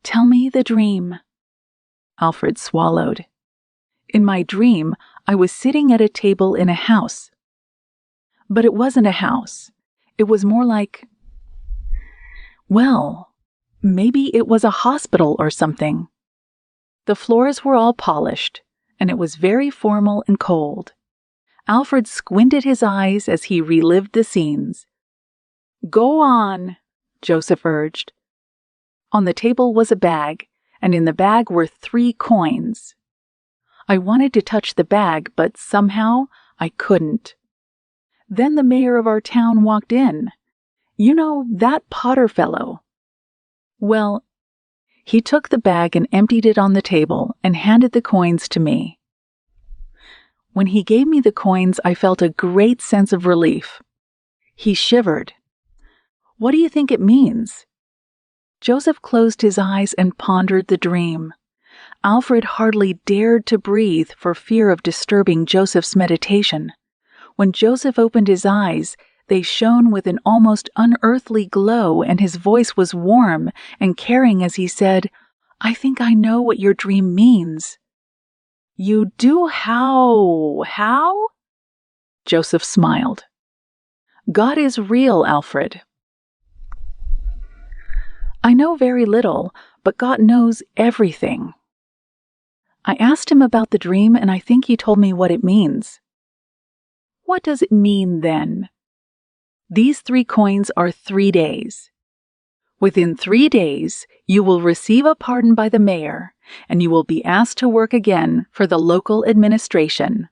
Tell me the dream. Alfred swallowed. In my dream, I was sitting at a table in a house. But it wasn't a house. It was more like, well, maybe it was a hospital or something. The floors were all polished, and it was very formal and cold. Alfred squinted his eyes as he relived the scenes. Go on, Joseph urged. On the table was a bag, and in the bag were 3 coins. I wanted to touch the bag, but somehow I couldn't. Then the mayor of our town walked in. You know, that Potter fellow. Well, he took the bag and emptied it on the table and handed the coins to me. When he gave me the coins, I felt a great sense of relief. He shivered. What do you think it means? Joseph closed his eyes and pondered the dream. Alfred hardly dared to breathe for fear of disturbing Joseph's meditation. When Joseph opened his eyes, they shone with an almost unearthly glow, and his voice was warm and caring as he said, "I think I know what your dream means." "You do? How? How?" Joseph smiled. "God is real, Alfred." "I know very little, but God knows everything." I asked him about the dream, and I think he told me what it means. "What does it mean, then?" "These 3 coins are 3 days. Within 3 days, you will receive a pardon by the mayor, and you will be asked to work again for the local administration."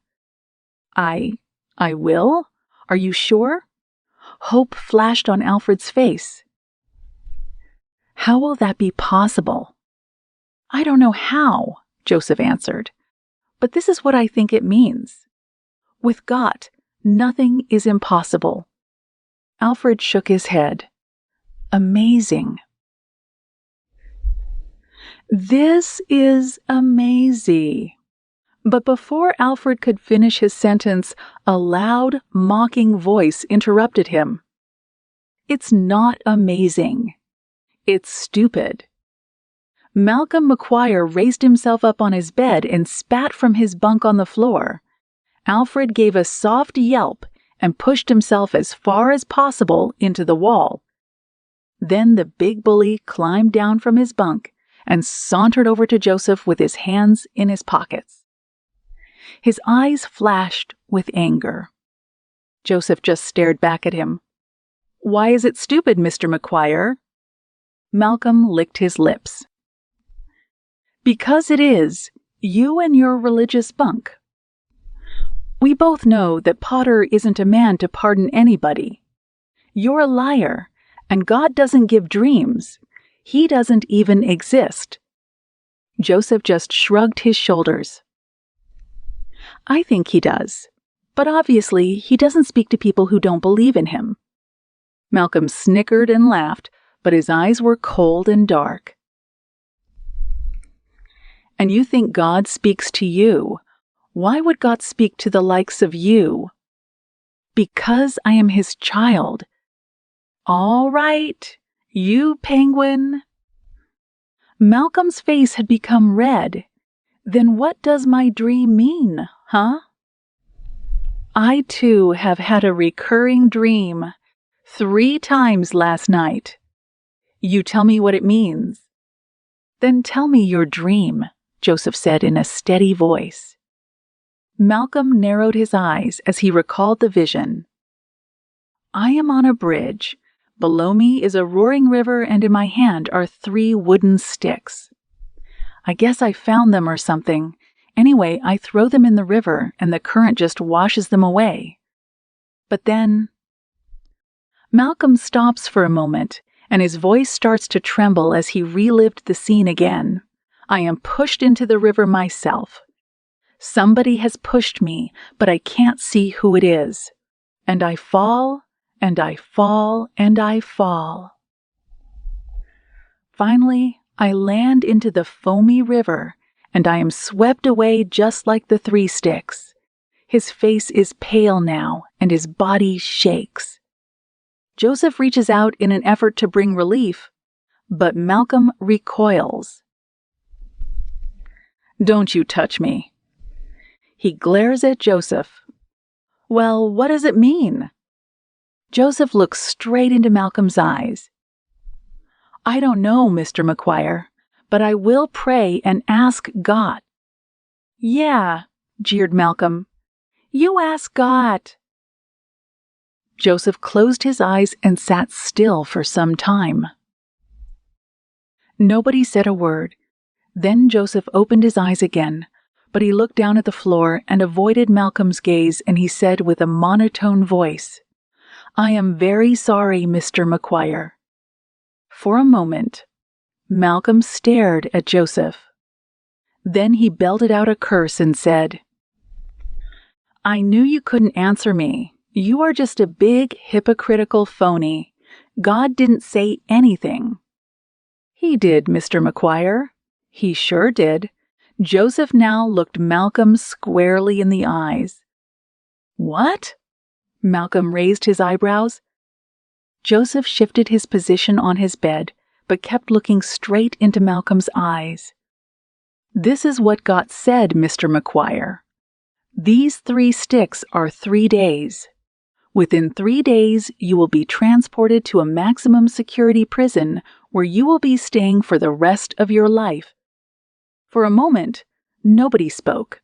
I will? Are you sure?" Hope flashed on Alfred's face. "How will that be possible?" "I don't know how," Joseph answered, "but this is what I think it means. With God, nothing is impossible." Alfred shook his head. "Amazing." "This is amazing." But before Alfred could finish his sentence, a loud, mocking voice interrupted him. "It's not amazing. It's stupid." Malcolm McQuire raised himself up on his bed and spat from his bunk on the floor. Alfred gave a soft yelp and pushed himself as far as possible into the wall. Then the big bully climbed down from his bunk and sauntered over to Joseph with his hands in his pockets. His eyes flashed with anger. Joseph just stared back at him. "Why is it stupid, Mr. McQuire?" Malcolm licked his lips. "Because it is, you and your religious bunk. We both know that Potter isn't a man to pardon anybody. You're a liar, and God doesn't give dreams. He doesn't even exist." Joseph just shrugged his shoulders. "I think he does, but obviously he doesn't speak to people who don't believe in him." Malcolm snickered and laughed, but his eyes were cold and dark. "And you think God speaks to you? Why would God speak to the likes of you?" "Because I am his child." "All right, you penguin." Malcolm's face had become red. "Then what does my dream mean, huh?" "I too have had a recurring dream 3 times last night." "You tell me what it means." "Then tell me your dream," Joseph said in a steady voice. Malcolm narrowed his eyes as he recalled the vision. "I am on a bridge. Below me is a roaring river, and in my hand are 3 wooden sticks. I guess I found them or something. Anyway, I throw them in the river, and the current just washes them away. But then..." Malcolm stops for a moment, and his voice starts to tremble as he relived the scene again. "I am pushed into the river myself. Somebody has pushed me, but I can't see who it is. And I fall, and I fall, and I fall. Finally, I land into the foamy river, and I am swept away just like the 3 sticks. His face is pale now, and his body shakes." Joseph reaches out in an effort to bring relief, but Malcolm recoils. "Don't you touch me." He glares at Joseph. "Well, what does it mean?" Joseph looks straight into Malcolm's eyes. "I don't know, Mr. McQuire, but I will pray and ask God." "Yeah," jeered Malcolm. "You ask God." Joseph closed his eyes and sat still for some time. Nobody said a word. Then Joseph opened his eyes again, But he looked down at the floor and avoided Malcolm's gaze, and he said with a monotone voice, "I am very sorry, Mr. McQuire." For a moment, Malcolm stared at Joseph. Then he belted out a curse and said, "I knew you couldn't answer me. You are just a big, hypocritical phony. God didn't say anything." "He did, Mr. McQuire. He sure did." Joseph now looked Malcolm squarely in the eyes. "What?" Malcolm raised his eyebrows. Joseph shifted his position on his bed, but kept looking straight into Malcolm's eyes. "This is what got said, Mr. McQuire. These 3 sticks are 3 days. Within 3 days, you will be transported to a maximum security prison where you will be staying for the rest of your life." For a moment, nobody spoke.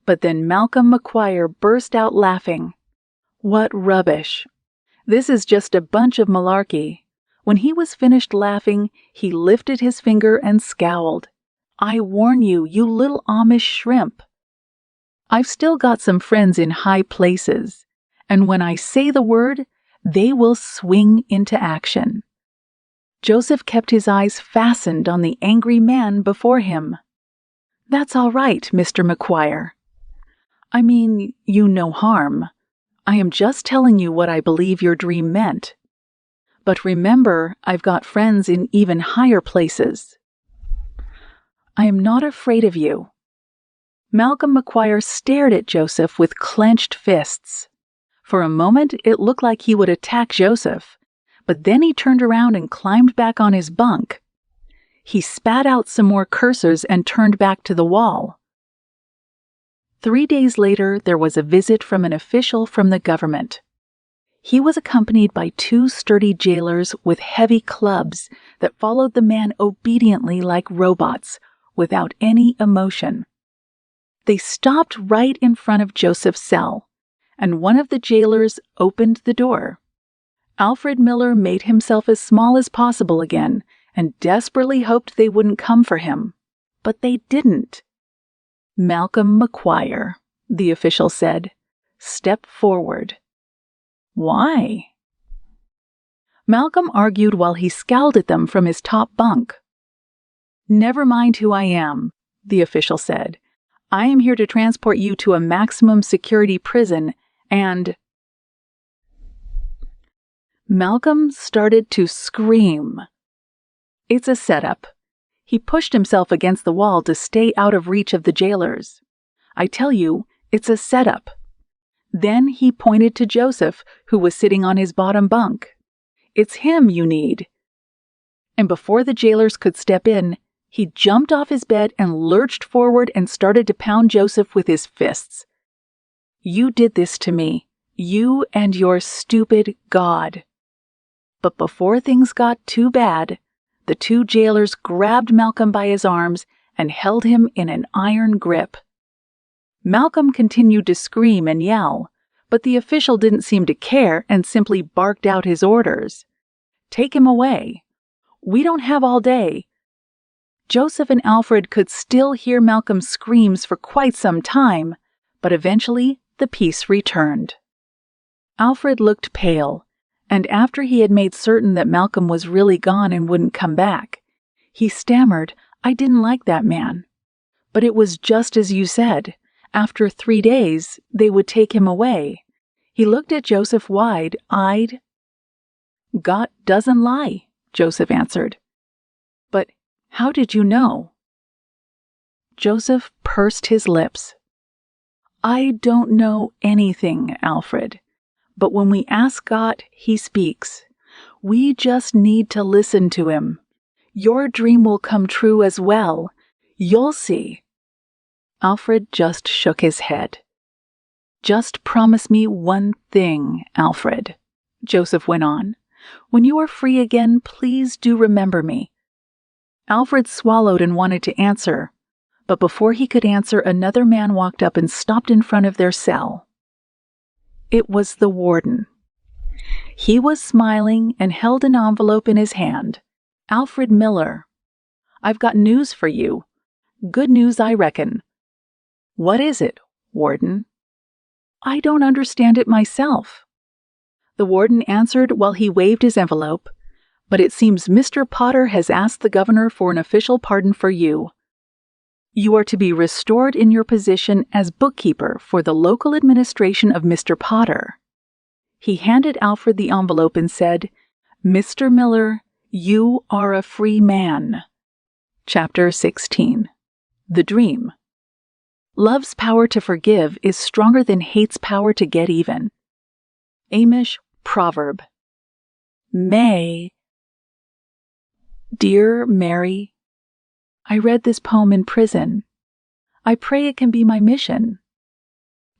But then Malcolm McQuire burst out laughing. "What rubbish. This is just a bunch of malarkey." When he was finished laughing, he lifted his finger and scowled. "I warn you, you little Amish shrimp. I've still got some friends in high places, and when I say the word, they will swing into action." Joseph kept his eyes fastened on the angry man before him. "That's all right, Mr. McQuire. I mean you no harm. I am just telling you what I believe your dream meant. But remember, I've got friends in even higher places. I am not afraid of you." Malcolm McQuire stared at Joseph with clenched fists. For a moment, it looked like he would attack Joseph, but then he turned around and climbed back on his bunk. He spat out some more curses and turned back to the wall. 3 days later, there was a visit from an official from the government. He was accompanied by 2 sturdy jailers with heavy clubs that followed the man obediently like robots, without any emotion. They stopped right in front of Joseph's cell, and one of the jailers opened the door. Alfred Miller made himself as small as possible again and desperately hoped they wouldn't come for him. But they didn't. "Malcolm McQuire," the official said, "step forward." "Why?" Malcolm argued while he scowled at them from his top bunk. "Never mind who I am," the official said. "I am here to transport you to a maximum security prison, and—" Malcolm started to scream. "It's a setup." He pushed himself against the wall to stay out of reach of the jailers. "I tell you, it's a setup." Then he pointed to Joseph, who was sitting on his bottom bunk. "It's him you need." And before the jailers could step in, he jumped off his bed and lurched forward and started to pound Joseph with his fists. "You did this to me. You and your stupid God." But before things got too bad, the 2 jailers grabbed Malcolm by his arms and held him in an iron grip. Malcolm continued to scream and yell, but the official didn't seem to care and simply barked out his orders. "Take him away. We don't have all day." Joseph and Alfred could still hear Malcolm's screams for quite some time, but eventually the peace returned. Alfred looked pale, and after he had made certain that Malcolm was really gone and wouldn't come back, he stammered, "I didn't like that man. But it was just as you said. After 3 days, they would take him away." He looked at Joseph wide-eyed. "God doesn't lie," Joseph answered. "But how did you know?" Joseph pursed his lips. "I don't know anything, Alfred. But when we ask God, He speaks. We just need to listen to Him. Your dream will come true as well. You'll see." Alfred just shook his head. "Just promise me one thing, Alfred," Joseph went on. "When you are free again, please do remember me." Alfred swallowed and wanted to answer, but before he could answer, another man walked up and stopped in front of their cell. It was the warden. He was smiling and held an envelope in his hand. "Alfred Miller, I've got news for you. Good news, I reckon." "What is it, Warden?" "I don't understand it myself." The warden answered while he waved his envelope, "But it seems Mr. Potter has asked the governor for an official pardon for you. You are to be restored in your position as bookkeeper for the local administration of Mr. Potter." He handed Alfred the envelope and said, "Mr. Miller, you are a free man." Chapter 16. The Dream. Love's power to forgive is stronger than hate's power to get even. Amish proverb. May. Dear Mary, I read this poem in prison. I pray it can be my mission.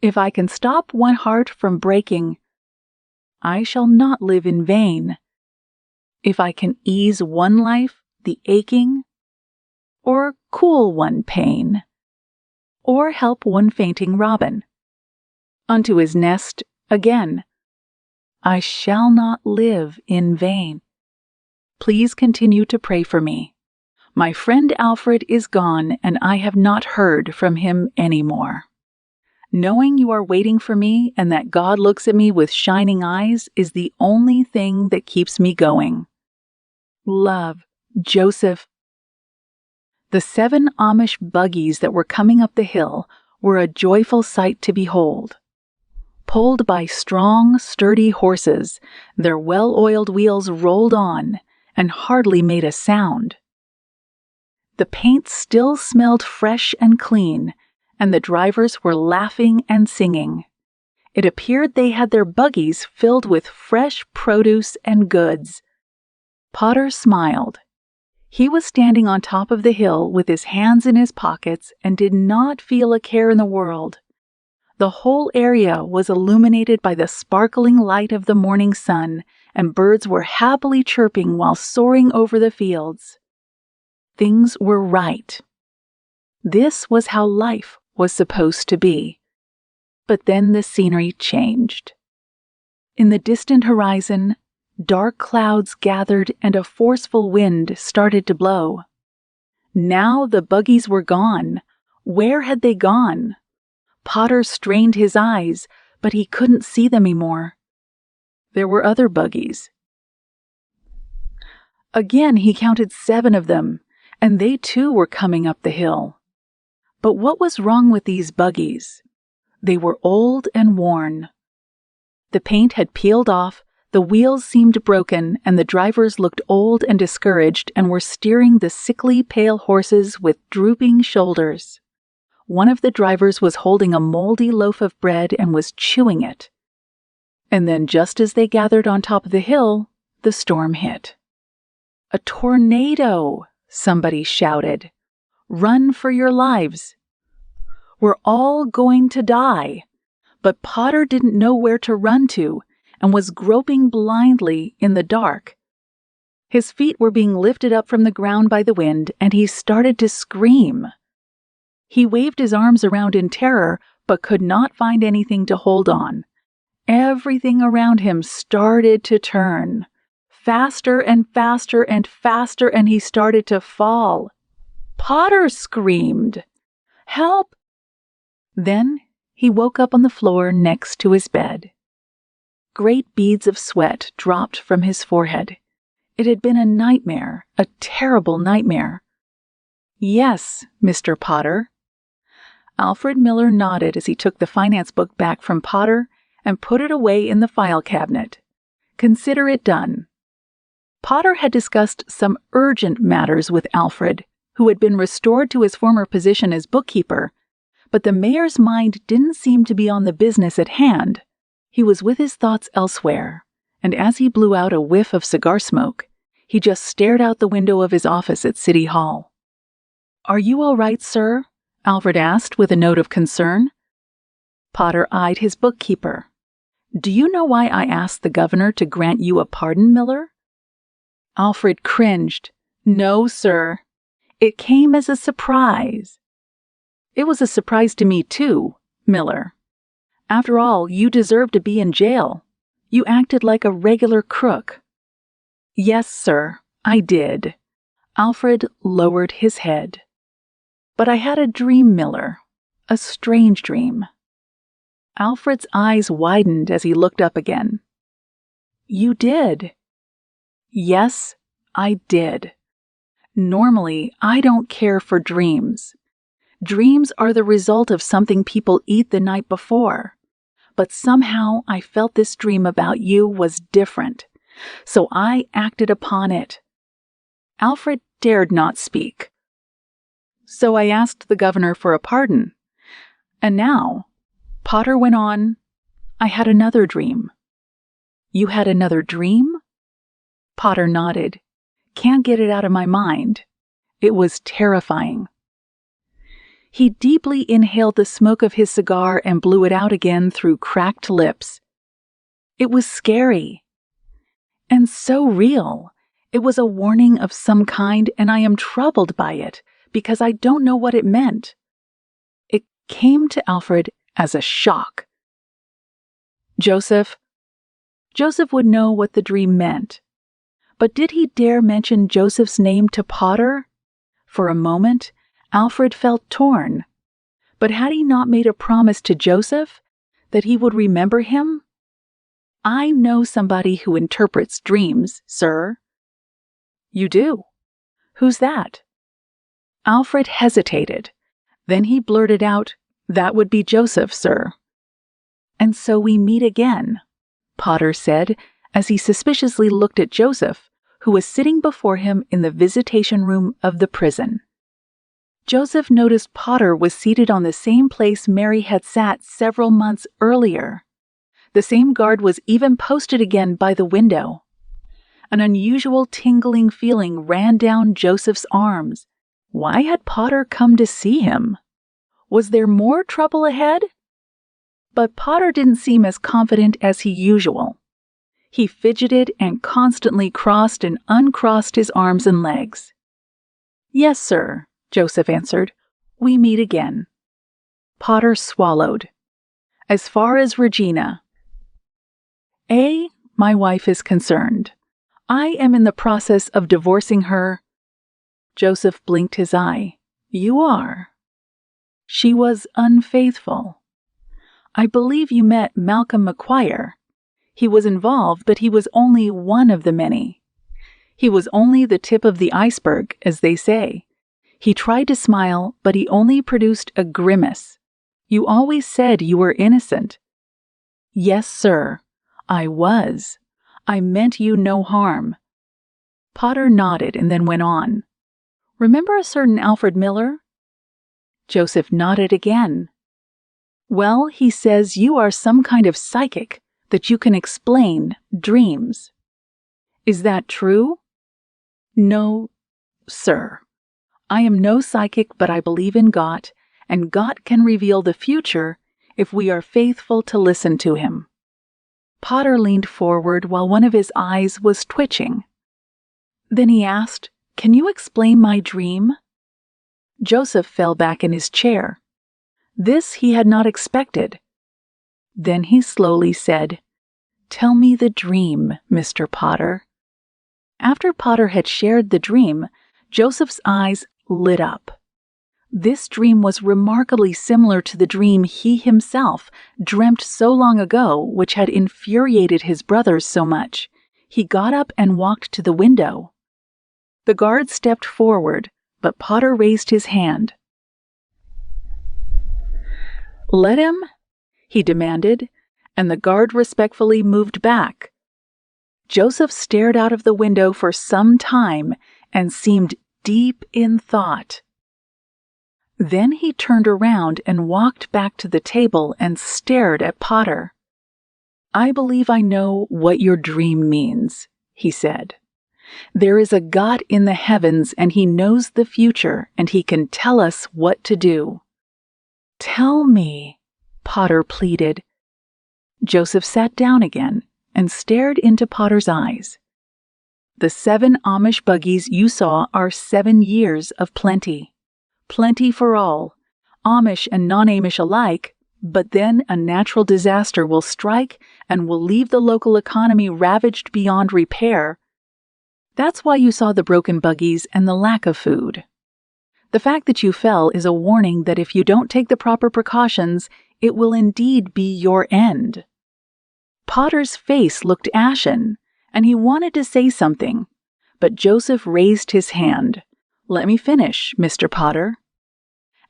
If I can stop one heart from breaking, I shall not live in vain. If I can ease one life, the aching, or cool one pain, or help one fainting robin unto his nest again, I shall not live in vain. Please continue to pray for me. My friend Alfred is gone, and I have not heard from him any more. Knowing you are waiting for me and that God looks at me with shining eyes is the only thing that keeps me going. Love, Joseph. The 7 Amish buggies that were coming up the hill were a joyful sight to behold. Pulled by strong, sturdy horses, their well-oiled wheels rolled on and hardly made a sound. The paint still smelled fresh and clean, and the drivers were laughing and singing. It appeared they had their buggies filled with fresh produce and goods. Potter smiled. He was standing on top of the hill with his hands in his pockets and did not feel a care in the world. The whole area was illuminated by the sparkling light of the morning sun, and birds were happily chirping while soaring over the fields. Things were right. This was how life was supposed to be. But then the scenery changed. In the distant horizon, dark clouds gathered and a forceful wind started to blow. Now the buggies were gone. Where had they gone? Potter strained his eyes, but he couldn't see them anymore. There were other buggies. Again he counted 7 of them, and they too were coming up the hill. But what was wrong with these buggies? They were old and worn. The paint had peeled off, the wheels seemed broken, and the drivers looked old and discouraged and were steering the sickly, pale horses with drooping shoulders. One of the drivers was holding a moldy loaf of bread and was chewing it. And then, just as they gathered on top of the hill, the storm hit. "A tornado!" somebody shouted. "Run for your lives. We're all going to die." But Potter didn't know where to run to and was groping blindly in the dark. His feet were being lifted up from the ground by the wind, and he started to scream. He waved his arms around in terror, but could not find anything to hold on. Everything around him started to turn. Faster and faster and faster, and he started to fall. Potter screamed, "Help!" Then he woke up on the floor next to his bed. Great beads of sweat dropped from his forehead. It had been a nightmare, a terrible nightmare. "Yes, Mr. Potter." Alfred Miller nodded as he took the finance book back from Potter and put it away in the file cabinet. "Consider it done." Potter had discussed some urgent matters with Alfred, who had been restored to his former position as bookkeeper, but the mayor's mind didn't seem to be on the business at hand. He was with his thoughts elsewhere, and as he blew out a whiff of cigar smoke, he just stared out the window of his office at City Hall. "Are you all right, sir?" Alfred asked with a note of concern. Potter eyed his bookkeeper. "Do you know why I asked the governor to grant you a pardon, Miller?" Alfred cringed. "No, sir. It came as a surprise." "It was a surprise to me, too, Miller. After all, you deserve to be in jail. You acted like a regular crook." "Yes, sir, I did." Alfred lowered his head. "But I had a dream, Miller. A strange dream. Alfred's eyes widened as he looked up again. You did. Yes, I did. Normally, I don't care for dreams. Dreams are the result of something people eat the night before. But somehow I felt this dream about you was different, so I acted upon it. Alfred dared not speak. So I asked the governor for a pardon. And now, Potter went on, I had another dream. You had another dream? Potter nodded. Can't get it out of my mind. It was terrifying. He deeply inhaled the smoke of his cigar and blew it out again through cracked lips. It was scary. And so real. It was a warning of some kind, and I am troubled by it, because I don't know what it meant. It came to Alfred as a shock. Joseph would know what the dream meant. But did he dare mention Joseph's name to Potter? For a moment, Alfred felt torn. But had he not made a promise to Joseph that he would remember him? I know somebody who interprets dreams, sir. You do? Who's that? Alfred hesitated. Then he blurted out, That would be Joseph, sir. And so we meet again, Potter said, as he suspiciously looked at Joseph, who was sitting before him in the visitation room of the prison. Joseph noticed Potter was seated on the same place Mary had sat several months earlier. The same guard was even posted again by the window. An unusual tingling feeling ran down Joseph's arms. Why had Potter come to see him? Was there more trouble ahead? But Potter didn't seem as confident as he usual. He fidgeted and constantly crossed and uncrossed his arms and legs. Yes, sir, Joseph answered. We meet again. Potter swallowed. As far as Regina. My wife is concerned. I am in the process of divorcing her. Joseph blinked his eye. You are. She was unfaithful. I believe you met Malcolm McQuire. He was involved, but he was only one of the many. He was only the tip of the iceberg, as they say. He tried to smile, but he only produced a grimace. You always said you were innocent. Yes, sir, I was. I meant you no harm. Potter nodded and then went on. Remember a certain Alfred Miller? Joseph nodded again. Well, he says you are some kind of psychic, that you can explain dreams. Is that true? No, sir. I am no psychic, but I believe in God, and God can reveal the future if we are faithful to listen to Him. Potter leaned forward while one of his eyes was twitching. Then he asked, Can you explain my dream? Joseph fell back in his chair. This he had not expected. Then he slowly said, Tell me the dream, Mr. Potter. After Potter had shared the dream, Joseph's eyes lit up. This dream was remarkably similar to the dream he himself dreamt so long ago, which had infuriated his brothers so much. He got up and walked to the window. The guard stepped forward, but Potter raised his hand. Let him, he demanded, and the guard respectfully moved back. Joseph stared out of the window for some time and seemed deep in thought. Then he turned around and walked back to the table and stared at Potter. I believe I know what your dream means, he said. There is a God in the heavens, and He knows the future, and He can tell us what to do. Tell me, Potter pleaded. Joseph sat down again and stared into Potter's eyes. The 7 Amish buggies you saw are 7 years of plenty. Plenty for all, Amish and non-Amish alike, but then a natural disaster will strike and will leave the local economy ravaged beyond repair. That's why you saw the broken buggies and the lack of food. The fact that you fell is a warning that if you don't take the proper precautions, it will indeed be your end." Potter's face looked ashen, and he wanted to say something, but Joseph raised his hand. "Let me finish, Mr. Potter.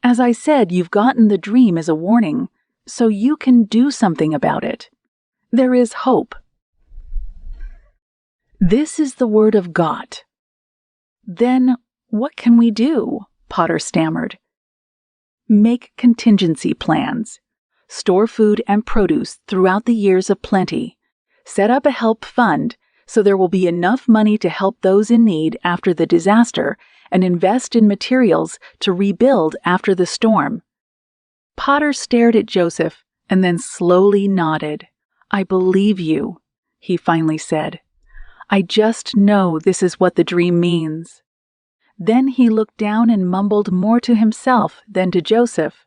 As I said, you've gotten the dream as a warning, so you can do something about it. There is hope. This is the word of God." "Then what can we do?" Potter stammered. "Make contingency plans. Store food and produce throughout the years of plenty. Set up a help fund so there will be enough money to help those in need after the disaster, and invest in materials to rebuild after the storm." Potter stared at Joseph and then slowly nodded. "I believe you," he finally said. "I just know this is what the dream means." Then he looked down and mumbled more to himself than to Joseph.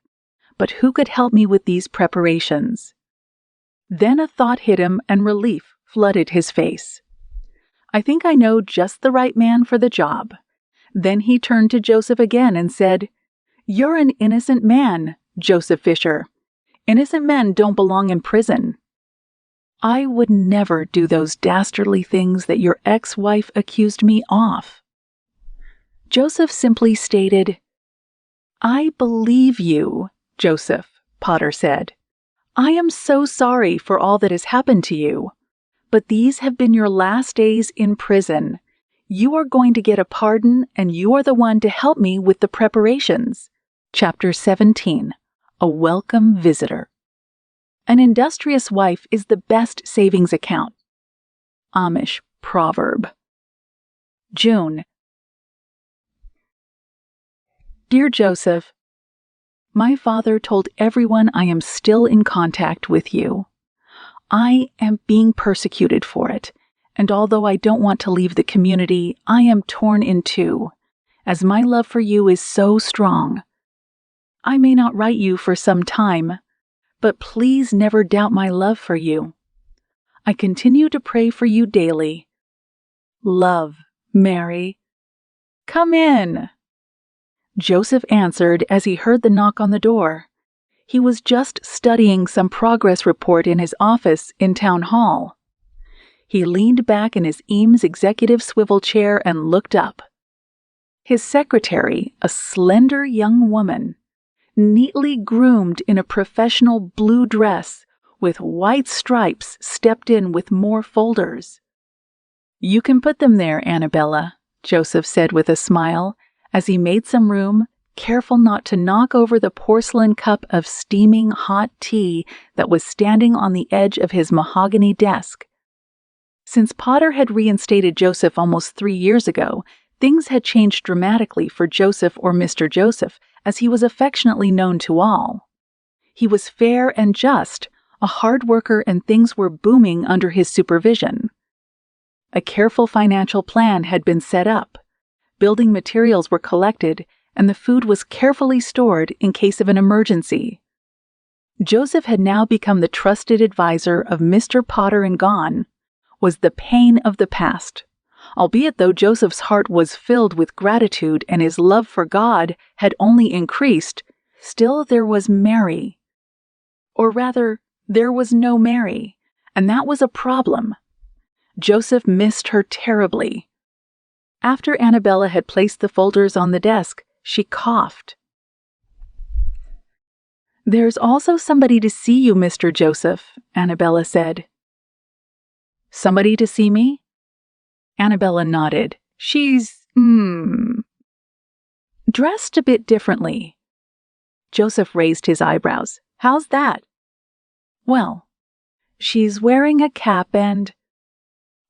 "But who could help me with these preparations?" Then a thought hit him and relief flooded his face. "I think I know just the right man for the job." Then he turned to Joseph again and said, "You're an innocent man, Joseph Fisher. Innocent men don't belong in prison." "I would never do those dastardly things that your ex-wife accused me of." Joseph simply stated, "I believe you, Joseph," Potter said. "I am so sorry for all that has happened to you, but these have been your last days in prison. You are going to get a pardon, and you are the one to help me with the preparations." Chapter 17. A Welcome Visitor. An industrious wife is the best savings account. Amish proverb. June. Dear Joseph, my father told everyone I am still in contact with you. I am being persecuted for it, and although I don't want to leave the community, I am torn in two, as my love for you is so strong. I may not write you for some time, but please never doubt my love for you. I continue to pray for you daily. Love, Mary. Come in. Joseph answered as he heard the knock on the door. He was just studying some progress report in his office in Town Hall. He leaned back in his Eames executive swivel chair and looked up. His secretary, a slender young woman, neatly groomed in a professional blue dress with white stripes, stepped in with more folders. "You can put them there, Annabella," Joseph said with a smile, as he made some room, careful not to knock over the porcelain cup of steaming hot tea that was standing on the edge of his mahogany desk. Since Potter had reinstated Joseph almost 3 years ago, things had changed dramatically for Joseph, or Mr. Joseph, as he was affectionately known to all. He was fair and just, a hard worker, and things were booming under his supervision. A careful financial plan had been set up. Building materials were collected, and the food was carefully stored in case of an emergency. Joseph had now become the trusted advisor of Mr. Potter, and gone was the pain of the past. Albeit though Joseph's heart was filled with gratitude and his love for God had only increased, still there was Mary. Or rather, there was no Mary, and that was a problem. Joseph missed her terribly. After Annabella had placed the folders on the desk, she coughed. "There's also somebody to see you, Mr. Joseph," Annabella said. "Somebody to see me?" Annabella nodded. "She's, dressed a bit differently." Joseph raised his eyebrows. "How's that?" "Well, she's wearing a cap and—"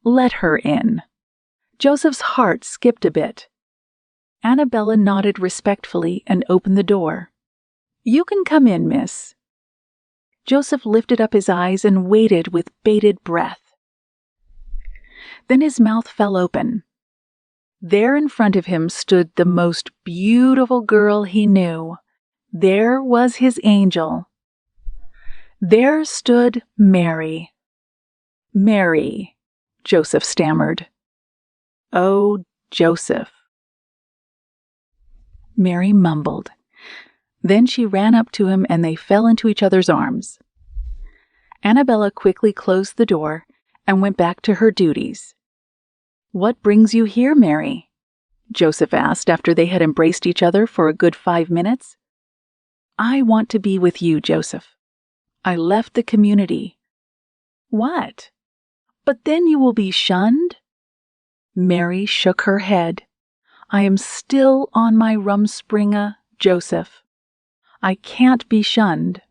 "Let her in." Joseph's heart skipped a bit. Annabella nodded respectfully and opened the door. "You can come in, miss." Joseph lifted up his eyes and waited with bated breath. Then his mouth fell open. There in front of him stood the most beautiful girl he knew. There was his angel. There stood Mary. "Mary," Joseph stammered. "Oh, Joseph." Mary mumbled. Then she ran up to him and they fell into each other's arms. Annabella quickly closed the door and went back to her duties. "What brings you here, Mary?" Joseph asked after they had embraced each other for a good 5 minutes. "I want to be with you, Joseph. I left the community." "What? But then you will be shunned?" Mary shook her head. "I am still on my Rumspringa, Joseph. I can't be shunned.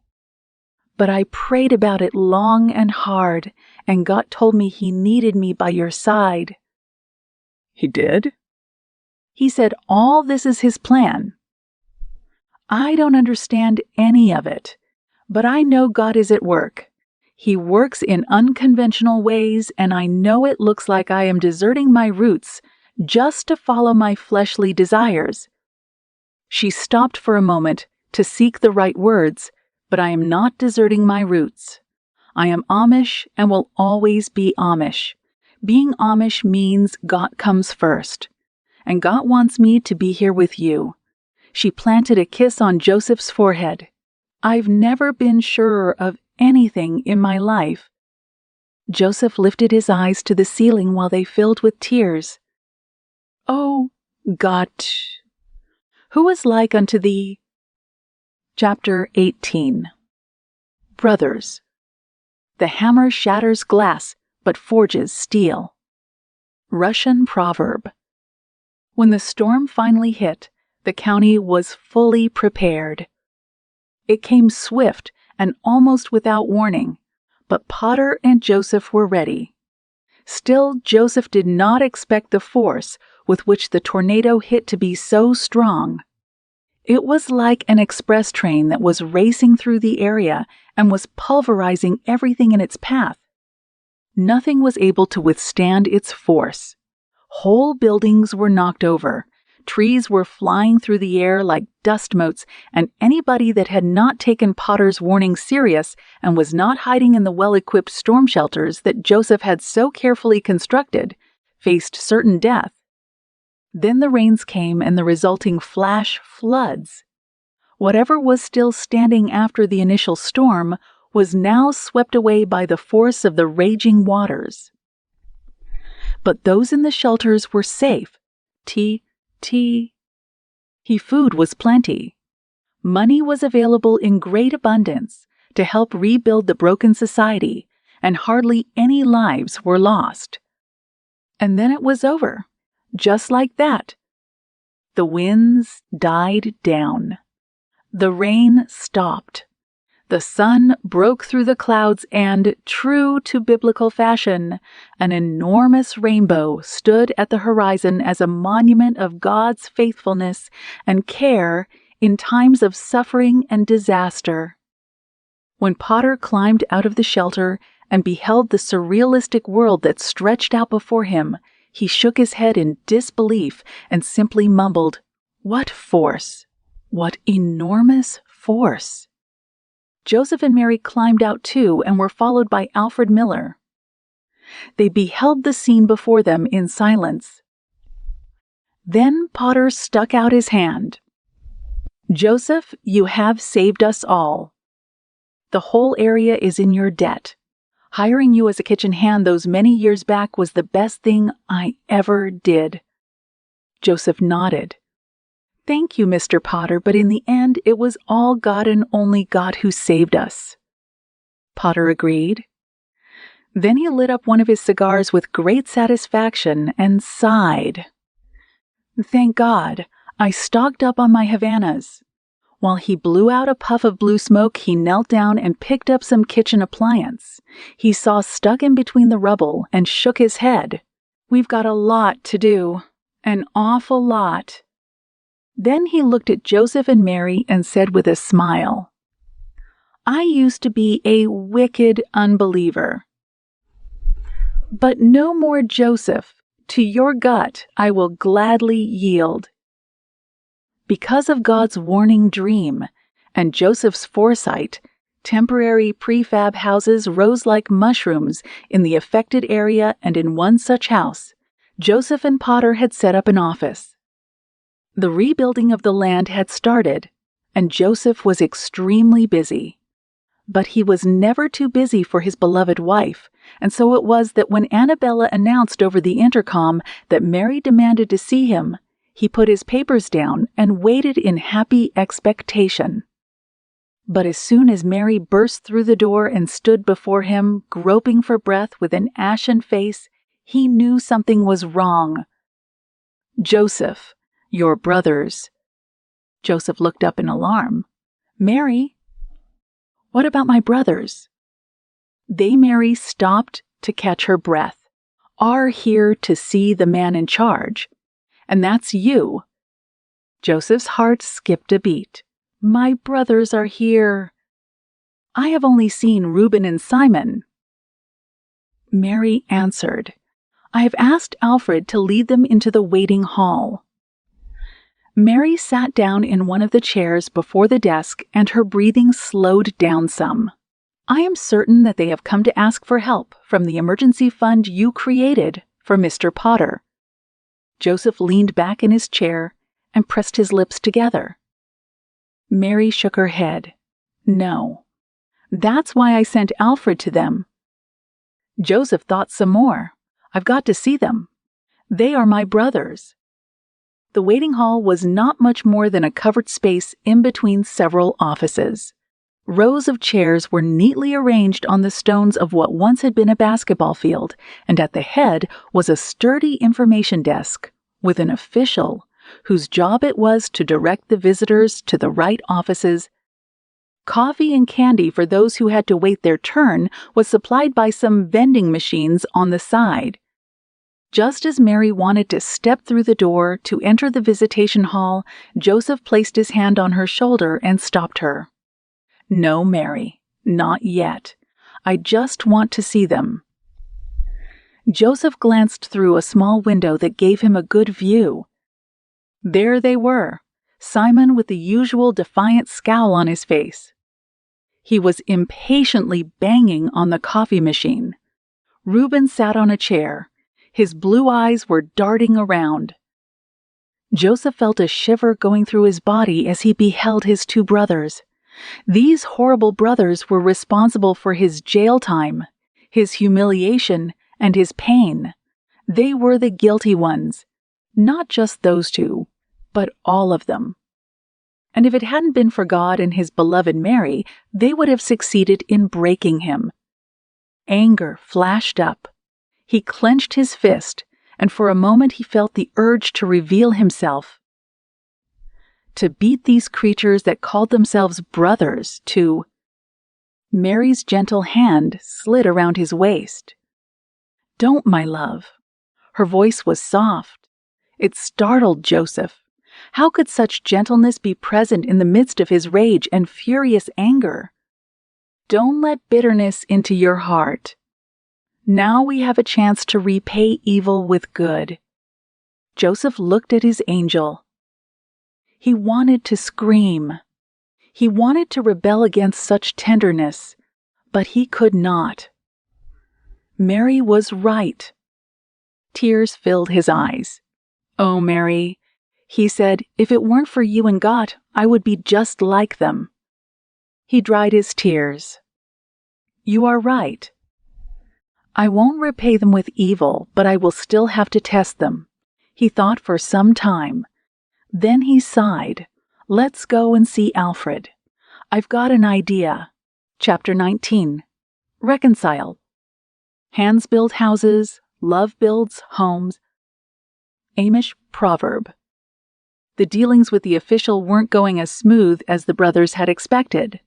But I prayed about it long and hard, and God told me He needed me by your side." "He did?" "He said all this is His plan. I don't understand any of it, but I know God is at work. He works in unconventional ways, and I know it looks like I am deserting my roots just to follow my fleshly desires." She stopped for a moment to seek the right words, but I am not deserting my roots. I am Amish and will always be Amish. Being Amish means God comes first, and God wants me to be here with you. She planted a kiss on Joseph's forehead. "I've never been surer of anything in my life." Joseph lifted his eyes to the ceiling while they filled with tears. "Oh, God, who is like unto thee?" Chapter 18. Brothers. The hammer shatters glass, but forges steel. Russian proverb. When the storm finally hit, the county was fully prepared. It came swift and almost without warning, but Potter and Joseph were ready. Still, Joseph did not expect the force with which the tornado hit to be so strong. It was like an express train that was racing through the area and was pulverizing everything in its path. Nothing was able to withstand its force. Whole buildings were knocked over. Trees were flying through the air like dust motes, and anybody that had not taken Potter's warning serious and was not hiding in the well-equipped storm shelters that Joseph had so carefully constructed faced certain death. Then the rains came and the resulting flash floods. Whatever was still standing after the initial storm was now swept away by the force of the raging waters. But those in the shelters were safe. Food was plenty. Money was available in great abundance to help rebuild the broken society, and hardly any lives were lost. And then it was over. Just like that. The winds died down. The rain stopped. The sun broke through the clouds and, true to biblical fashion, an enormous rainbow stood at the horizon as a monument of God's faithfulness and care in times of suffering and disaster. When Potter climbed out of the shelter and beheld the surrealistic world that stretched out before him, he shook his head in disbelief and simply mumbled, "What force! What enormous force!" Joseph and Mary climbed out too and were followed by Alfred Miller. They beheld the scene before them in silence. Then Potter stuck out his hand. "Joseph, you have saved us all. The whole area is in your debt. Hiring you as a kitchen hand those many years back was the best thing I ever did." Joseph nodded. "Thank you, Mr. Potter, but in the end it was all God and only God who saved us." Potter agreed. Then he lit up one of his cigars with great satisfaction and sighed. "Thank God, I stocked up on my Havanas." While he blew out a puff of blue smoke, he knelt down and picked up some kitchen appliance he saw stuck in between the rubble and shook his head. "We've got a lot to do. An awful lot." Then he looked at Joseph and Mary and said with a smile, "I used to be a wicked unbeliever. But no more, Joseph. To your gut I will gladly yield." Because of God's warning dream and Joseph's foresight, temporary prefab houses rose like mushrooms in the affected area, and in one such house, Joseph and Potter had set up an office. The rebuilding of the land had started, and Joseph was extremely busy. But he was never too busy for his beloved wife, and so it was that when Annabella announced over the intercom that Mary demanded to see him, he put his papers down and waited in happy expectation. But as soon as Mary burst through the door and stood before him, groping for breath with an ashen face, he knew something was wrong. "Joseph, your brothers." Joseph looked up in alarm. "Mary? What about my brothers?" Mary stopped to catch her breath. "Are here to see the man in charge. And that's you." Joseph's heart skipped a beat. "My brothers are here. I have only seen Reuben and Simon." Mary answered, "I have asked Alfred to lead them into the waiting hall." Mary sat down in one of the chairs before the desk, and her breathing slowed down some. "I am certain that they have come to ask for help from the emergency fund you created for Mr. Potter." Joseph leaned back in his chair and pressed his lips together. Mary shook her head. "No. That's why I sent Alfred to them." Joseph thought some more. "I've got to see them. They are my brothers." The waiting hall was not much more than a covered space in between several offices. Rows of chairs were neatly arranged on the stones of what once had been a basketball field, and at the head was a sturdy information desk with an official whose job it was to direct the visitors to the right offices. Coffee and candy for those who had to wait their turn was supplied by some vending machines on the side. Just as Mary wanted to step through the door to enter the visitation hall, Joseph placed his hand on her shoulder and stopped her. "No, Mary, not yet. I just want to see them." Joseph glanced through a small window that gave him a good view. There they were, Simon with the usual defiant scowl on his face. He was impatiently banging on the coffee machine. Reuben sat on a chair. His blue eyes were darting around. Joseph felt a shiver going through his body as he beheld his two brothers. These horrible brothers were responsible for his jail time, his humiliation, and his pain. They were the guilty ones, not just those two, but all of them. And if it hadn't been for God and his beloved Mary, they would have succeeded in breaking him. Anger flashed up. He clenched his fist, and for a moment he felt the urge to reveal himself. To beat these creatures that called themselves brothers, to... Mary's gentle hand slid around his waist. "Don't, my love." Her voice was soft. It startled Joseph. How could such gentleness be present in the midst of his rage and furious anger? "Don't let bitterness into your heart. Now we have a chance to repay evil with good." Joseph looked at his angel. He wanted to scream. He wanted to rebel against such tenderness, but he could not. Mary was right. Tears filled his eyes. "Oh, Mary," he said, "if it weren't for you and God, I would be just like them." He dried his tears. "You are right. I won't repay them with evil, but I will still have to test them." He thought for some time. Then he sighed. "Let's go and see Alfred. I've got an idea." Chapter 19. Reconciled. Hands build houses, love builds homes. Amish proverb. The dealings with the official weren't going as smooth as the brothers had expected.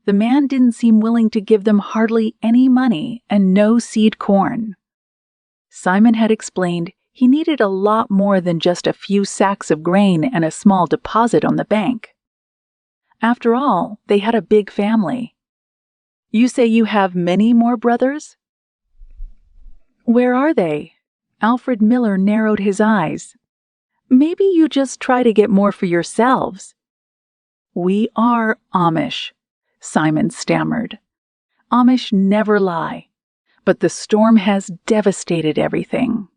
The man didn't seem willing to give them hardly any money and no seed corn. Simon had explained he needed a lot more than just a few sacks of grain and a small deposit on the bank. After all, they had a big family. "You say you have many more brothers?" "Where are they?" Alfred Miller narrowed his eyes. "Maybe you just try to get more for yourselves." "We are Amish," Simon stammered. "Amish never lie, but the storm has devastated everything.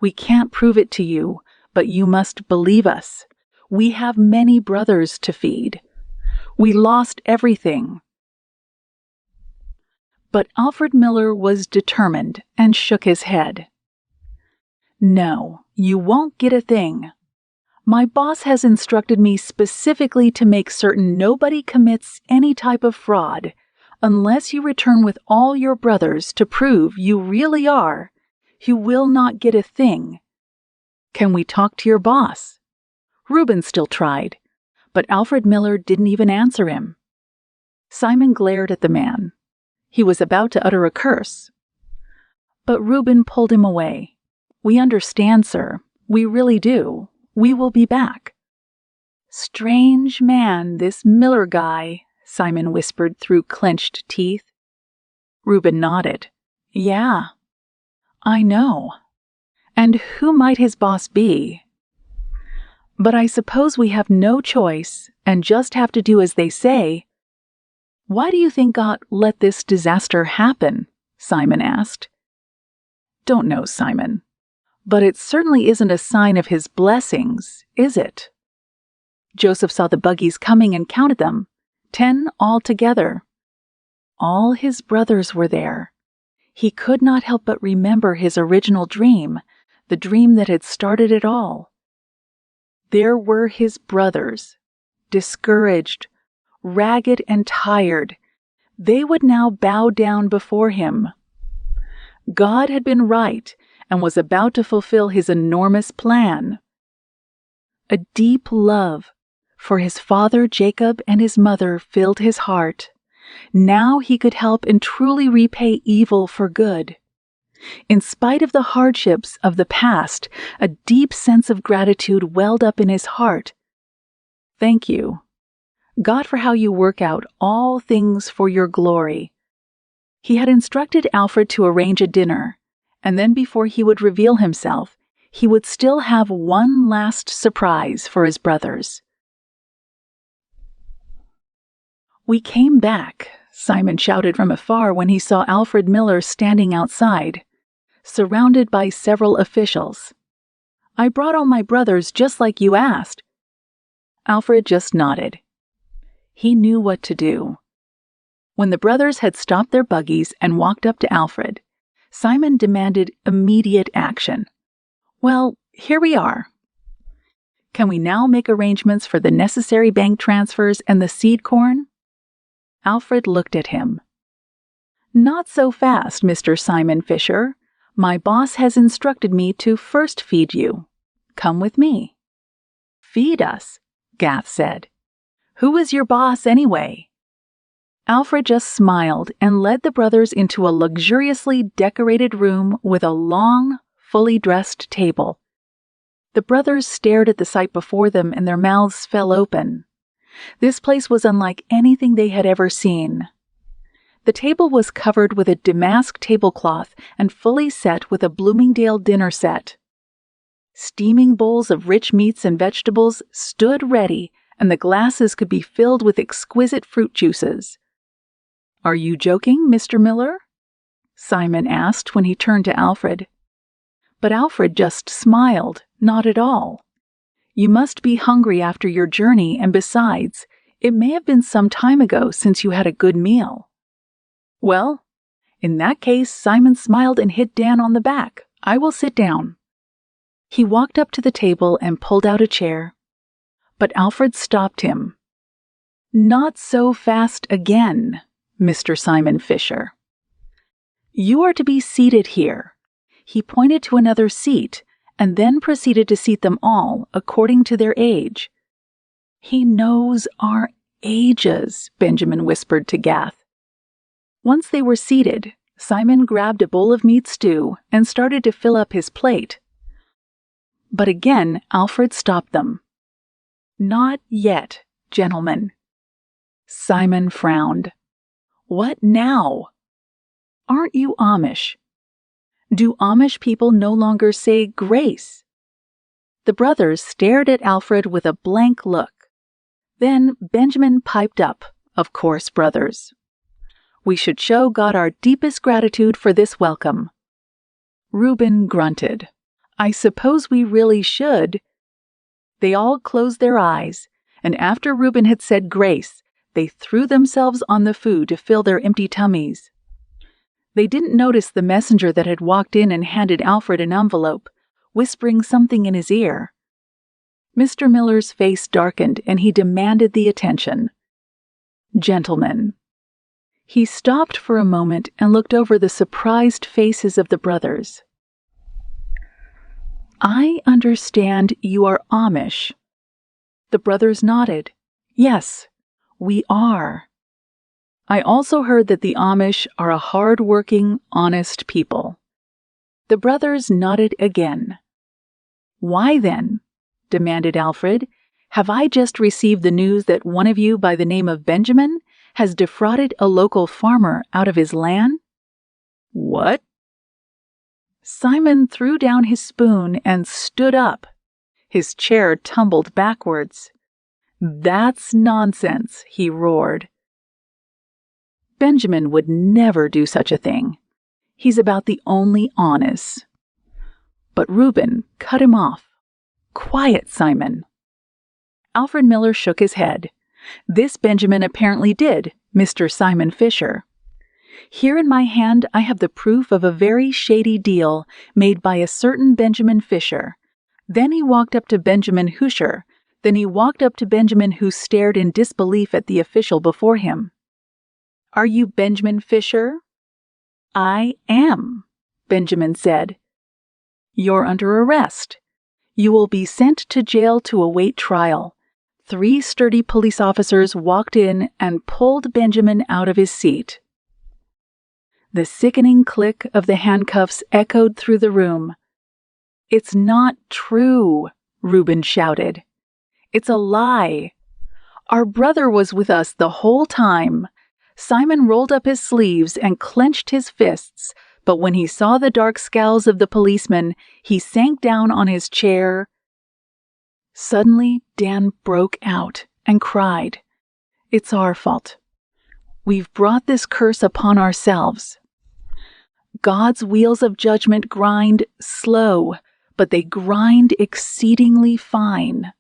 We can't prove it to you, but you must believe us. We have many brothers to feed. We lost everything." But Alfred Miller was determined and shook his head. "No, you won't get a thing. My boss has instructed me specifically to make certain nobody commits any type of fraud unless you return with all your brothers to prove you really are. You will not get a thing. Can we talk to your boss?" Reuben still tried, but Alfred Miller didn't even answer him. Simon glared at the man. He was about to utter a curse. But Reuben pulled him away. "We understand, sir. We really do. We will be back." "Strange man, this Miller guy," Simon whispered through clenched teeth. Reuben nodded. "Yeah, I know. And who might his boss be? But I suppose we have no choice and just have to do as they say." "Why do you think God let this disaster happen?" Simon asked. "Don't know, Simon. But it certainly isn't a sign of his blessings, is it?" Joseph saw the buggies coming and counted them, 10 altogether. All his brothers were there. He could not help but remember his original dream, the dream that had started it all. There were his brothers, discouraged, ragged and tired. They would now bow down before him. God had been right and was about to fulfill his enormous plan. A deep love for his father Jacob and his mother filled his heart. Now he could help and truly repay evil for good. In spite of the hardships of the past, a deep sense of gratitude welled up in his heart. "Thank you, God, for how you work out all things for your glory." He had instructed Alfred to arrange a dinner, and then before he would reveal himself, he would still have one last surprise for his brothers. "We came back," Simon shouted from afar when he saw Alfred Miller standing outside, surrounded by several officials. "I brought all my brothers just like you asked." Alfred just nodded. He knew what to do. When the brothers had stopped their buggies and walked up to Alfred, Simon demanded immediate action. "Well, here we are. Can we now make arrangements for the necessary bank transfers and the seed corn?" Alfred looked at him. "Not so fast, Mr. Simon Fisher. My boss has instructed me to first feed you. Come with me." "Feed us?" Gath said. "Who is your boss anyway?" Alfred just smiled and led the brothers into a luxuriously decorated room with a long, fully dressed table. The brothers stared at the sight before them and their mouths fell open. This place was unlike anything they had ever seen. The table was covered with a damask tablecloth and fully set with a Bloomingdale dinner set. Steaming bowls of rich meats and vegetables stood ready, and the glasses could be filled with exquisite fruit juices. "Are you joking, Mr. Miller?" Simon asked when he turned to Alfred. But Alfred just smiled, not at all. "You must be hungry after your journey, and besides, it may have been some time ago since you had a good meal." "Well, in that case," Simon smiled and hit Dan on the back. "I will sit down." He walked up to the table and pulled out a chair. But Alfred stopped him. "Not so fast again, Mr. Simon Fisher. You are to be seated here." He pointed to another seat and then proceeded to seat them all according to their age. "He knows our ages," Benjamin whispered to Gath. Once they were seated, Simon grabbed a bowl of meat stew and started to fill up his plate. But again, Alfred stopped them. "Not yet, gentlemen." Simon frowned. "What now? Aren't you Amish? Do Amish people no longer say grace?" The brothers stared at Alfred with a blank look. Then Benjamin piped up, "Of course, brothers. We should show God our deepest gratitude for this welcome." Reuben grunted. "I suppose we really should." They all closed their eyes, and after Reuben had said grace, they threw themselves on the food to fill their empty tummies. They didn't notice the messenger that had walked in and handed Alfred an envelope, whispering something in his ear. Mr. Miller's face darkened, and he demanded the attention. "Gentlemen." He stopped for a moment and looked over the surprised faces of the brothers. "I understand you are Amish." The brothers nodded. "Yes, we are." "I also heard that the Amish are a hard-working, honest people." The brothers nodded again. "Why then?" demanded Alfred. "Have I just received the news that one of you by the name of Benjamin has defrauded a local farmer out of his land?" "What?" Simon threw down his spoon and stood up. His chair tumbled backwards. "That's nonsense," he roared. "Benjamin would never do such a thing. He's about the only honest." But Reuben cut him off. "Quiet, Simon." Alfred Miller shook his head. "This Benjamin apparently did, Mr. Simon Fisher. Here in my hand I have the proof of a very shady deal made by a certain Benjamin Fisher. Then he walked up to Benjamin Husher. Then he walked up to Benjamin, who stared in disbelief at the official before him. "Are you Benjamin Fisher?" "I am," Benjamin said. "You're under arrest. You will be sent to jail to await trial." 3 sturdy police officers walked in and pulled Benjamin out of his seat. The sickening click of the handcuffs echoed through the room. "It's not true," Reuben shouted. "It's a lie. Our brother was with us the whole time." Simon rolled up his sleeves and clenched his fists, but when he saw the dark scowls of the policemen, he sank down on his chair. Suddenly, Dan broke out and cried, "It's our fault. We've brought this curse upon ourselves. God's wheels of judgment grind slow, but they grind exceedingly fine."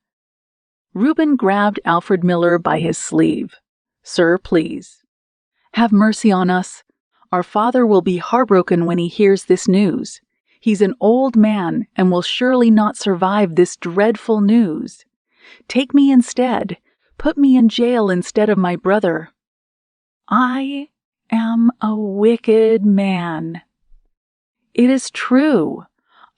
Reuben grabbed Alfred Miller by his sleeve. "Sir, please. Have mercy on us. Our father will be heartbroken when he hears this news. He's an old man and will surely not survive this dreadful news. Take me instead. Put me in jail instead of my brother. I am a wicked man. It is true.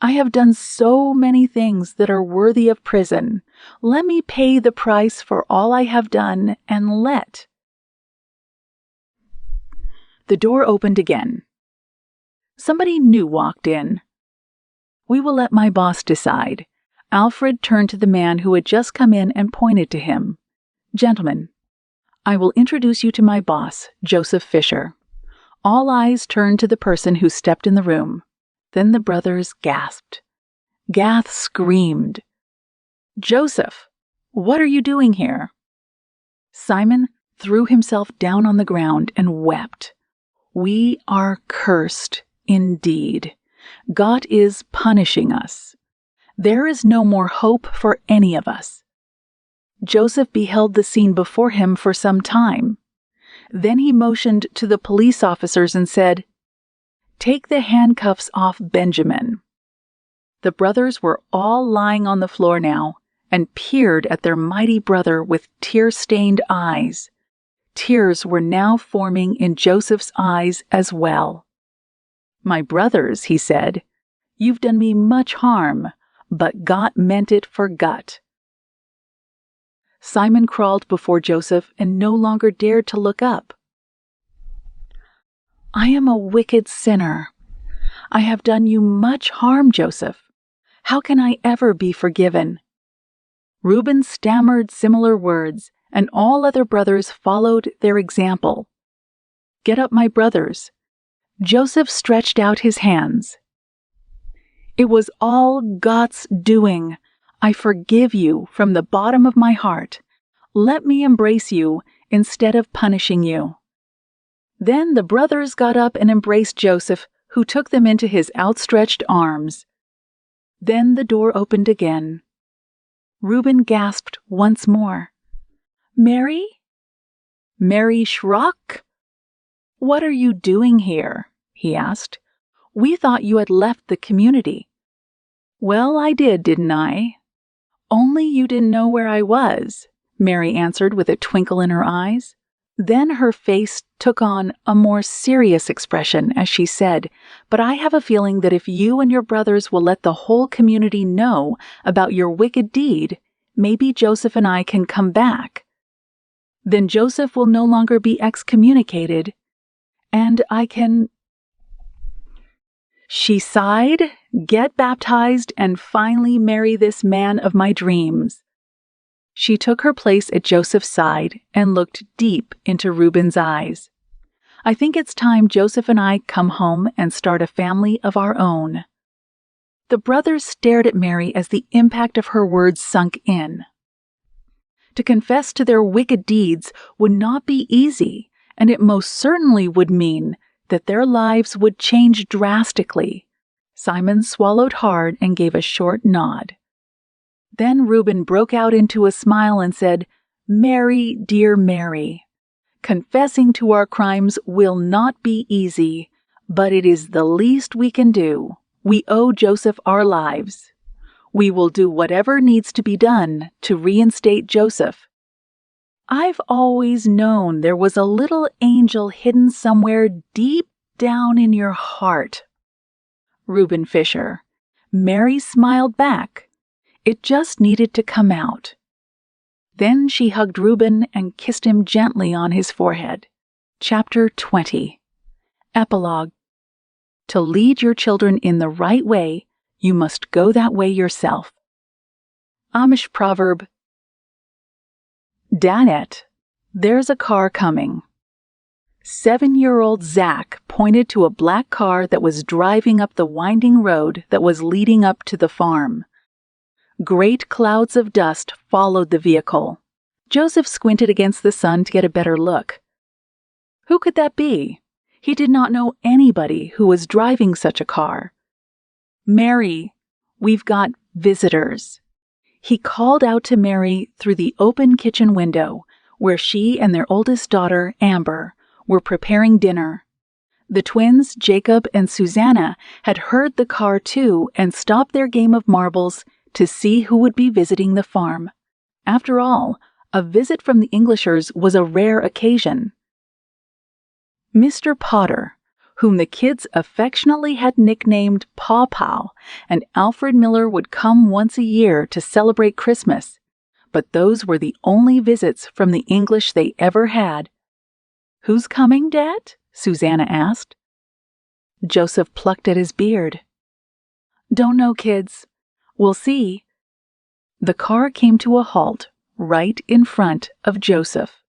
I have done so many things that are worthy of prison. Let me pay the price for all I have done and let." The door opened again. Somebody new walked in. "We will let my boss decide." Alfred turned to the man who had just come in and pointed to him. "Gentlemen, I will introduce you to my boss, Joseph Fisher." All eyes turned to the person who stepped in the room. Then the brothers gasped. Gath screamed. "Joseph, what are you doing here?" Simon threw himself down on the ground and wept. "We are cursed indeed. God is punishing us. There is no more hope for any of us." Joseph beheld the scene before him for some time. Then he motioned to the police officers and said, "Take the handcuffs off Benjamin." The brothers were all lying on the floor now and peered at their mighty brother with tear-stained eyes. Tears were now forming in Joseph's eyes as well. "My brothers," he said, "you've done me much harm, but God meant it for gut." Simon crawled before Joseph and no longer dared to look up. "I am a wicked sinner. I have done you much harm, Joseph. How can I ever be forgiven?" Reuben stammered similar words, and all other brothers followed their example. "Get up, my brothers." Joseph stretched out his hands. "It was all God's doing. I forgive you from the bottom of my heart. Let me embrace you instead of punishing you." Then the brothers got up and embraced Joseph, who took them into his outstretched arms. Then the door opened again. Reuben gasped once more. Mary? Mary Schrock? What are you doing here? He asked. We thought you had left the community. Well, I didn't I? Only you didn't know where I was, Mary answered with a twinkle in her eyes. Then her face took on a more serious expression as she said, But I have a feeling that if you and your brothers will let the whole community know about your wicked deed, maybe Joseph and I can come back. Then Joseph will no longer be excommunicated, and I can... She sighed, get baptized, and finally marry this man of my dreams. She took her place at Joseph's side and looked deep into Reuben's eyes. I think it's time Joseph and I come home and start a family of our own. The brothers stared at Mary as the impact of her words sunk in. To confess to their wicked deeds would not be easy, and it most certainly would mean that their lives would change drastically. Simon swallowed hard and gave a short nod. Then Reuben broke out into a smile and said, Mary, dear Mary, confessing to our crimes will not be easy, but it is the least we can do. We owe Joseph our lives. We will do whatever needs to be done to reinstate Joseph. I've always known there was a little angel hidden somewhere deep down in your heart. Reuben Fisher. Mary smiled back. It just needed to come out. Then she hugged Reuben and kissed him gently on his forehead. Chapter 20. Epilogue. To lead your children in the right way, you must go that way yourself. Amish proverb. Danette, there's a car coming. 7-year-old Zach pointed to a black car that was driving up the winding road that was leading up to the farm. Great clouds of dust followed the vehicle. Joseph squinted against the sun to get a better look. Who could that be? He did not know anybody who was driving such a car. Mary, we've got visitors. He called out to Mary through the open kitchen window, where she and their oldest daughter, Amber, were preparing dinner. The twins, Jacob and Susanna, had heard the car too and stopped their game of marbles to see who would be visiting the farm. After all, a visit from the Englishers was a rare occasion. Mr. Potter, whom the kids affectionately had nicknamed Paw Paw, and Alfred Miller would come once a year to celebrate Christmas, but those were the only visits from the English they ever had. Who's coming, Dad? Susanna asked. Joseph plucked at his beard. Don't know, kids. We'll see. The car came to a halt right in front of Joseph.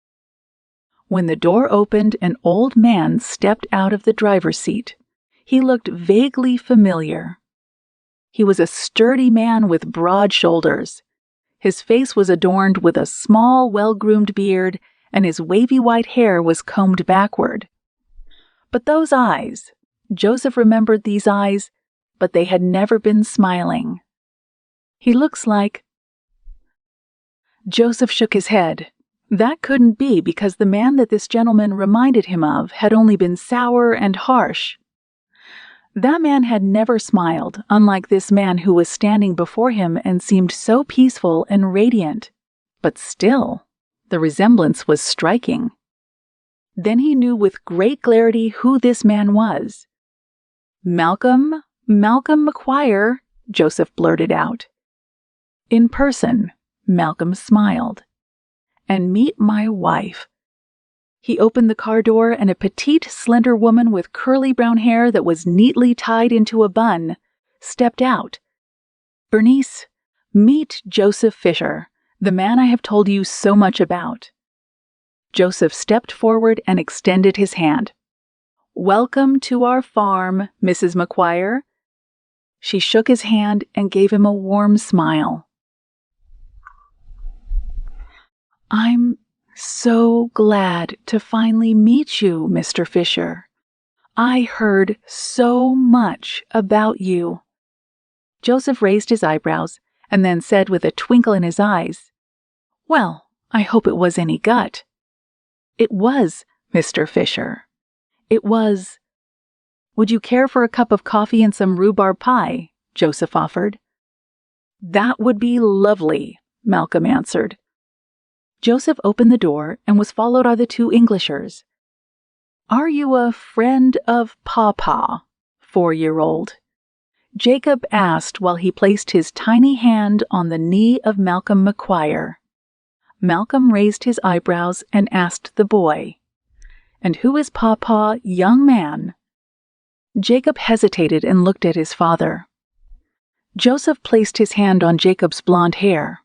When the door opened, an old man stepped out of the driver's seat. He looked vaguely familiar. He was a sturdy man with broad shoulders. His face was adorned with a small, well-groomed beard, and his wavy white hair was combed backward. But those eyes, Joseph remembered these eyes, but they had never been smiling. He looks like... Joseph shook his head. That couldn't be, because the man that this gentleman reminded him of had only been sour and harsh. That man had never smiled, unlike this man who was standing before him and seemed so peaceful and radiant. But still, the resemblance was striking. Then he knew with great clarity who this man was. Malcolm McQuire, Joseph blurted out. In person, Malcolm smiled. And meet my wife. He opened the car door, and a petite, slender woman with curly brown hair that was neatly tied into a bun stepped out. Bernice, meet Joseph Fisher, the man I have told you so much about. Joseph stepped forward and extended his hand. Welcome to our farm, Mrs. McQuire. She shook his hand and gave him a warm smile. I'm so glad to finally meet you, Mr. Fisher. I heard so much about you. Joseph raised his eyebrows, and then said with a twinkle in his eyes, "Well, I hope it was any gut." "It was, Mr. Fisher. It was." "Would you care for a cup of coffee and some rhubarb pie?" Joseph offered. "That would be lovely," Malcolm answered. Joseph opened the door and was followed by the two Englishers. "Are you a friend of Papa, 4-year-old?" Jacob asked while he placed his tiny hand on the knee of Malcolm McQuire. Malcolm raised his eyebrows and asked the boy, "And who is Papa, young man?" Jacob hesitated and looked at his father. Joseph placed his hand on Jacob's blonde hair.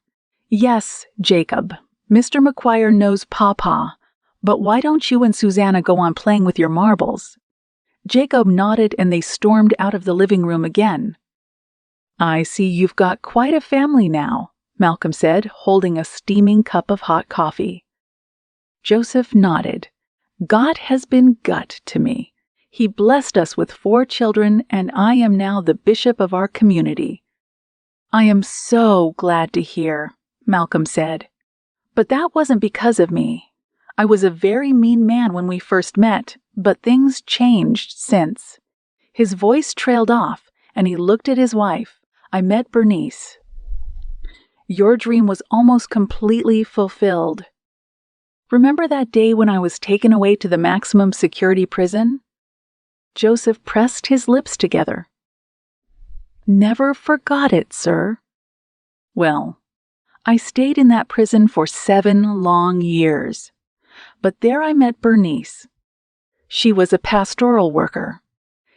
"Yes, Jacob, Mr. McQuire knows Papa, but why don't you and Susanna go on playing with your marbles?" Jacob nodded and they stormed out of the living room again. "I see you've got quite a family now," Malcolm said, holding a steaming cup of hot coffee. Joseph nodded. "God has been gut to me. He blessed us with 4 children, and I am now the bishop of our community." "I am so glad to hear," Malcolm said. "But that wasn't because of me. I was a very mean man when we first met, but things changed since." His voice trailed off, and he looked at his wife. "I met Bernice. Your dream was almost completely fulfilled. Remember that day when I was taken away to the maximum security prison?" Joseph pressed his lips together. "Never forgot it, sir." "Well, I stayed in that prison for 7 long years. But there I met Bernice. She was a pastoral worker.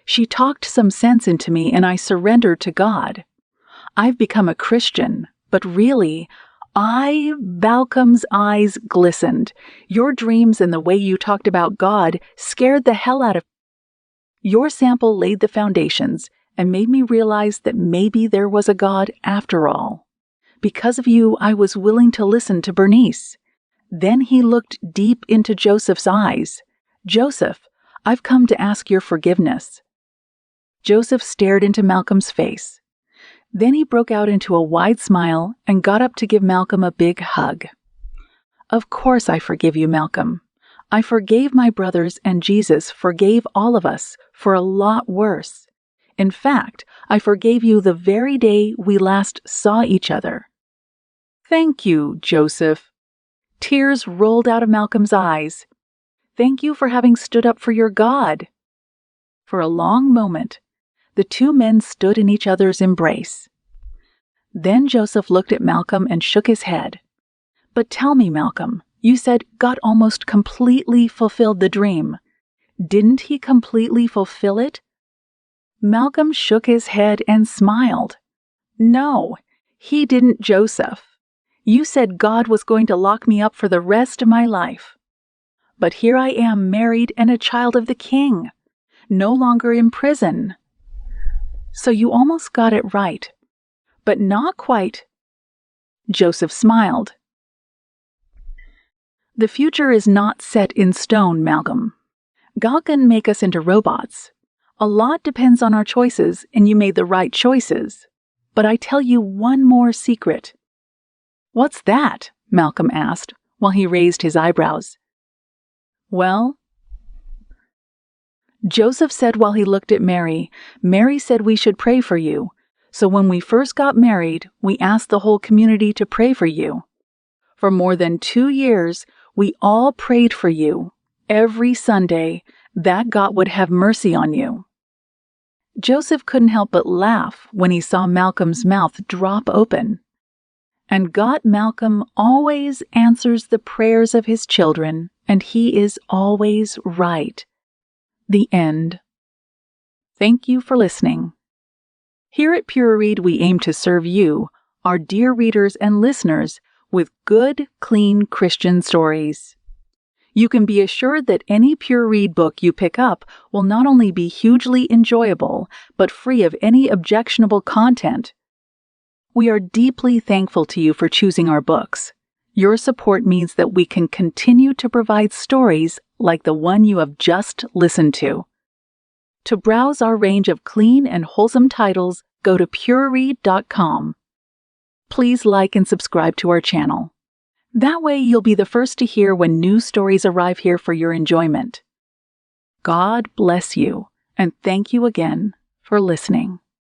She talked some sense into me and I surrendered to God. I've become a Christian, but really, Malcolm's eyes glistened. "Your dreams and the way you talked about God scared the hell out of me. Your sample laid the foundations and made me realize that maybe there was a God after all. Because of you, I was willing to listen to Bernice." Then he looked deep into Joseph's eyes. "Joseph, I've come to ask your forgiveness." Joseph stared into Malcolm's face. Then he broke out into a wide smile and got up to give Malcolm a big hug. "Of course I forgive you, Malcolm. I forgave my brothers, and Jesus forgave all of us for a lot worse. In fact, I forgave you the very day we last saw each other." "Thank you, Joseph." Tears rolled out of Malcolm's eyes. "Thank you for having stood up for your God." For a long moment, the two men stood in each other's embrace. Then Joseph looked at Malcolm and shook his head. "But tell me, Malcolm, you said God almost completely fulfilled the dream. Didn't he completely fulfill it?" Malcolm shook his head and smiled. "No, he didn't, Joseph. You said God was going to lock me up for the rest of my life. But here I am, married and a child of the King, no longer in prison. So you almost got it right, but not quite." Joseph smiled. "The future is not set in stone, Malcolm. God can make us into robots. A lot depends on our choices, and you made the right choices. But I tell you one more secret." "What's that?" Malcolm asked, while he raised his eyebrows. "Well," Joseph said while he looked at Mary, "Mary said we should pray for you. So when we first got married, we asked the whole community to pray for you. For more than 2 years, we all prayed for you, every Sunday, that God would have mercy on you." Joseph couldn't help but laugh when he saw Malcolm's mouth drop open. "And God, Malcolm, always answers the prayers of his children, and he is always right." The end. Thank you for listening. Here at PureRead, we aim to serve you, our dear readers and listeners, with good, clean Christian stories. You can be assured that any PureRead book you pick up will not only be hugely enjoyable, but free of any objectionable content. We are deeply thankful to you for choosing our books. Your support means that we can continue to provide stories like the one you have just listened to. To browse our range of clean and wholesome titles, go to pureread.com. please like and subscribe to our channel. That way you'll be the first to hear when new stories arrive here for your enjoyment. God bless you, and thank you again for listening.